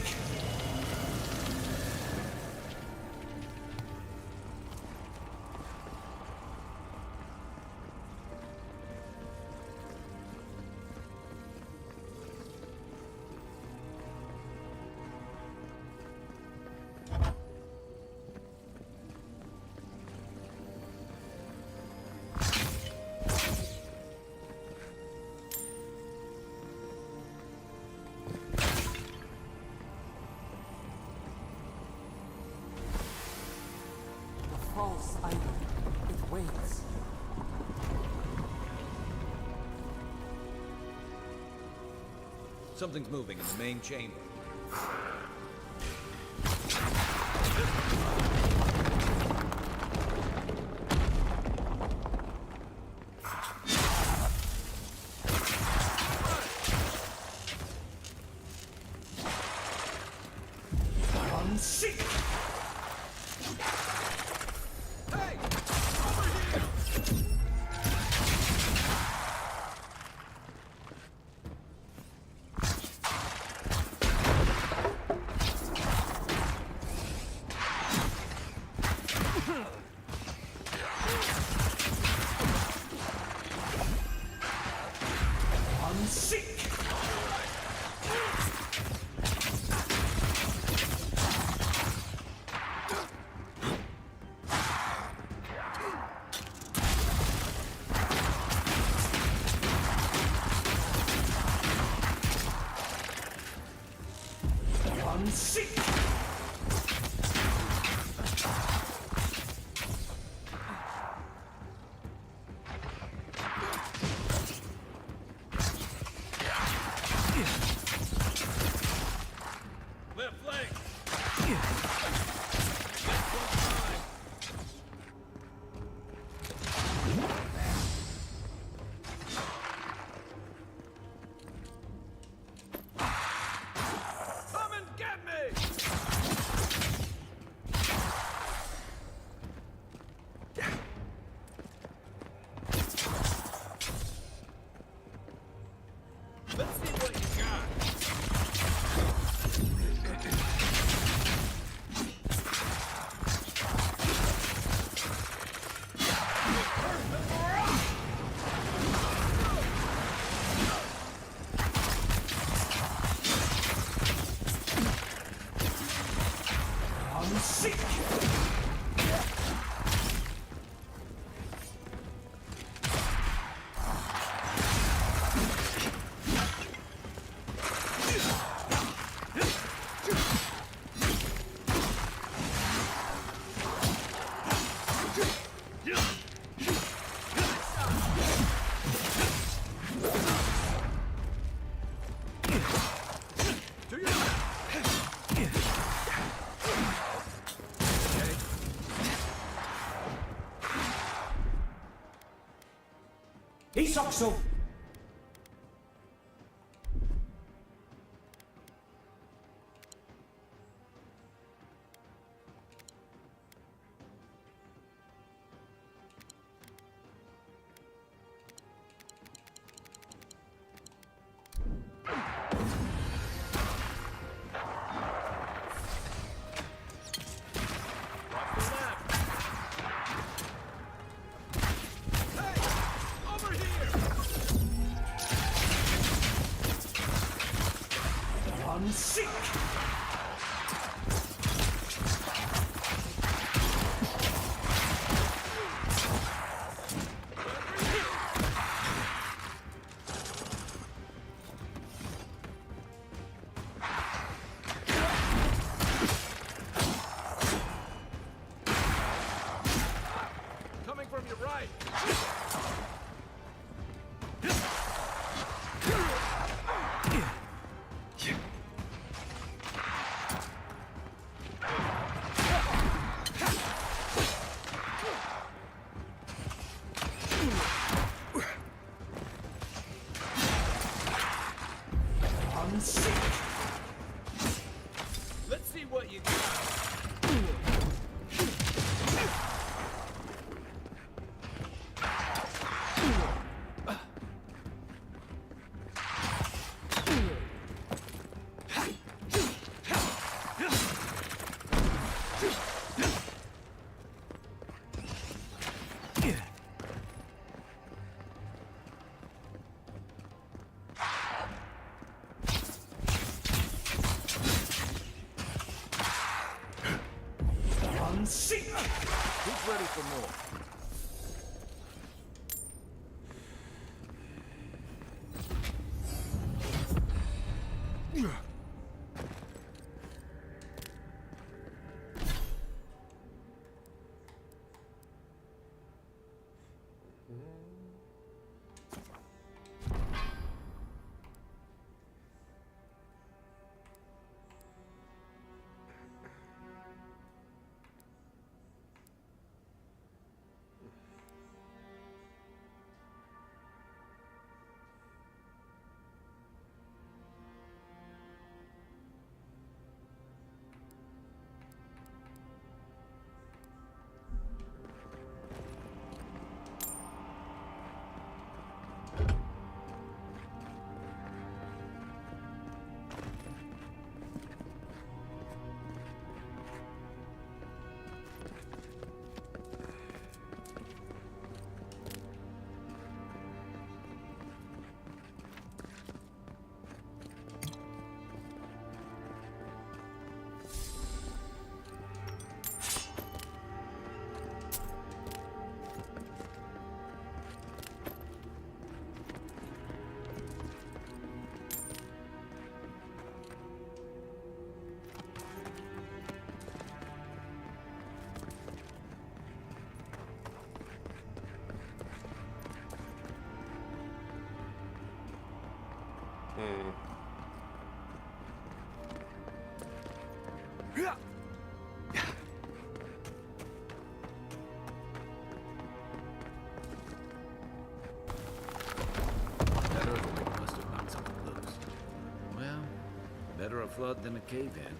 False idol. It waits. Something's moving in the main chamber. Unseek! Isokso! Coming from your right. Let's see what you got. Who's ready for more? That earthquake must have knocked something loose. Well, better a flood than a cave-in.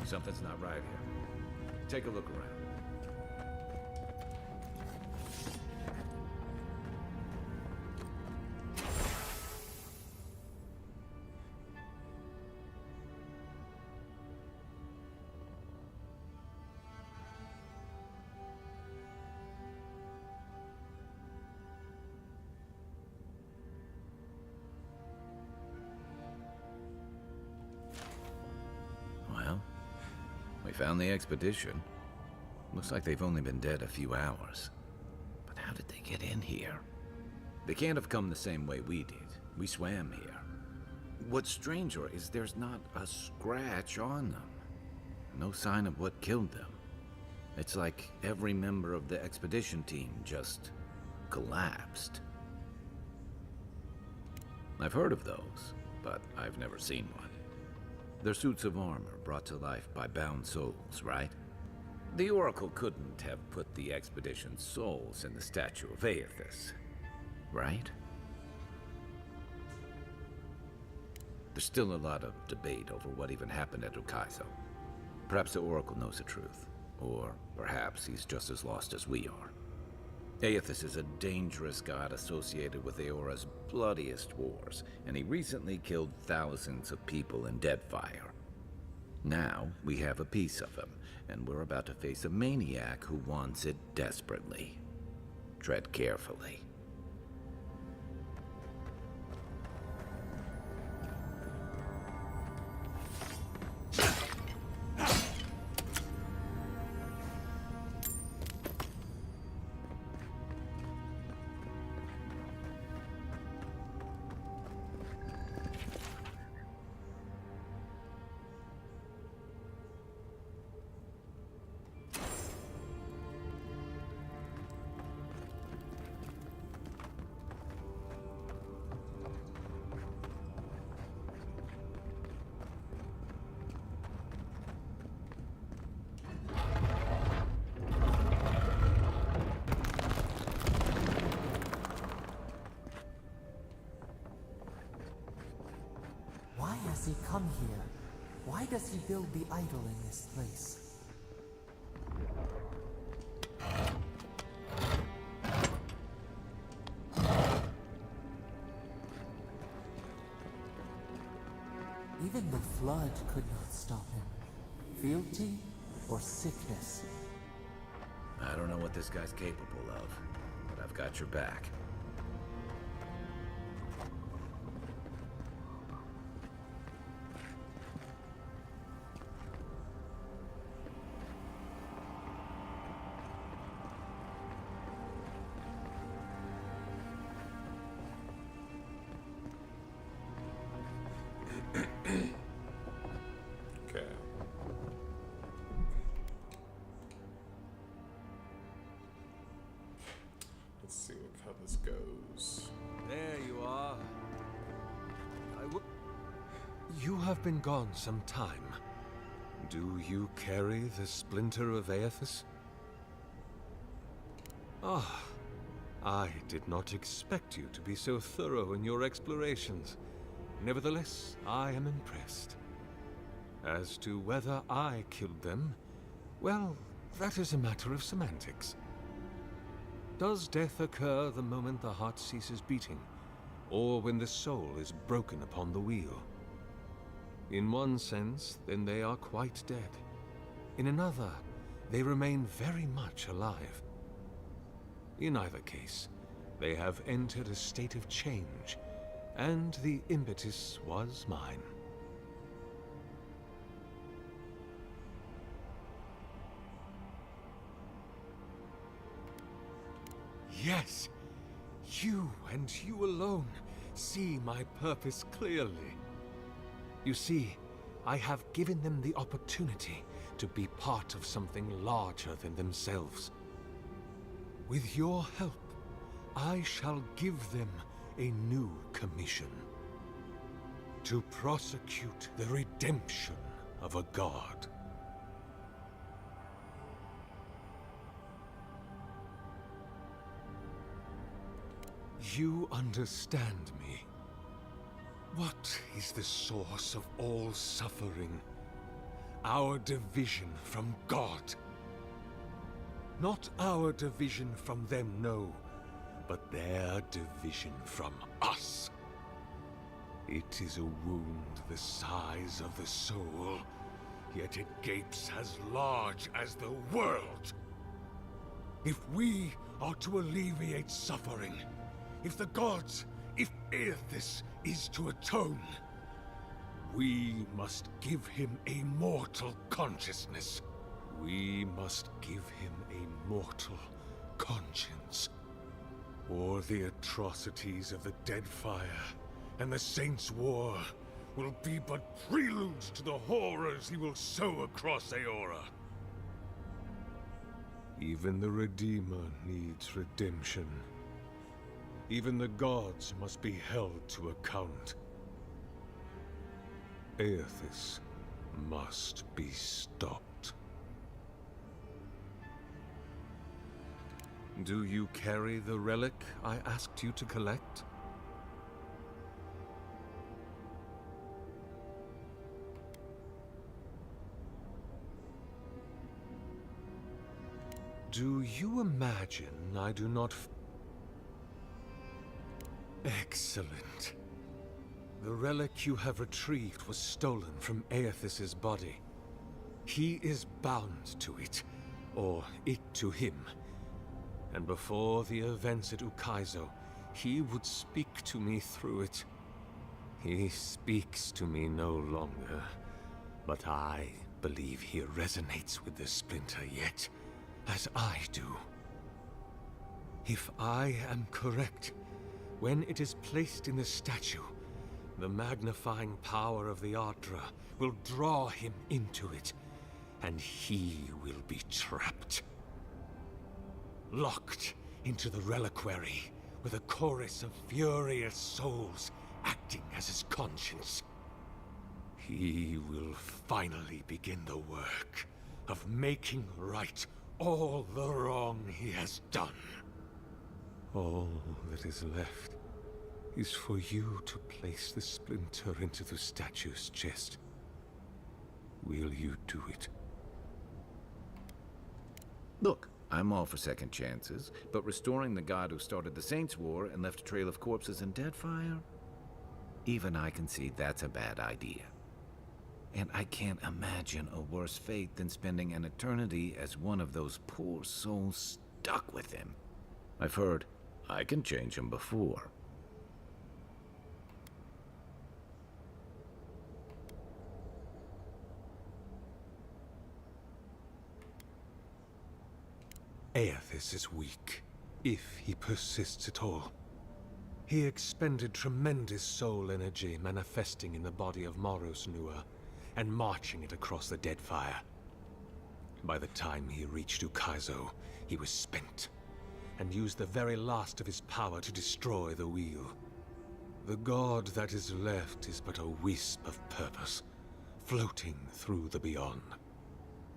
Something's not right here. Take a look around. We found the expedition. Looks like they've only been dead a few hours. But how did they get in here? They can't have come the same way we did. We swam here. What's stranger is there's not a scratch on them. No sign of what killed them. It's like every member of the expedition team just collapsed. I've heard of those, but I've never seen one. They're suits of armor brought to life by bound souls, right? The Oracle couldn't have put the expedition's souls in the statue of Aethys, right? There's still a lot of debate over what even happened at Ukaizo. Perhaps the Oracle knows the truth, or perhaps he's just as lost as we are. Aethys is a dangerous god associated with Eora's bloodiest wars, and he recently killed thousands of people in Deadfire. Now, we have a piece of him, and we're about to face a maniac who wants it desperately. Tread carefully. Why has he come here? Why does he build the idol in this place? Even the flood could not stop him. Fealty or sickness? I don't know what this guy's capable of, but I've got your back. Okay. Let's see how this goes. There you are. You have been gone some time. Do you carry the splinter of Aethys? Ah, I did not expect you to be so thorough in your explorations. Nevertheless, I am impressed. As to whether I killed them, well, that is a matter of semantics. Does death occur the moment the heart ceases beating, or when the soul is broken upon the wheel? In one sense, then they are quite dead. In another, they remain very much alive. In either case, they have entered a state of change, and the impetus was mine. Yes, you and you alone see my purpose clearly. You see, I have given them the opportunity to be part of something larger than themselves. With your help, I shall give them a new commission. To prosecute the redemption of a god. You understand me. What is the source of all suffering? our division from God. Not our division from them, no, but their division from us. It is a wound the size of the soul, yet it gapes as large as the world. If we are to alleviate suffering, if the gods, if Aethys is to atone, we must give him a mortal consciousness. We must give him a mortal conscience. Or the atrocities of the Deadfire and the Saints' War will be but preludes to the horrors he will sow across Eora. Even the Redeemer needs redemption. Even the gods must be held to account. Aethys must be stopped. Do you carry the relic I asked you to collect? Do you imagine I do not Excellent. The relic you have retrieved was stolen from Aethys' body. He is bound to it, or it to him. And before the events at Ukaizo, he would speak to me through it. He speaks to me no longer, but I believe he resonates with the splinter yet, as I do. If I am correct, when it is placed in the statue, the magnifying power of the Ardra will draw him into it, and he will be trapped. Locked into the reliquary with a chorus of furious souls acting as his conscience. He will finally begin the work of making right all the wrong he has done. All that is left is for you to place the splinter into the statue's chest. Will you do it? Look, I'm all for second chances, but restoring the god who started the Saints' War and left a trail of corpses and Deadfire? Even I can see that's a bad idea. And I can't imagine a worse fate than spending an eternity as one of those poor souls stuck with him. I've heard I can change him before. Aethys is weak, if he persists at all. He expended tremendous soul energy manifesting in the body of Moros Nua and marching it across the Deadfire. By the time he reached Ukaizo, he was spent, and used the very last of his power to destroy the wheel. The god that is left is but a wisp of purpose, floating through the beyond.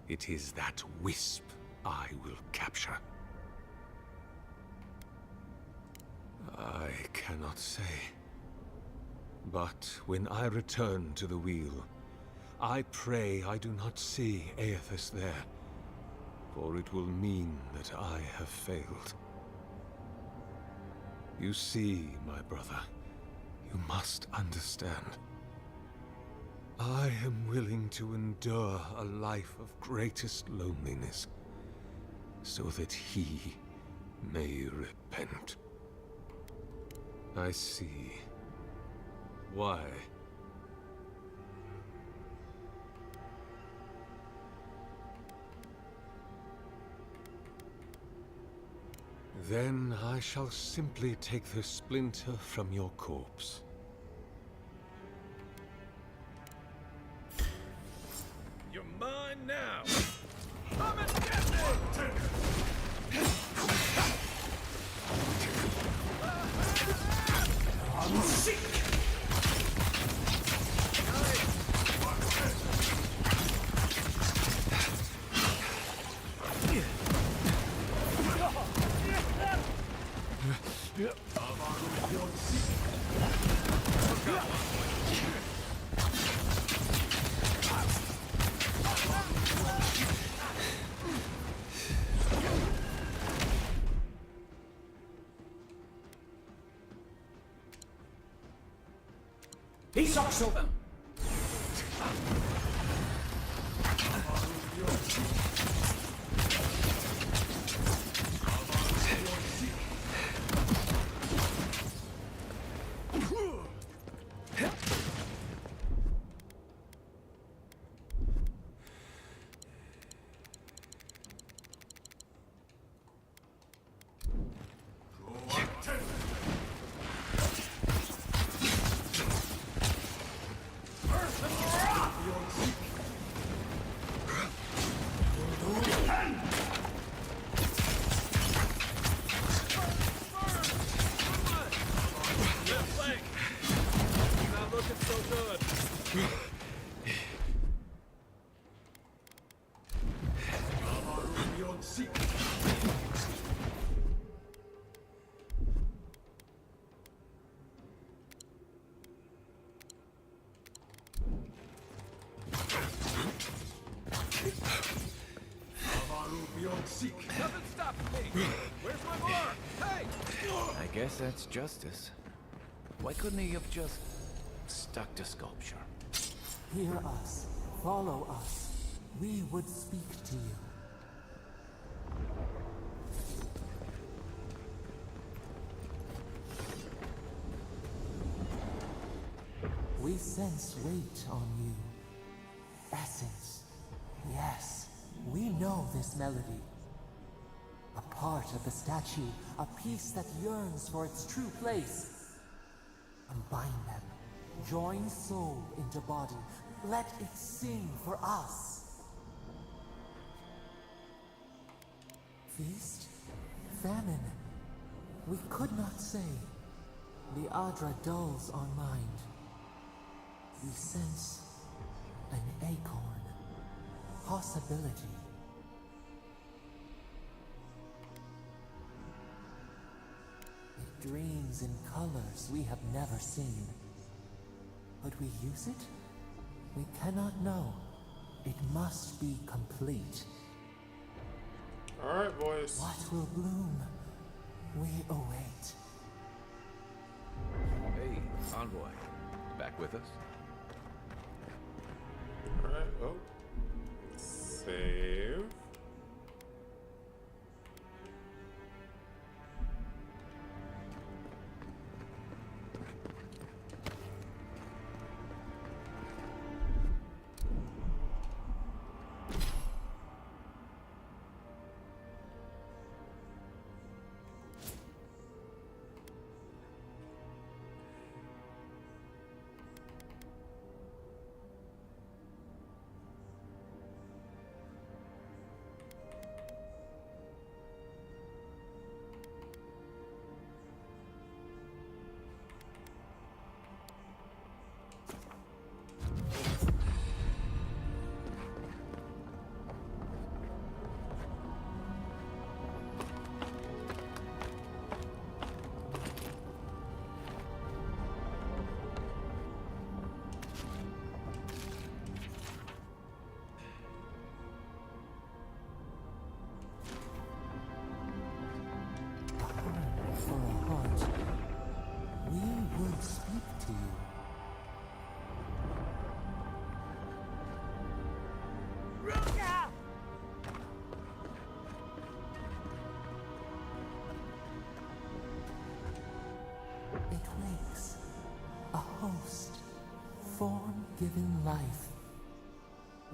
It is that wisp I will capture. I cannot say. But when I return to the wheel, I pray I do not see Aethys there, for it will mean that I have failed. You see, my brother, you must understand. I am willing to endure a life of greatest loneliness, so that he may repent. I see. Why? Then I shall simply take the splinter from your corpse. You're mine now! Come and get me! I'm sick! Peace också! Nothing stopping me! Where's my bar? Hey! I guess that's justice. Why couldn't he have just stuck to sculpture? Hear us. Follow us. We would speak to you. We sense weight on you. Essence. Yes, we know this melody. A part of the statue, a piece that yearns for its true place. Combine them. Join soul into body. Let it sing for us. Feast? Famine? We could not say. The Adra dulls our mind. We sense an acorn. Possibility. It dreams in colors we have never seen. Would we use it? We cannot know. It must be complete. Alright, boys. What will bloom? We await. Hey, Envoy. Back with us? Alright, oh. Save. For a heart, we will speak to you. It wakes, a host, form-given life.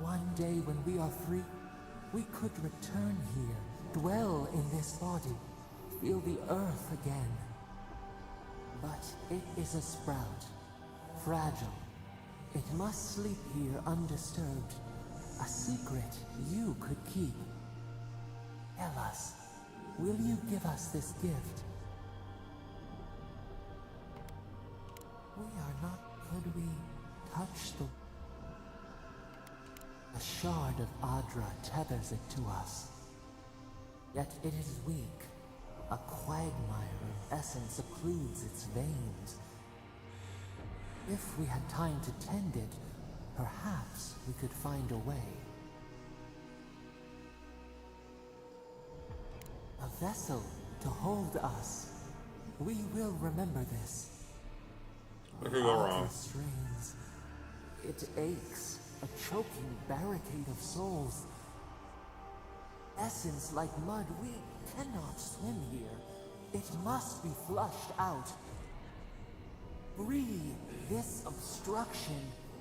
One day when we are free, we could return here, dwell in this body, feel the earth again. But it is a sprout, fragile. It must sleep here undisturbed. A secret you could keep. Tell us, will you give us this gift? We are not. Could we touch the... A shard of Adra tethers it to us. Yet it is weak. A quagmire of essence occludes its veins. If we had time to tend it, perhaps we could find a way. A vessel to hold us. We will remember this. What could go wrong? Strains. It aches, a choking barricade of souls. Essence like mud, we cannot swim here. It must be flushed out. Free this obstruction.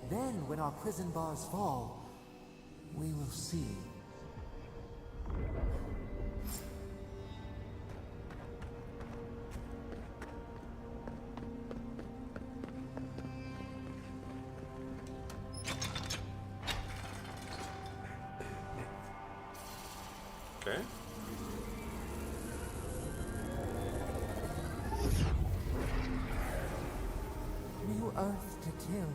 Then, when our prison bars fall, we will see. Okay. New earth to till,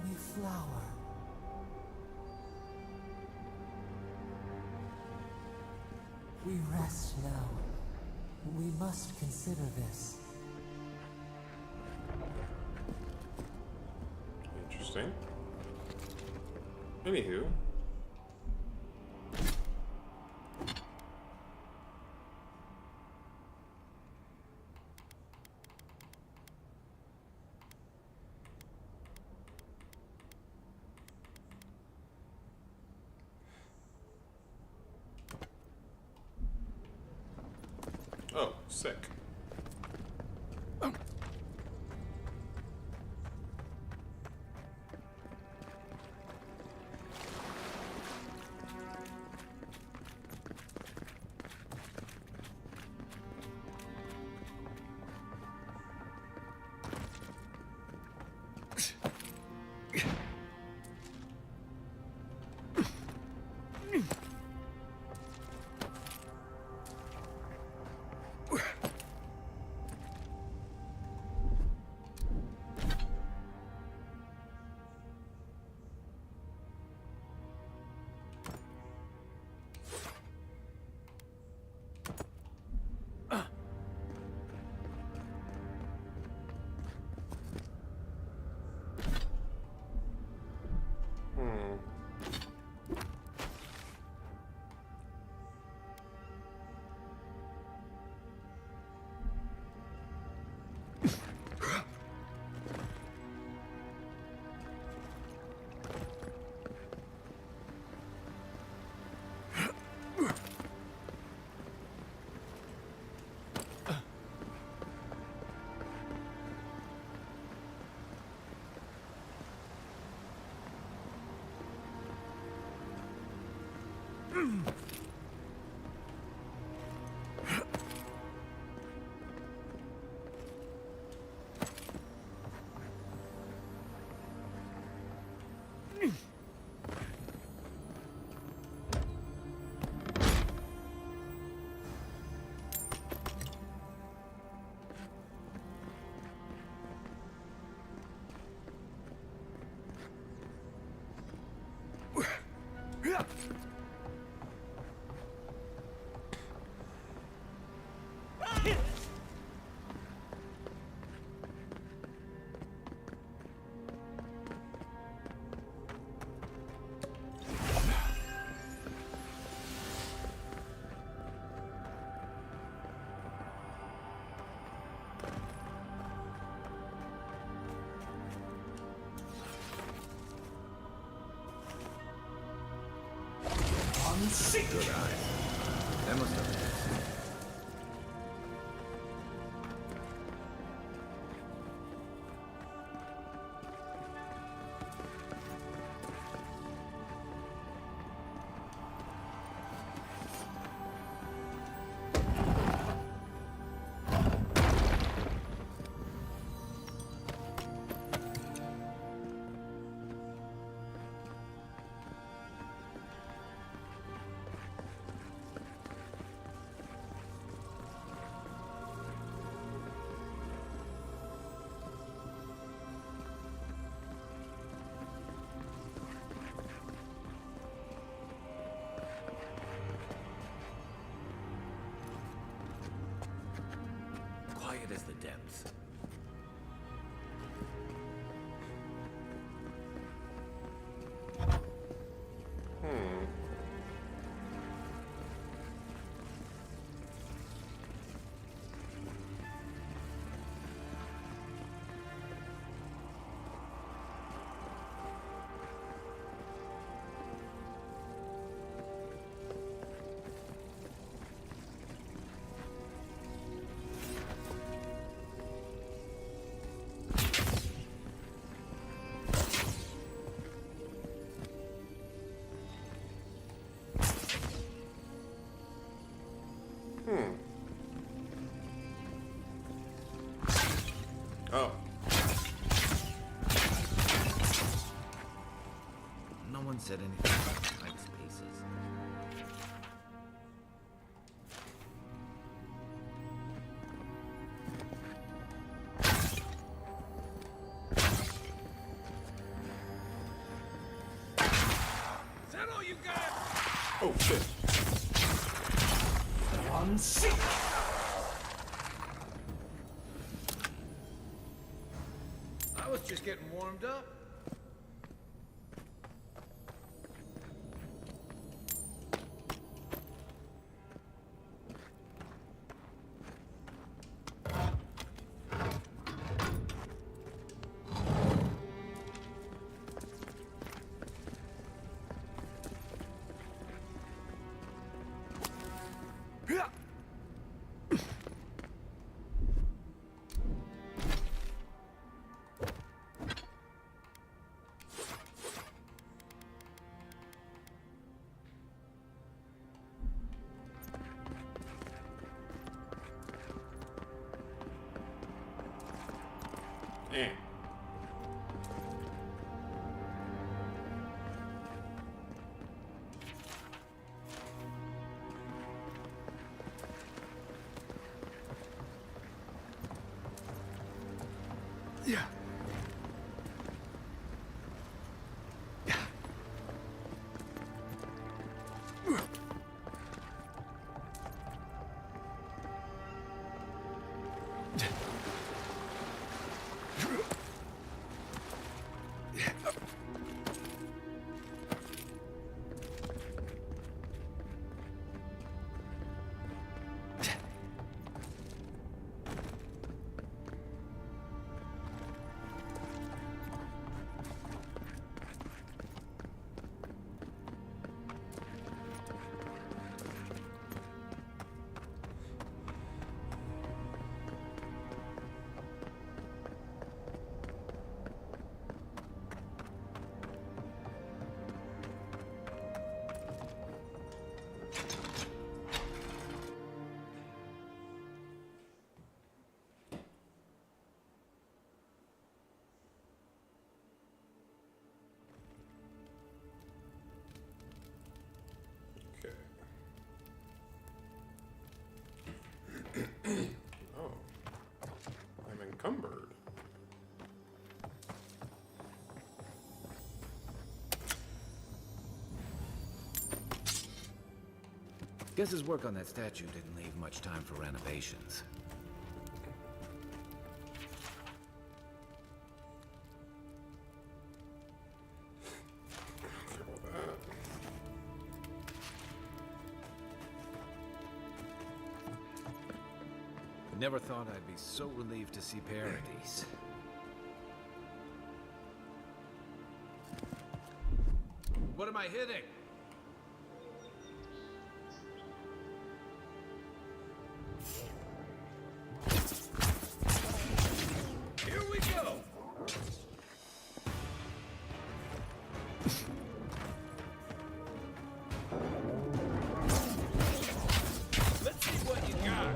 new flower. We rest now. We must consider this. Interesting. Anywho. Oh, sick. Good eye. That must have been. Unseek! I was just getting warmed up. Damn. Yeah. Oh. I'm encumbered. Guess his work on that statue didn't leave much time for renovations. Never thought I'd be so relieved to see Paradise. What am I hitting? Here we go! Let's see what you got.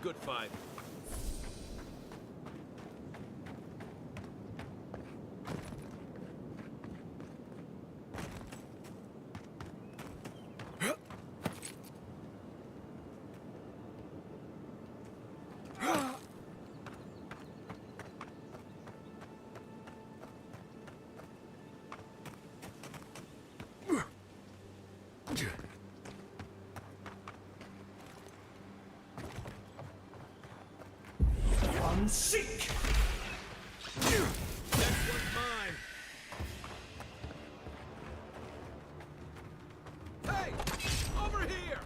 Good fight. Seek! Next one's mine. Hey! Over here!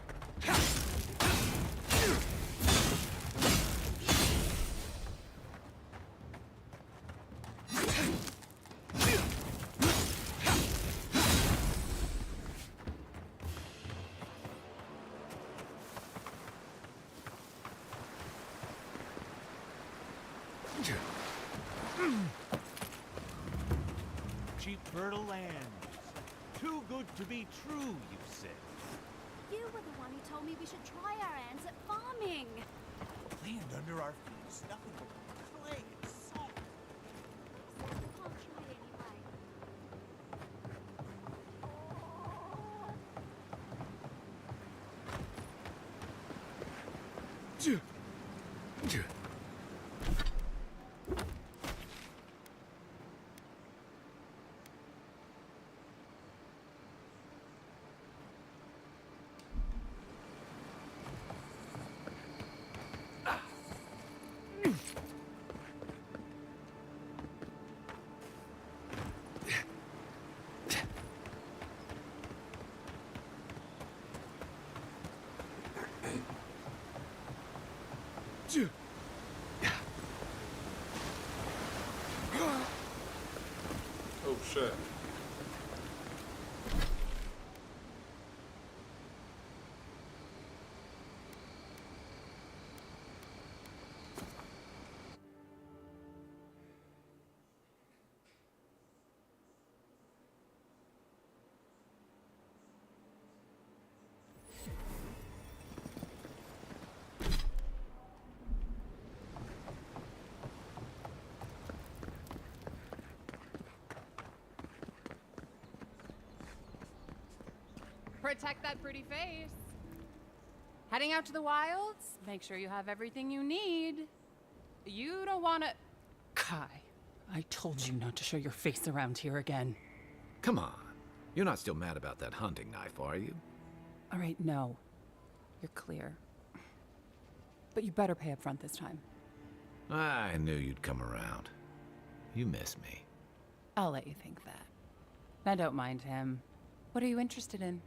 Cheap fertile land. Too good to be true, you said. You were the one who told me we should try our hands at farming. Land under our feet is nothing but clay and salt. Who says we can't try anyway? Oh shit. Protect that pretty face. Heading out to the wilds? Make sure you have everything you need. You don't want to... Kai, I told you not to show your face around here again. Come on. You're not still mad about that hunting knife, are you? All right, no. You're clear. But you better pay up front this time. I knew you'd come around. You miss me. I'll let you think that. Now don't mind him. What are you interested in?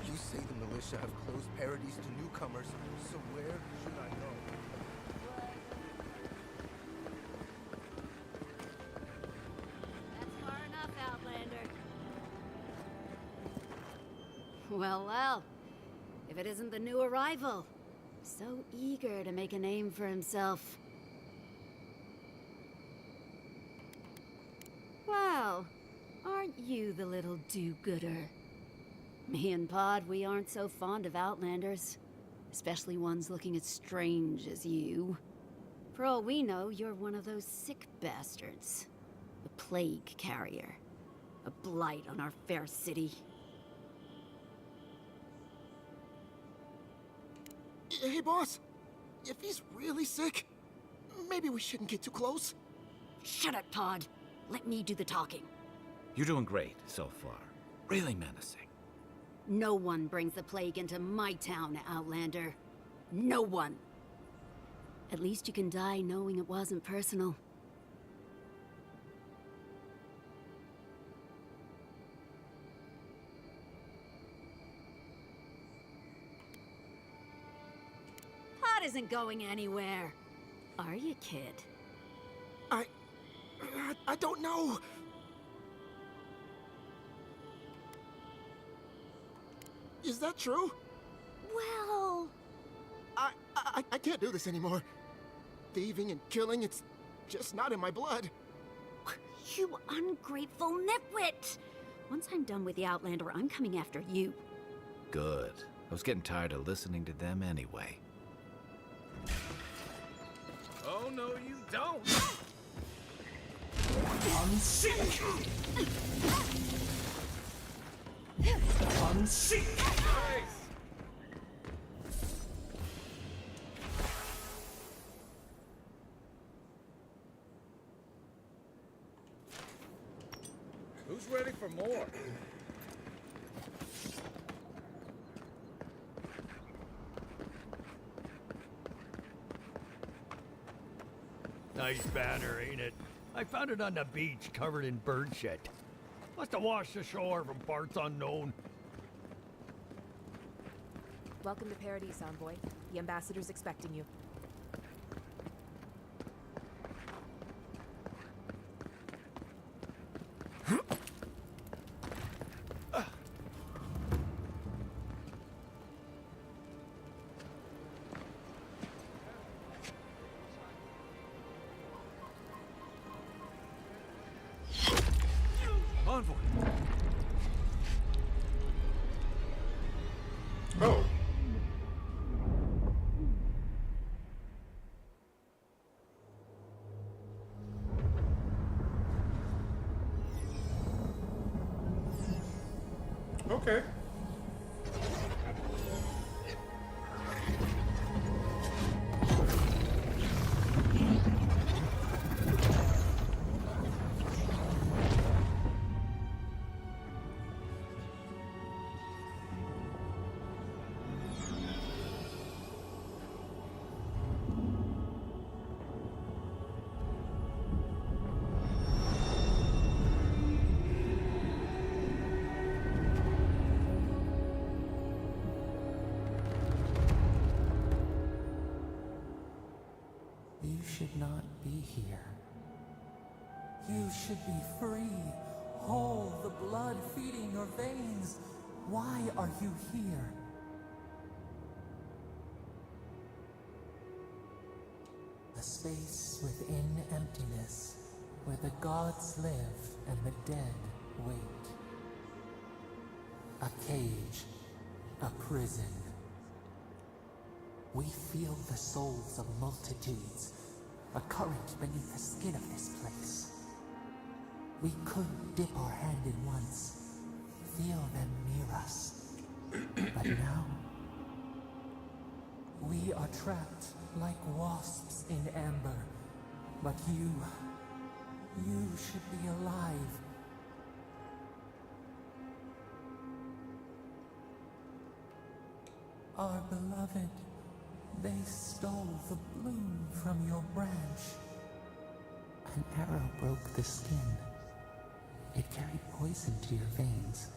You say the militia have closed Paradise to newcomers, so where should I go? That's far enough, Outlander. Well, well. If it isn't the new arrival. So eager to make a name for himself. Well, aren't you the little do-gooder? Me and Pod, we aren't so fond of Outlanders. Especially ones looking as strange as you. For all we know, you're one of those sick bastards. A plague carrier. A blight on our fair city. Hey, boss. If he's really sick, maybe we shouldn't get too close. Shut up, Todd. Let me do the talking. You're doing great so far. Really menacing. No one brings the plague into my town, Outlander. No one. At least you can die knowing it wasn't personal. Pot isn't going anywhere. Are you, kid? I don't know. Is that true? Well... I can't do this anymore. Thieving and killing, it's just not in my blood. You ungrateful nitwit! Once I'm done with the Outlander, I'm coming after you. Good. I was getting tired of listening to them anyway. Oh, no, you don't! Unseek! Unseek! Who's ready for more? Nice banner, ain't it? I found it on the beach, covered in bird shit. Must have washed ashore from parts unknown. Welcome to Paradise, Envoy. The ambassador's expecting you. Envoy! Oh. Okay. You should not be here. You should be free, whole, the blood feeding your veins. Why are you here? A space within emptiness, where the gods live and the dead wait. A cage, a prison. We feel the souls of multitudes, a current beneath the skin of this place. We could dip our hand in once, feel them near us. But now, we are trapped like wasps in amber. But you should be alive. Our beloved, they stole the bloom from your branch. An arrow broke the skin. It carried poison to your veins.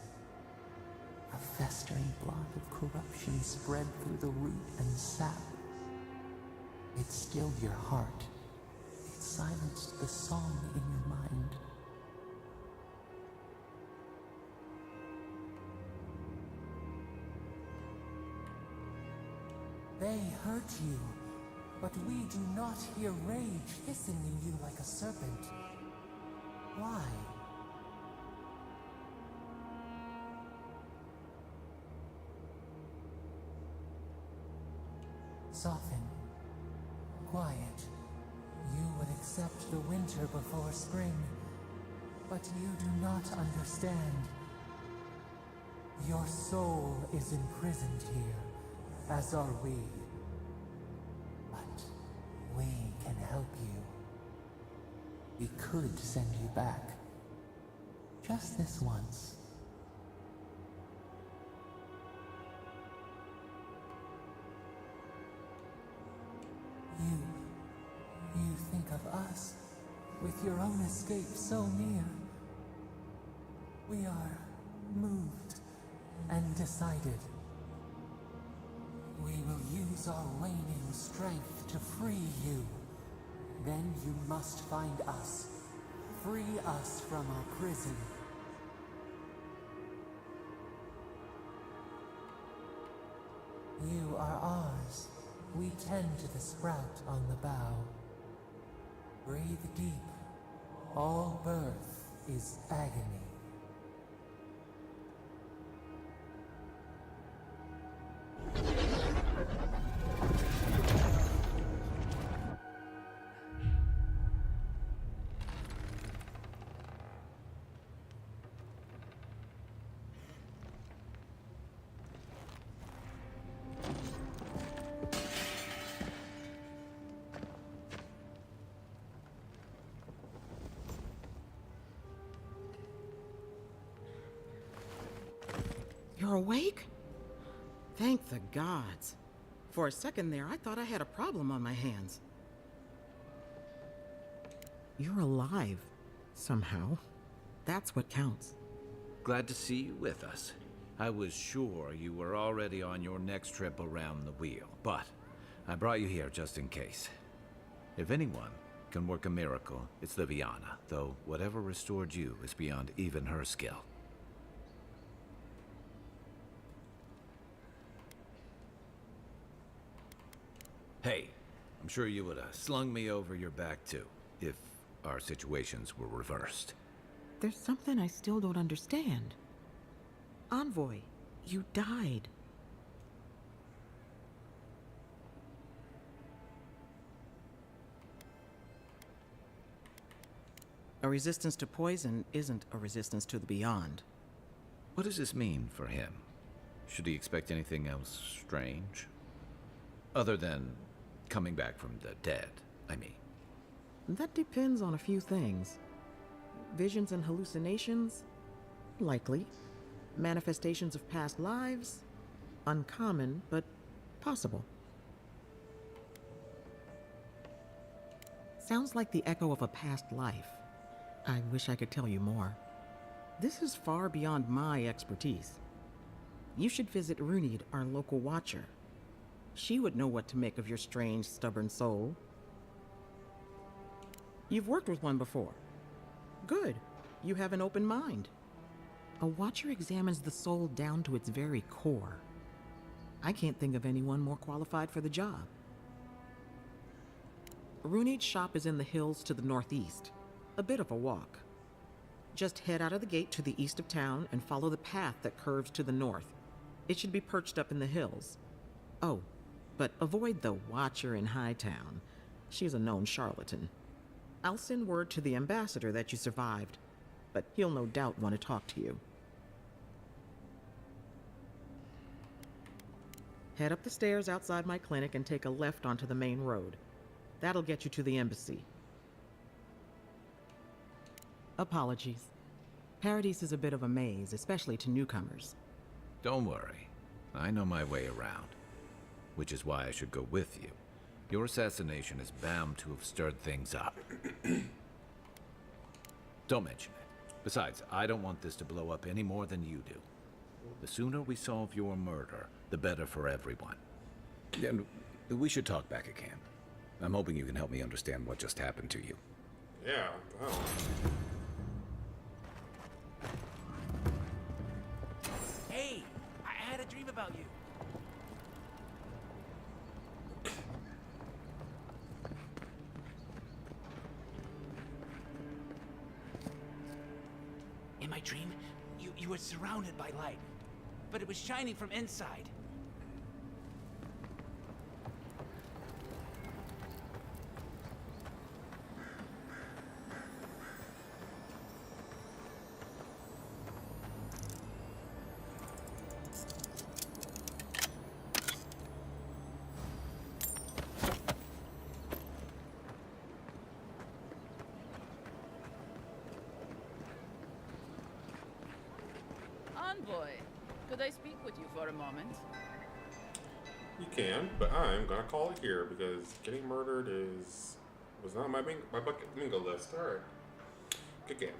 A festering blot of corruption spread through the root and sap. It stilled your heart. It silenced the song in your mind. They hurt you, but we do not hear rage hissing in you like a serpent. Why? Soften. Quiet. You would accept the winter before spring. But you do not understand. Your soul is imprisoned here, as are we. But we can help you. We could send you back. Just this once. You think of us, with your own escape so near. We are moved and decided. We will use our waning strength to free you. Then you must find us. Free us from our prison. You are ours. We tend to the sprout on the bough. Breathe deep. All birth is agony. You're awake? Thank the gods. For a second there, I thought I had a problem on my hands. You're alive, somehow. That's what counts. Glad to see you with us. I was sure you were already on your next trip around the wheel, but I brought you here just in case. If anyone can work a miracle, it's Liviana, though whatever restored you is beyond even her skill. Hey, I'm sure you would have slung me over your back too, if our situations were reversed. There's something I still don't understand. Envoy, you died. A resistance to poison isn't a resistance to the beyond. What does this mean for him? Should he expect anything else strange? Other than coming back from the dead, I mean. That depends on a few things. Visions and hallucinations? Likely. Manifestations of past lives? Uncommon, but possible. Sounds like the echo of a past life. I wish I could tell you more. This is far beyond my expertise. You should visit Runid, our local watcher. She would know what to make of your strange, stubborn soul. You've worked with one before. Good. You have an open mind. A watcher examines the soul down to its very core. I can't think of anyone more qualified for the job. Runid's shop is in the hills to the northeast. A bit of a walk. Just head out of the gate to the east of town and follow the path that curves to the north. It should be perched up in the hills. Oh, but avoid the Watcher in Hightown. She's a known charlatan. I'll send word to the ambassador that you survived, but he'll no doubt want to talk to you. Head up the stairs outside my clinic and take a left onto the main road. That'll get you to the embassy. Apologies. Paradise is a bit of a maze, especially to newcomers. Don't worry. I know my way around. Which is why I should go with you. Your assassination is bound to have stirred things up. Don't mention it. Besides, I don't want this to blow up any more than you do. The sooner we solve your murder, the better for everyone. And we should talk back at camp. I'm hoping you can help me understand what just happened to you. Yeah, what the hell? Hey, I had a dream about you. In my dream, you were surrounded by light, but it was shining from inside. Envoy. Could I speak with you for a moment? You can, but I'm gonna call it here because getting murdered was not my bucket bingo list. All right, good game.